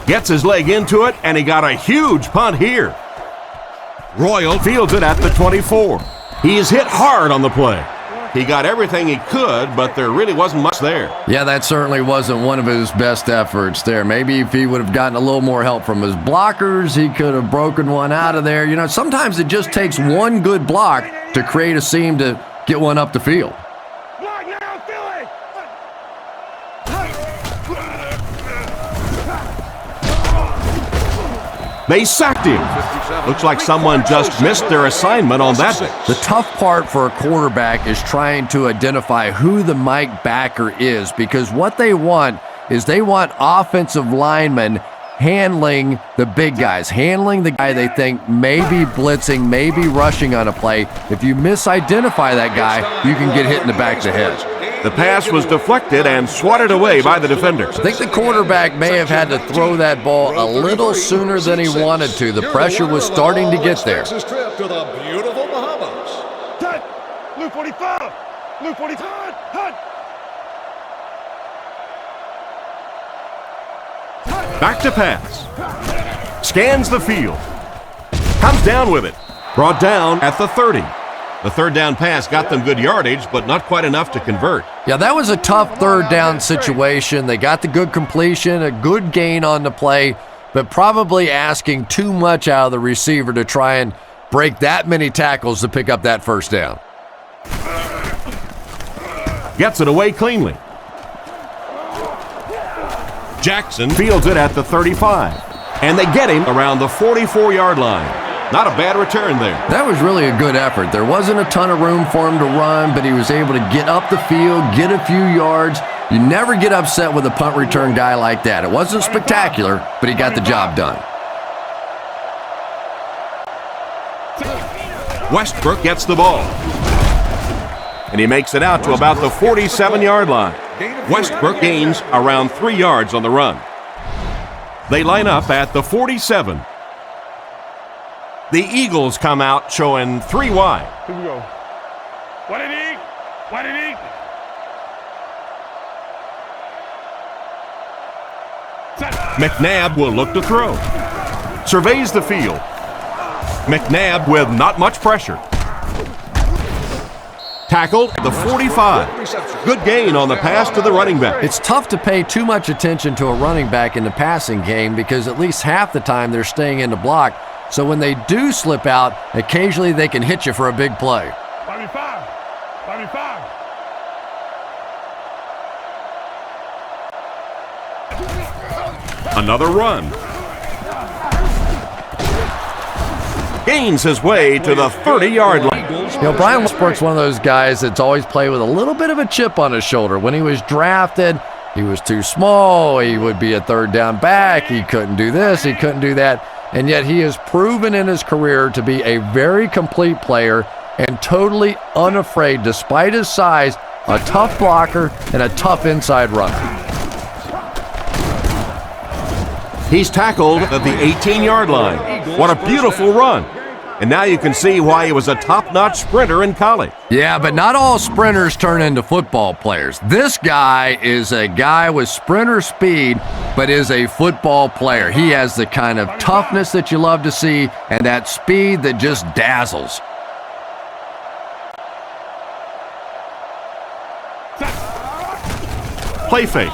Gets his leg into it, and he got a huge punt here. Royal fields it at the 24. He's hit hard on the play. He got everything he could, but there really wasn't much there. Yeah, that certainly wasn't one of his best efforts there. Maybe if he would have gotten a little more help from his blockers, he could have broken one out of there. You know, sometimes it just takes one good block to create a seam to get one up the field. They sacked him. Looks like someone just missed their assignment on that. The tough part for a quarterback is trying to identify who the Mike backer is, because what they want is they want offensive linemen handling the big guys, handling the guy they think may be blitzing, may be rushing on a play. If you misidentify that guy, you can get hit in the back of the head. The pass was deflected and swatted away by the defenders. I think the quarterback may have had to throw that ball a little sooner than he wanted to. The pressure was starting to get there. Trip to the beautiful Bahamas. Blue 45. Blue 45. Back to pass. Scans the field. Comes down with it. Brought down at the 30. The third down pass got them good yardage, but not quite enough to convert. Yeah, that was a tough third down situation. They got the good completion, a good gain on the play, but probably asking too much out of the receiver to try and break that many tackles to pick up that first down. Gets it away cleanly. Jackson fields it at the 35, and they get him around the 44-yard line. Not a bad return there. That was really a good effort. There wasn't a ton of room for him to run, but he was able to get up the field, get a few yards. You never get upset with a punt return guy like that. It wasn't spectacular, but he got the job done. Westbrook gets the ball. And he makes it out to about the 47-yard line. Westbrook gains around 3 yards on the run. They line up at the 47. The Eagles come out showing 3 wide. Here we go. What did he? What did he? McNabb will look to throw. Surveys the field. McNabb with not much pressure. Tackled the 45. Good gain on the pass to the running back. It's tough to pay too much attention to a running back in the passing game because at least half the time they're staying in the block. So when they do slip out, occasionally they can hit you for a big play. 45. 45. Another run. Gains his way to the 30-yard line. You know, Brian Westbrook's one of those guys that's always played with a little bit of a chip on his shoulder. When he was drafted, he was too small. He would be a third down back. He couldn't do this. He couldn't do that. And yet he has proven in his career to be a very complete player and totally unafraid, despite his size, a tough blocker and a tough inside runner. He's tackled at the 18-yard line. What a beautiful run. And now you can see why he was a top-notch sprinter in college. Yeah, but not all sprinters turn into football players. This guy is a guy with sprinter speed, but is a football player. He has the kind of toughness that you love to see and that speed that just dazzles. Play fake.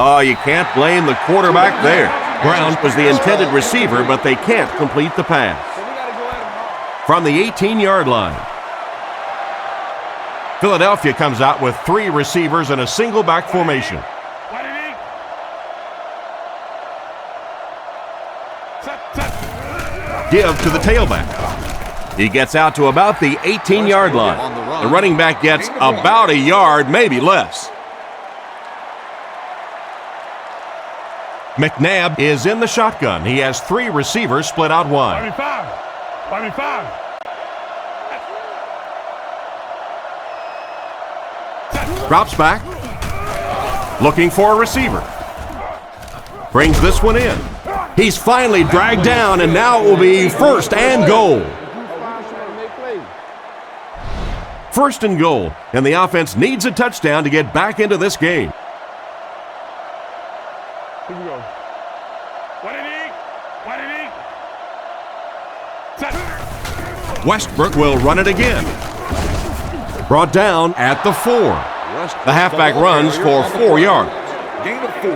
Oh, you can't blame the quarterback there. Brown was the intended receiver, but they can't complete the pass. From the 18-yard line, Philadelphia comes out with 3 receivers in a single back formation. Give to the tailback. He gets out to about the 18-yard line. The running back gets about a yard, maybe less. McNabb is in the shotgun. He has 3 receivers split out wide. 25. 25. Drops back. Looking for a receiver. Brings this one in. He's finally dragged down, and now it will be 1st and goal. 1st and goal, and the offense needs a touchdown to get back into this game. Here we go. Westbrook will run it again. Brought down at the 4. The halfback runs for 4 yards. Gain of 4.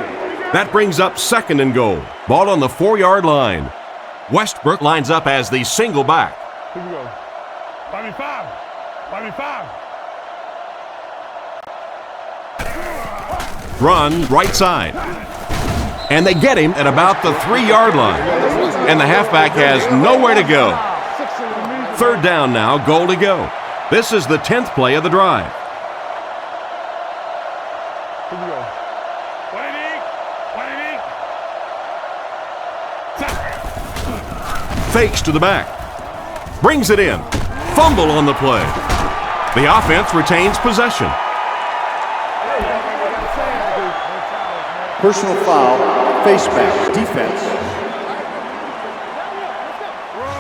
That brings up 2nd and goal. Ball on the 4-yard line. Westbrook lines up as the single back. Here we go. 25. 25. Run right side. And they get him at about the 3-yard line. And the halfback has nowhere to go. 3rd down now, goal to go. This is the 10th play of the drive. Here we go. Fakes to the back. Brings it in. Fumble on the play. The offense retains possession. Personal foul, face back, defense.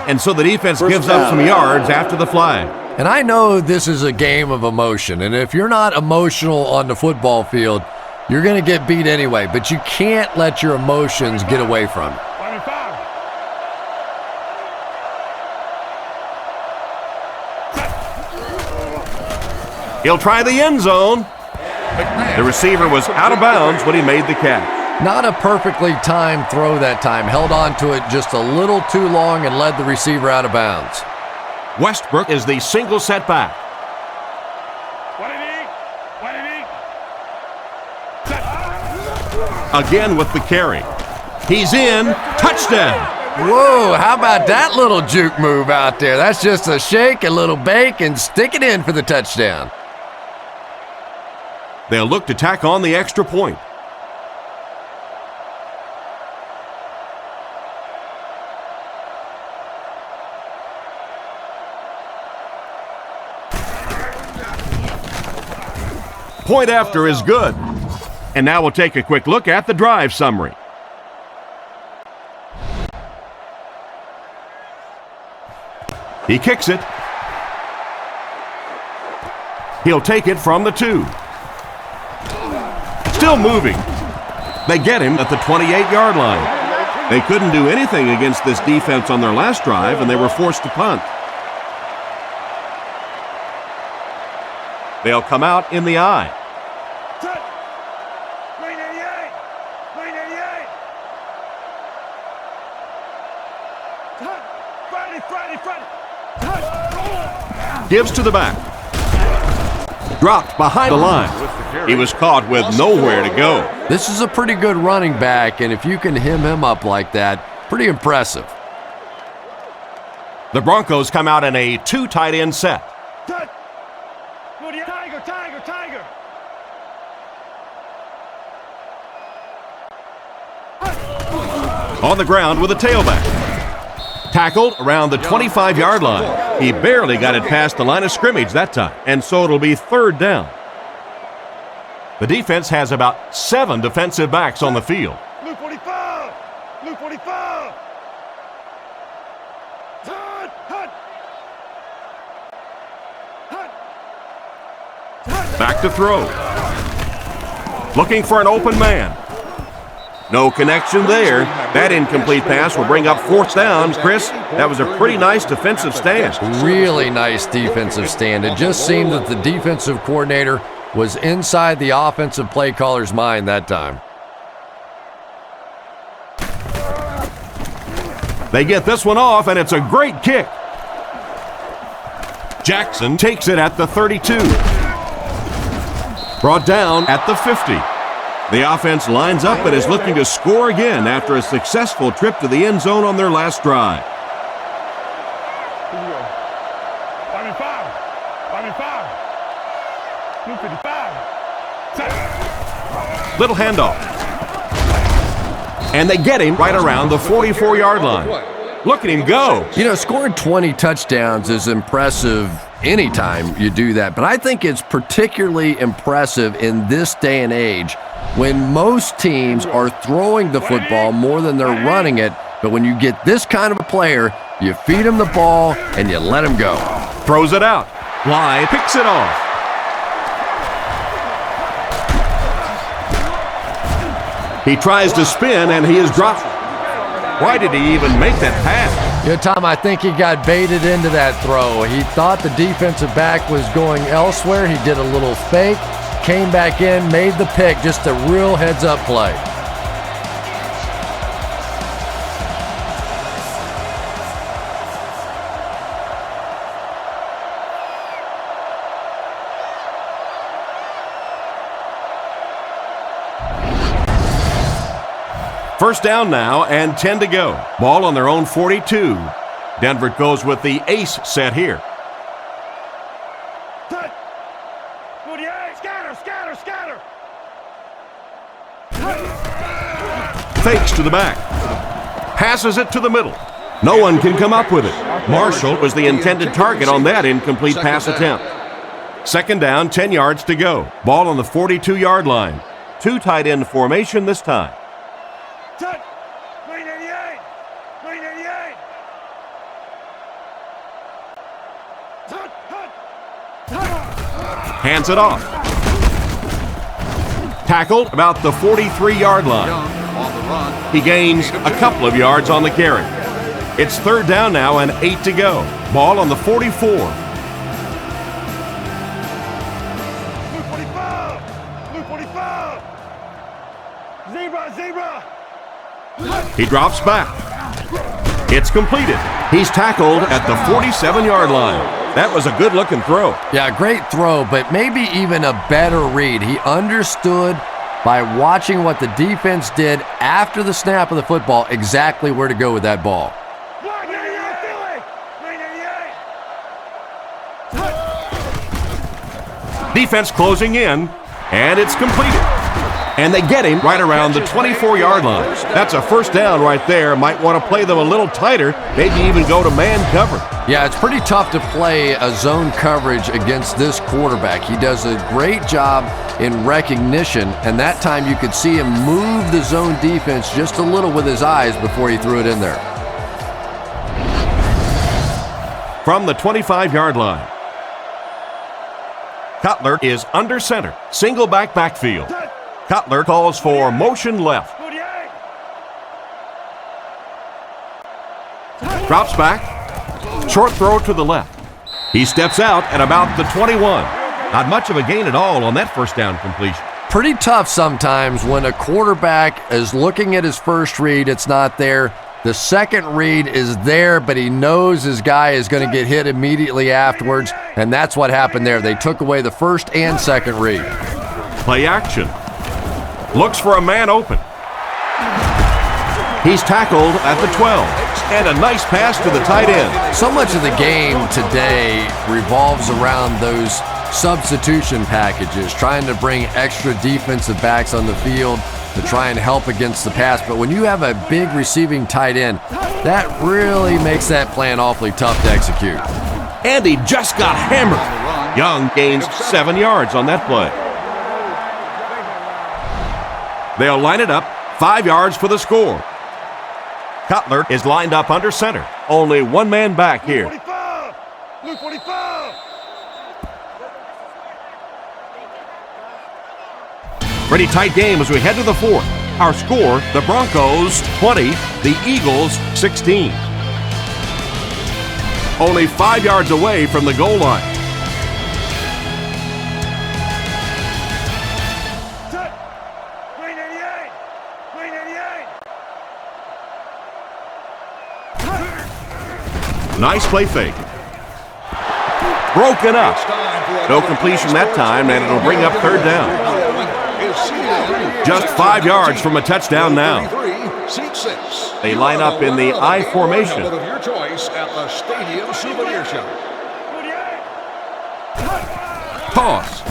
And so the defense gives up some yards after the flag. And I know this is a game of emotion, and if you're not emotional on the football field, you're going to get beat anyway, but you can't let your emotions get away from you. 25. He'll try the end zone. The receiver was out of bounds when he made the catch. Not a perfectly timed throw that time. Held on to it just a little too long and led the receiver out of bounds. Westbrook is the single setback. Again with the carry. He's in. Touchdown. Whoa, how about that little juke move out there? That's just a shake, a little bake, and stick it in for the touchdown. They'll look to tack on the extra point. Point after is good. And now we'll take a quick look at the drive summary. He kicks it. He'll take it from the 2. Still moving. They get him at the 28-yard line. They couldn't do anything against this defense on their last drive, and they were forced to punt. They'll come out in the eye. gives to the back. Dropped behind the line. He was caught with nowhere to go. This is a pretty good running back, and if you can hem him up like that, pretty impressive. The Broncos come out in a 2 tight end set. Tiger, tiger, tiger. On the ground with a tailback. Tackled around the 25-yard line. He barely got it past the line of scrimmage that time, and so it'll be 3rd down. The defense has about 7 defensive backs on the field. Blue 45. Blue 45. Back to throw. Looking for an open man. No connection there. That incomplete pass will bring up 4th down. Chris, that was a pretty nice defensive stand. Really nice defensive stand. It just seemed that the defensive coordinator was inside the offensive play caller's mind that time. They get this one off, and it's a great kick. Jackson takes it at the 32. Brought down at the 50. The offense lines up and is looking to score again after a successful trip to the end zone on their last drive. Here we go. 5 and 5. Blue 55. Little handoff. And they get him right around the 44-yard line. Look at him go. You know, scoring 20 touchdowns is impressive anytime you do that, but I think it's particularly impressive in this day and age when most teams are throwing the football more than they're running it. But when you get this kind of a player, you feed him the ball and you let him go. Throws it out. Bly picks it off. He tries to spin and he is dropped. Why did he even make that pass? You know, Tom, I think he got baited into that throw. He thought the defensive back was going elsewhere. He did a little fake, came back in, made the pick, just a real heads-up play. First down now and 10 to go. Ball on their own 42. Denver goes with the ace set here. Scatter. Fakes to the back. Passes it to the middle. No one can come up with it. Marshall was the intended target on that incomplete pass attempt. Second down, 10 yards to go. Ball on the 42-yard line. 2 tight end formation this time. Green 88. Green 88. Hands it off. Tackled about the 43-yard line. He gains a couple of yards on the carry. It's 3rd down now and 8 to go. Ball on the 44. Blue 45. Blue 45. Zebra. He drops back. It's completed. He's tackled at the 47-yard line. That was a good-looking throw. Yeah, great throw, but maybe even a better read. He understood by watching what the defense did after the snap of the football exactly where to go with that ball. Black 88, Philly. Green 88. Defense closing in, and it's completed. And they get him right around the 24-yard line. That's a first down right there. Might want to play them a little tighter, maybe even go to man cover. Yeah, it's pretty tough to play a zone coverage against this quarterback. He does a great job in recognition, and that time you could see him move the zone defense just a little with his eyes before he threw it in there. From the 25-yard line, Cutler is under center, single backfield. Cutler calls for motion left. Drops back. Short throw to the left. He steps out at about the 21. Not much of a gain at all on that first down completion. Pretty tough sometimes when a quarterback is looking at his first read, it's not there. The second read is there, but he knows his guy is going to get hit immediately afterwards, and that's what happened there. They took away the first and second read. Play action. Looks for a man open. He's tackled at the 12. And a nice pass to the tight end. So much of the game today revolves around those substitution packages, trying to bring extra defensive backs on the field to try and help against the pass. But when you have a big receiving tight end, that really makes that plan awfully tough to execute. And he just got hammered. Young gains 7 yards on that play. They'll line it up, 5 yards for the score. Cutler is lined up under center. Only one man back here. Luke 45. Pretty tight game as we head to the fourth. Our score, the Broncos 20, the Eagles 16. Only 5 yards away from the goal line. Green 88. Green 88. Nice play fake. Broken up. No completion that time, and it'll bring up third down. Just 5 yards from a touchdown now. They line up in the I formation. Toss.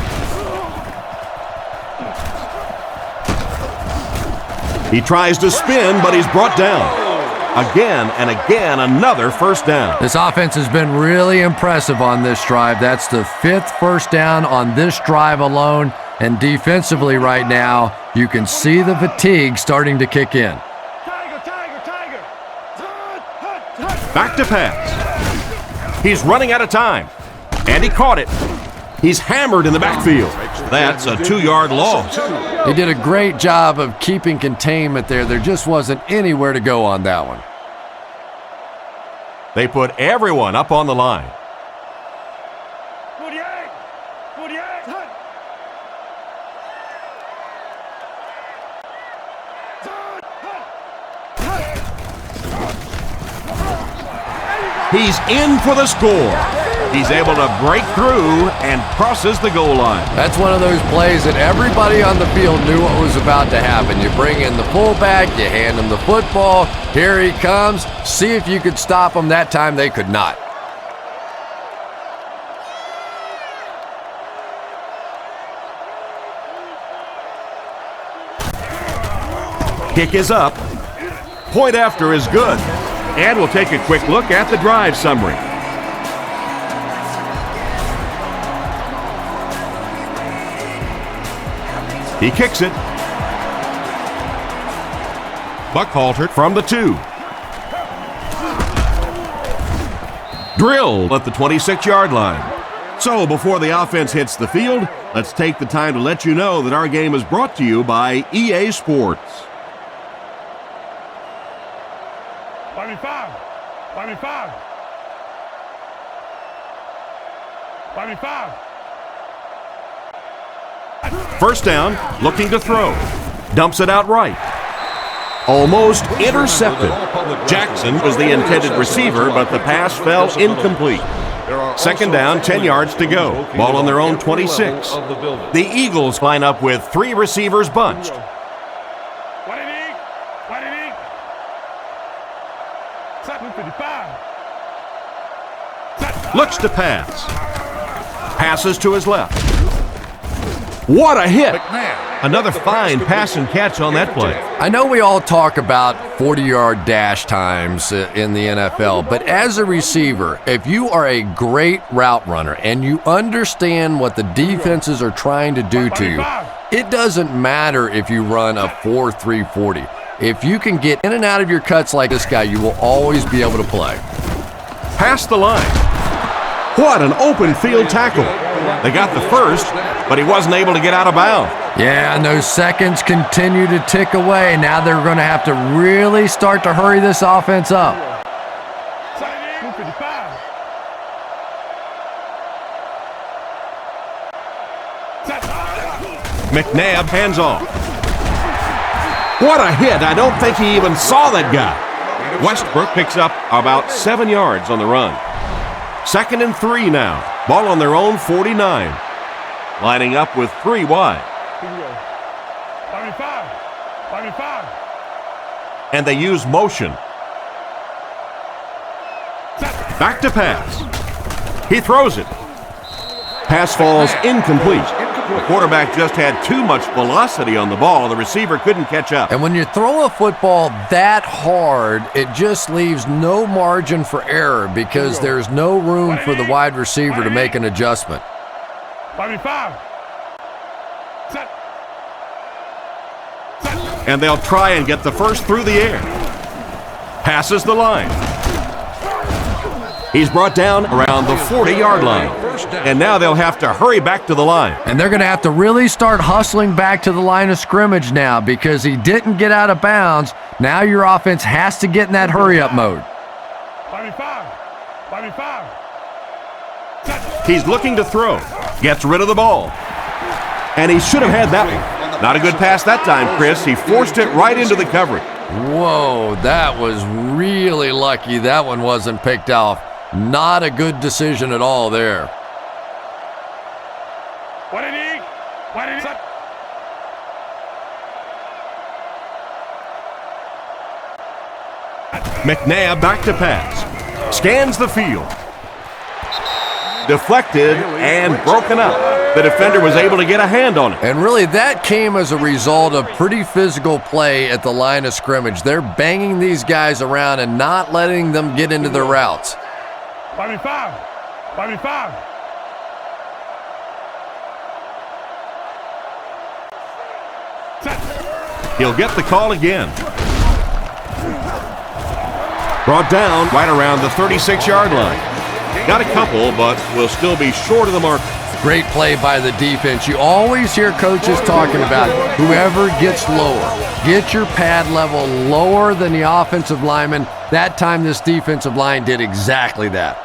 He tries to spin, but he's brought down. Again and again, another first down. This offense has been really impressive on this drive. That's the 5th first down on this drive alone. And defensively right now, you can see the fatigue starting to kick in. Back to pass. He's running out of time. And he caught it. He's hammered in the backfield. That's a 2-yard loss. They did a great job of keeping containment there. There just wasn't anywhere to go on that one. They put everyone up on the line. 48. 48. He's in for the score. He's able to break through and crosses the goal line. That's one of those plays that everybody on the field knew what was about to happen. You bring in the fullback, you hand him the football, here he comes. See if you could stop him. That time they could not. Kick is up. Point after is good. And we'll take a quick look at the drive summary. He kicks it. Buckhalter from the 2. Drilled at the 26-yard line. So before the offense hits the field, let's take the time to let you know that our game is brought to you by EA Sports. 25. 25. 25. First down, looking to throw. Dumps it out right. Almost intercepted. Jackson was the intended receiver, but the pass fell incomplete. Second down, 10 yards to go. Ball on their own 26. The Eagles line up with 3 receivers bunched. What it is? What it is? 755. Looks to pass. Passes to his left. What a hit! Another fine pass and catch on that play. I know we all talk about 40-yard dash times in the NFL, but as a receiver, if you are a great route runner and you understand what the defenses are trying to do to you, it doesn't matter if you run a 4.3 40. If you can get in and out of your cuts like this guy, you will always be able to play. Past the line. What an open field tackle. They got the first, but he wasn't able to get out of bounds. Yeah, and those seconds continue to tick away. Now they're going to have to really start to hurry this offense up. 255. McNabb hands off. What a hit. I don't think he even saw that guy. Westbrook picks up about 7 yards on the run. 2nd and 3 now. Ball on their own 49. Lining up with 3 wide. Here we go. 5 And they use motion. Back to pass. He throws it. Pass falls incomplete. The quarterback just had too much velocity on the ball. The receiver couldn't catch up. And when you throw a football that hard, it just leaves no margin for error because there's no room for the wide receiver to make an adjustment. 5. Set. And they'll try and get the first through the air. Passes the line. He's brought down around the 40-yard line. And now they'll have to hurry back to the line. And they're going to have to really start hustling back to the line of scrimmage now because he didn't get out of bounds. Now your offense has to get in that hurry-up mode. 5. He's looking to throw. Gets rid of the ball. And he should have had that one. Not a good pass that time, Chris. He forced it right into the coverage. Whoa, that was really lucky that one wasn't picked off. Not a good decision at all there. What did he? McNabb back to pass. Scans the field. Deflected and broken up. The defender was able to get a hand on it. And really, that came as a result of pretty physical play at the line of scrimmage. They're banging these guys around and not letting them get into their routes. 5. He'll get the call again. Brought down right around the 36-yard line. Got a couple, but will still be short of the mark. Great play by the defense. You always hear coaches talking about whoever gets lower. Get your pad level lower than the offensive lineman. That time this defensive line did exactly that.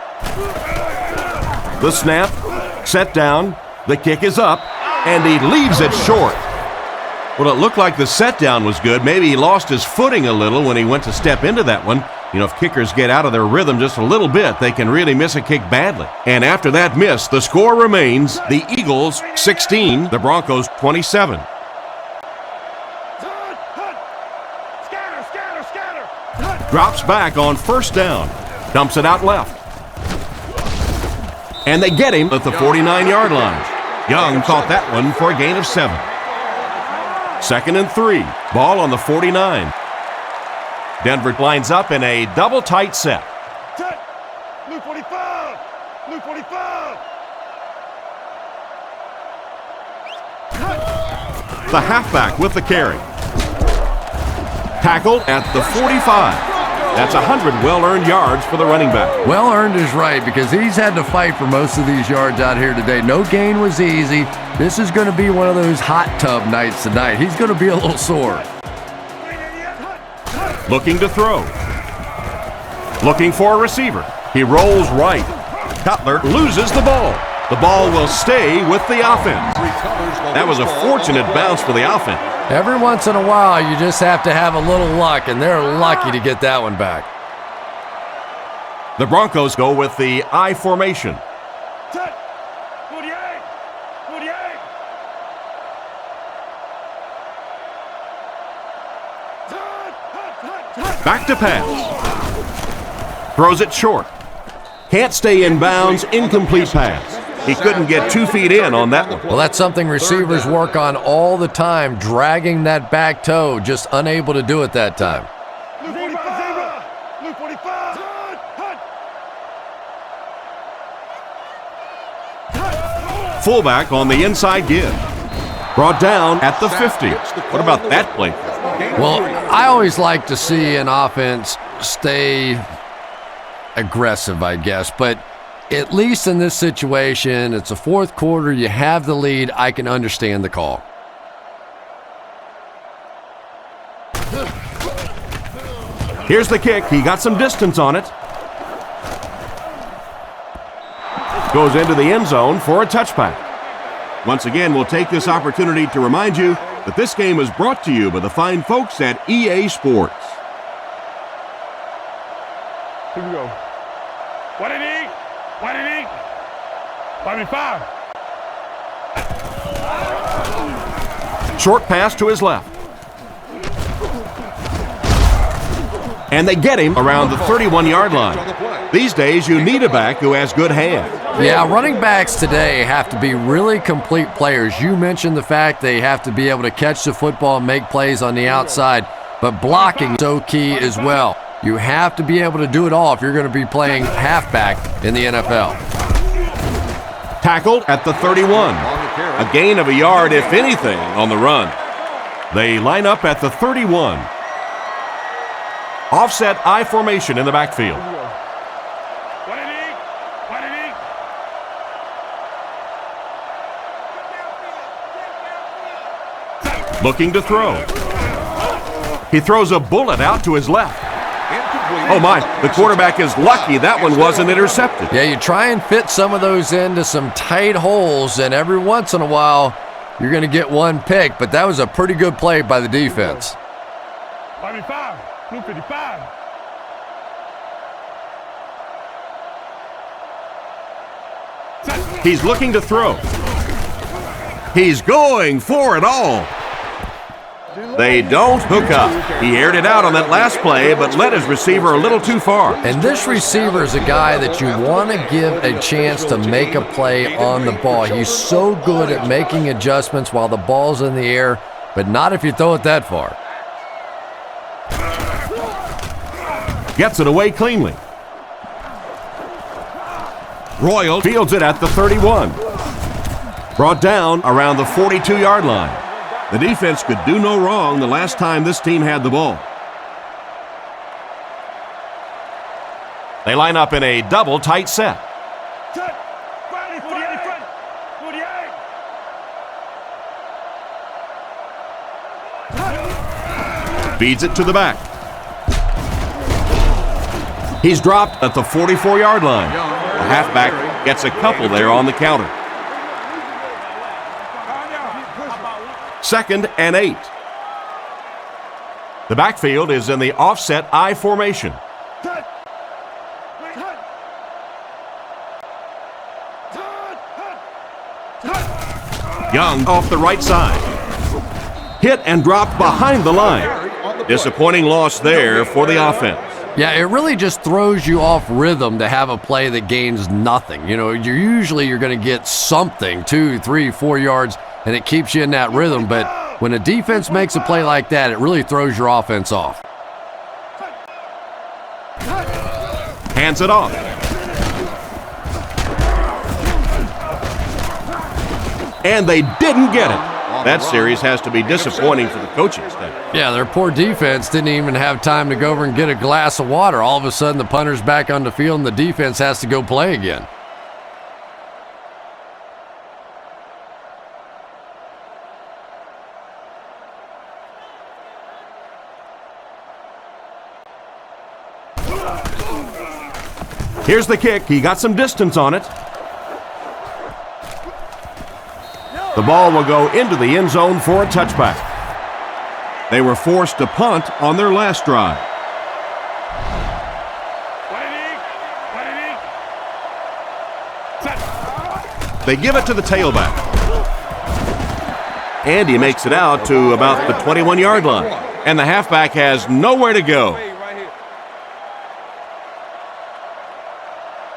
The snap, set down, the kick is up, and he leaves it short. Well, it looked like the set down was good. Maybe he lost his footing a little when he went to step into that one. You know, if kickers get out of their rhythm just a little bit, they can really miss a kick badly. And after that miss, the score remains the Eagles 16, the Broncos 27. Drops back on first down. Dumps it out left. And they get him at the 49-yard line. Young caught that one for a gain of 7. 2nd and 3. Ball on the 49. Denver lines up in a double tight set. Blue 45! Blue 45! The halfback with the carry. Tackled at the 45. That's 100 well-earned yards for the running back. Well-earned is right because he's had to fight for most of these yards out here today. No gain was easy. This is going to be one of those hot tub nights tonight. He's going to be a little sore. Looking to throw. Looking for a receiver. He rolls right. Cutler loses the ball. The ball will stay with the offense. That was a fortunate bounce for the offense. Every once in a while, you just have to have a little luck, and they're lucky to get that one back. The Broncos go with the I formation. 48! 48! Back to pass. Throws it short. Can't stay in bounds. Incomplete pass. He couldn't get 2 feet in on that one. Well, that's something receivers work on all the time, dragging that back toe, just unable to do it that time. Blue 45! Blue 45! Fullback on the inside give. Brought down at the 50. What about that play? Well, I always like to see an offense stay aggressive, I guess, but at least in this situation, it's a fourth quarter, you have the lead, I can understand the call. Here's the kick. He got some distance on it. Goes into the end zone for a touchback. Once again, we'll take this opportunity to remind you that this game is brought to you by the fine folks at EA Sports. What did he? What did he? 5. Short pass to his left. And they get him around the 31-yard line. These days, you need a back who has good hands. Yeah, running backs today have to be really complete players. You mentioned the fact they have to be able to catch the football and make plays on the outside, but blocking is so key as well. You have to be able to do it all if you're going to be playing halfback in the NFL. Tackled at the 31. A gain of a yard, if anything, on the run. They line up at the 31. Offset I formation in the backfield. What did he? What did he? Looking to throw. He throws a bullet out to his left. Oh my, the quarterback is lucky that one wasn't intercepted. Yeah, you try and fit some of those into some tight holes, and every once in a while, you're going to get one pick, but that was a pretty good play by the defense. 5. Blue 55. He's looking to throw. He's going for it all. They don't hook up. He aired it out on that last play, but led his receiver a little too far. And this receiver is a guy that you want to give a chance to make a play on the ball. He's so good at making adjustments while the ball's in the air, but not if you throw it that far. Gets it away cleanly. Royal fields it at the 31. Brought down around the 42-yard line. The defense could do no wrong the last time this team had the ball. They line up in a double tight set. Feeds it to the back. He's dropped at the 44-yard line. The halfback gets a couple there on the counter. 2nd and 8. The backfield is in the offset I formation. Young off the right side. Hit and dropped behind the line. Disappointing loss there for the offense. Yeah, it really just throws you off rhythm to have a play that gains nothing. You know, you're going to get something, 2, 3, 4 yards, and it keeps you in that rhythm. But when a defense makes a play like that, it really throws your offense off. Hands it off. And they didn't get it. That series has to be disappointing for the coaching staff. Yeah, their poor defense didn't even have time to go over and get a glass of water. All of a sudden, the punter's back on the field, and the defense has to go play again. Here's the kick. He got some distance on it. The ball will go into the end zone for a touchback. They were forced to punt on their last drive. They give it to the tailback. And he makes it out to about the 21-yard line. And the halfback has nowhere to go.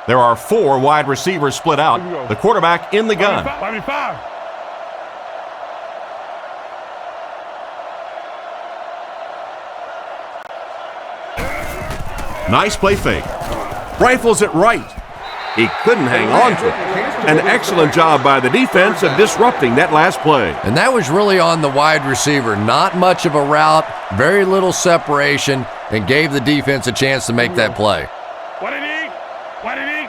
There are 4 wide receivers split out. The quarterback in the gun. 5. Nice play fake. Rifles it right. He couldn't hang on to it. An excellent job by the defense of disrupting that last play. And that was really on the wide receiver. Not much of a route, very little separation, and gave the defense a chance to make that play. What did he? What did he?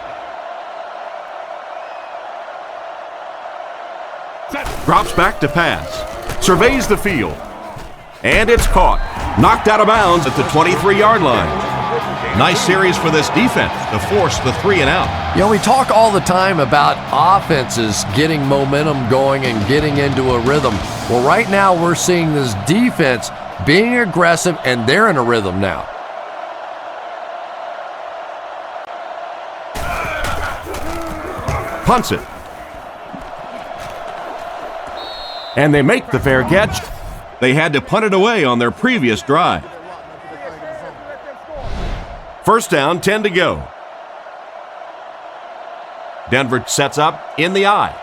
Drops back to pass. Surveys the field. And it's caught. Knocked out of bounds at the 23-yard line. Nice series for this defense to force the 3 and out. You know, we talk all the time about offenses getting momentum going and getting into a rhythm. Well, right now we're seeing this defense being aggressive, and they're in a rhythm now. punts it. And they make the fair catch. They had to punt it away on their previous drive. First down, 10 to go. Denver sets up in the I.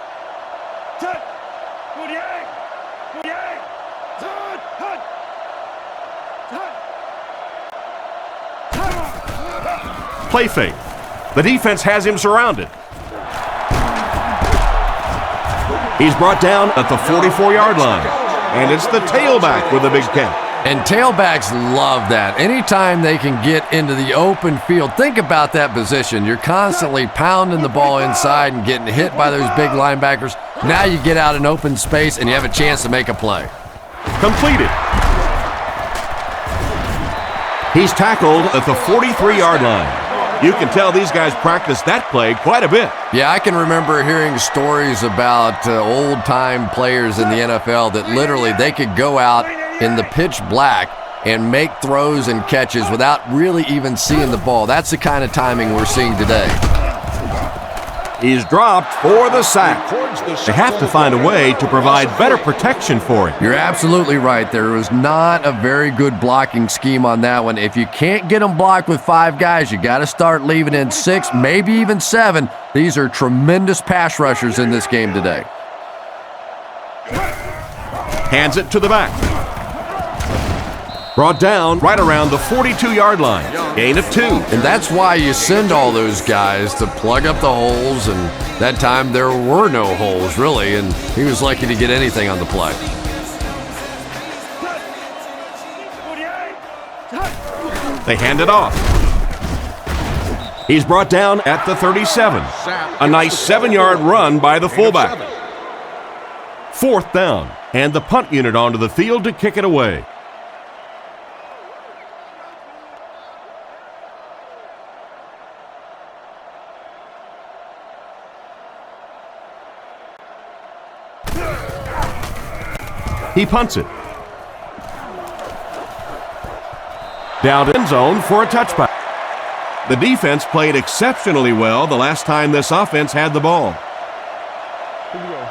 Play fake. The defense has him surrounded. He's brought down at the 44-yard line. And it's the tailback with a big catch. And tailbacks love that. Anytime they can get into the open field, think about that position. You're constantly pounding the ball inside and getting hit by those big linebackers. Now you get out in open space and you have a chance to make a play. Completed. He's tackled at the 43-yard line. You can tell these guys practice that play quite a bit. Yeah, I can remember hearing stories about old-time players in the NFL that literally they could go out in the pitch black and make throws and catches without really even seeing the ball. That's the kind of timing we're seeing today. He's dropped for the sack. They have to find a way to provide better protection for him. You're absolutely right. There was not a very good blocking scheme on that one. If you can't get them blocked with 5 guys, you got to start leaving in 6, maybe even 7. These are tremendous pass rushers in this game today. Hands it to the back. Brought down right around the 42-yard line. Gain of 2. And that's why you send all those guys to plug up the holes, and that time there were no holes, really, and he was lucky to get anything on the play. They hand it off. He's brought down at the 37. A nice 7-yard run by the fullback. 4th down, and the punt unit onto the field to kick it away. He punts it. Down end zone for a touchback. The defense played exceptionally well the last time this offense had the ball. Here we go.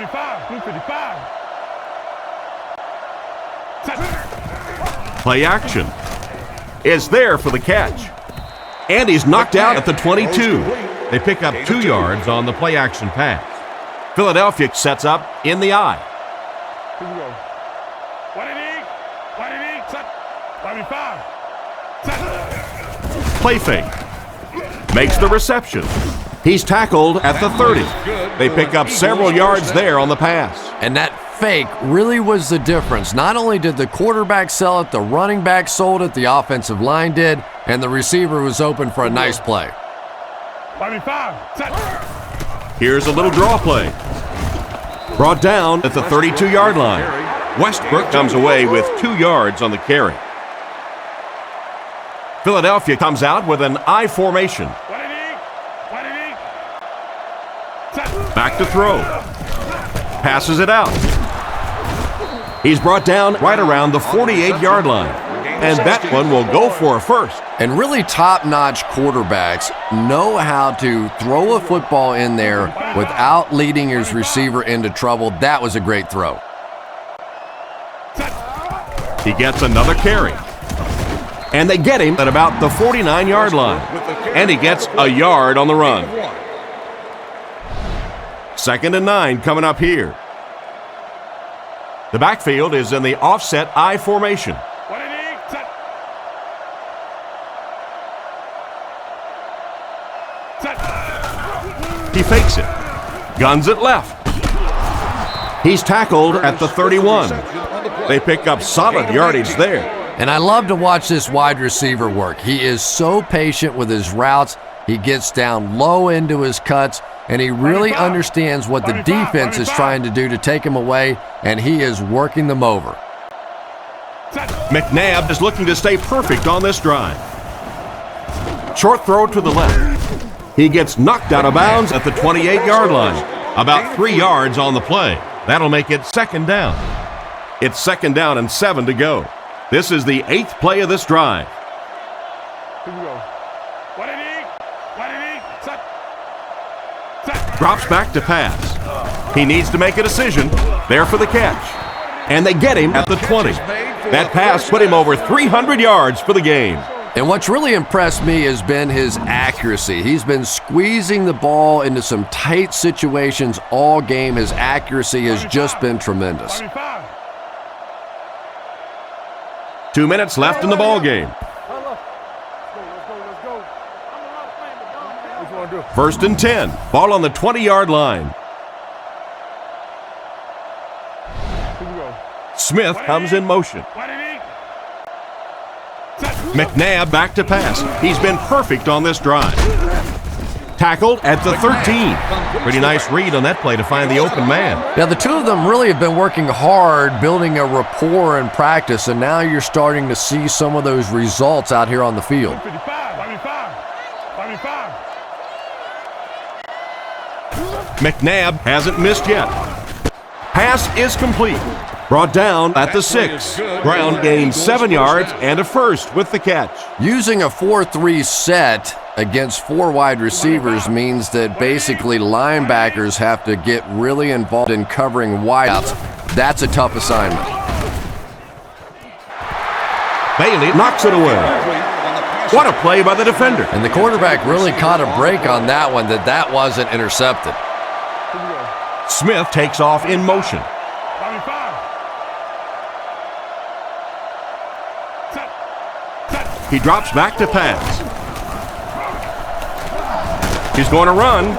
5, 255. Play action is there for the catch. And he's knocked out at the 22. They pick up 2 yards on the play action pass. Philadelphia sets up in the I. Here we go. 185. Play fake. Makes the reception. He's tackled at the 30. They pick up several yards there on the pass. And that fake really was the difference. Not only did the quarterback sell it, the running back sold it, the offensive line did, and the receiver was open for a nice play. 185. Here's a little draw play. Brought down at the 32-yard line. Westbrook comes away with 2 yards on the carry. Philadelphia comes out with an I formation. Back to throw. Passes it out. He's brought down right around the 48-yard line. And that one will go for a first. And really top-notch quarterbacks know how to throw a football in there without leading his receiver into trouble. That was a great throw. He gets another carry. And they get him at about the 49-yard line. And he gets a yard on the run. 2nd and 9 coming up here. The backfield is in the offset I formation. He fakes it. Guns it left. He's tackled at the 31. They pick up solid yardage there. And I love to watch this wide receiver work. He is so patient with his routes. He gets down low into his cuts, and he really understands what the defense is trying to do to take him away, and he is working them over. McNabb is looking to stay perfect on this drive. Short throw to the left. He gets knocked out of bounds at the 28-yard line. About 3 yards on the play. That'll make it 2nd down. It's 2nd down and 7 to go. This is the 8th play of this drive. Here we go. 180. Drops back to pass. He needs to make a decision. There for the catch. And they get him at the 20. That pass put him over 300 yards for the game. And what's really impressed me has been his accuracy. He's been squeezing the ball into some tight situations all game. His accuracy has just been tremendous. 2 minutes left in the ball game. First and 10. Ball on the 20-yard line. Smith comes in motion. McNabb back to pass. He's been perfect on this drive. Tackled at the 13. Pretty nice read on that play to find the open man. Now, the two of them really have been working hard, building a rapport in practice, and now you're starting to see some of those results out here on the field. McNabb hasn't missed yet. Pass is complete. Brought down at the 6. Ground gained 7 yards and a first with the catch. Using a 4-3 set against 4 wide receivers means that basically linebackers have to get really involved in covering wideouts. That's a tough assignment. Bailey knocks it away. What a play by the defender. And the quarterback really caught a break on that one, that wasn't intercepted. Smith takes off in motion. He drops back to pass. He's going to run.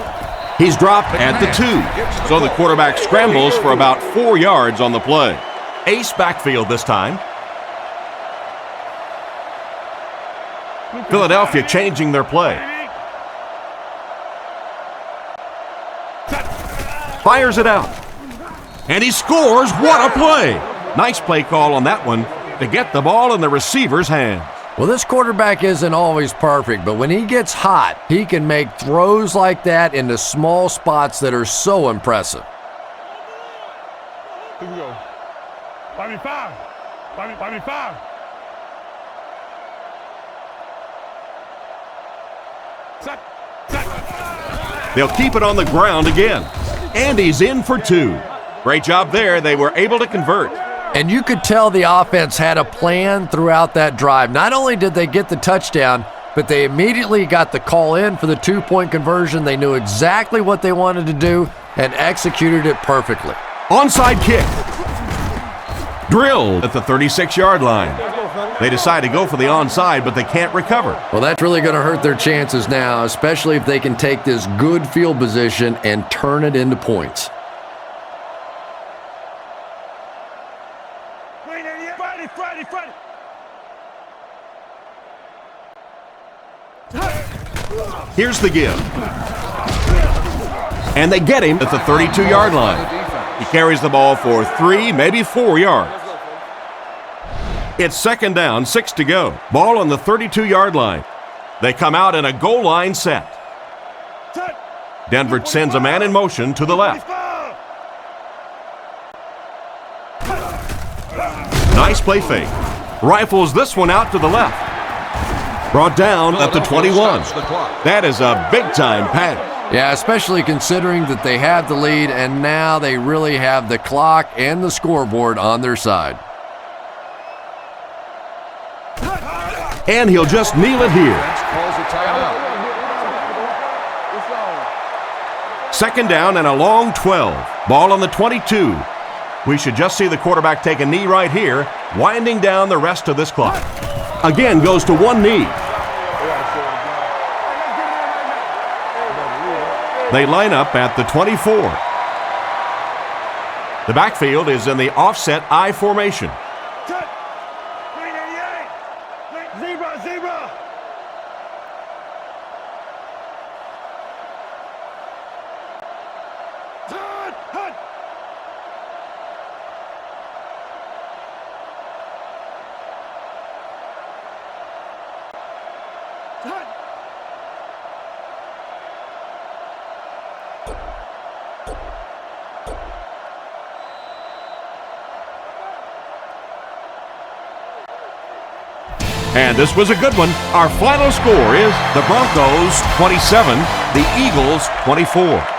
He's dropped at the 2. So the quarterback scrambles for about 4 yards on the play. Ace backfield this time. Philadelphia changing their play. Fires it out. And he scores. What a play. Nice play call on that one to get the ball in the receiver's hands. Well, this quarterback isn't always perfect, but when he gets hot, he can make throws like that into small spots that are so impressive. Here we go. 5v5. 5v5. They'll keep it on the ground again. And he's in for 2. Great job there. They were able to convert. And you could tell the offense had a plan throughout that drive. Not only did they get the touchdown, but they immediately got the call in for the 2-point conversion. They knew exactly what they wanted to do and executed it perfectly. Onside kick. Drilled at the 36-yard line. They decide to go for the onside, but they can't recover. Well, that's really going to hurt their chances now, especially if they can take this good field position and turn it into points. Here's the give. And they get him at the 32-yard line. He carries the ball for 3, maybe 4 yards. It's second down, 6 to go. Ball on the 32-yard line. They come out in a goal line set. Denver sends a man in motion to the left. Nice play fake. Rifles this one out to the left. Brought down at the 21. That is a big-time pass. Yeah, especially considering that they have the lead and now they really have the clock and the scoreboard on their side. And he'll just kneel it here. Second down and a long 12. Ball on the 22. We should just see the quarterback take a knee right here, winding down the rest of this clock. Again goes to one knee. They line up at the 24. The backfield is in the offset I formation. Zebra! And this was a good one. Our final score is the Broncos 27, the Eagles 24.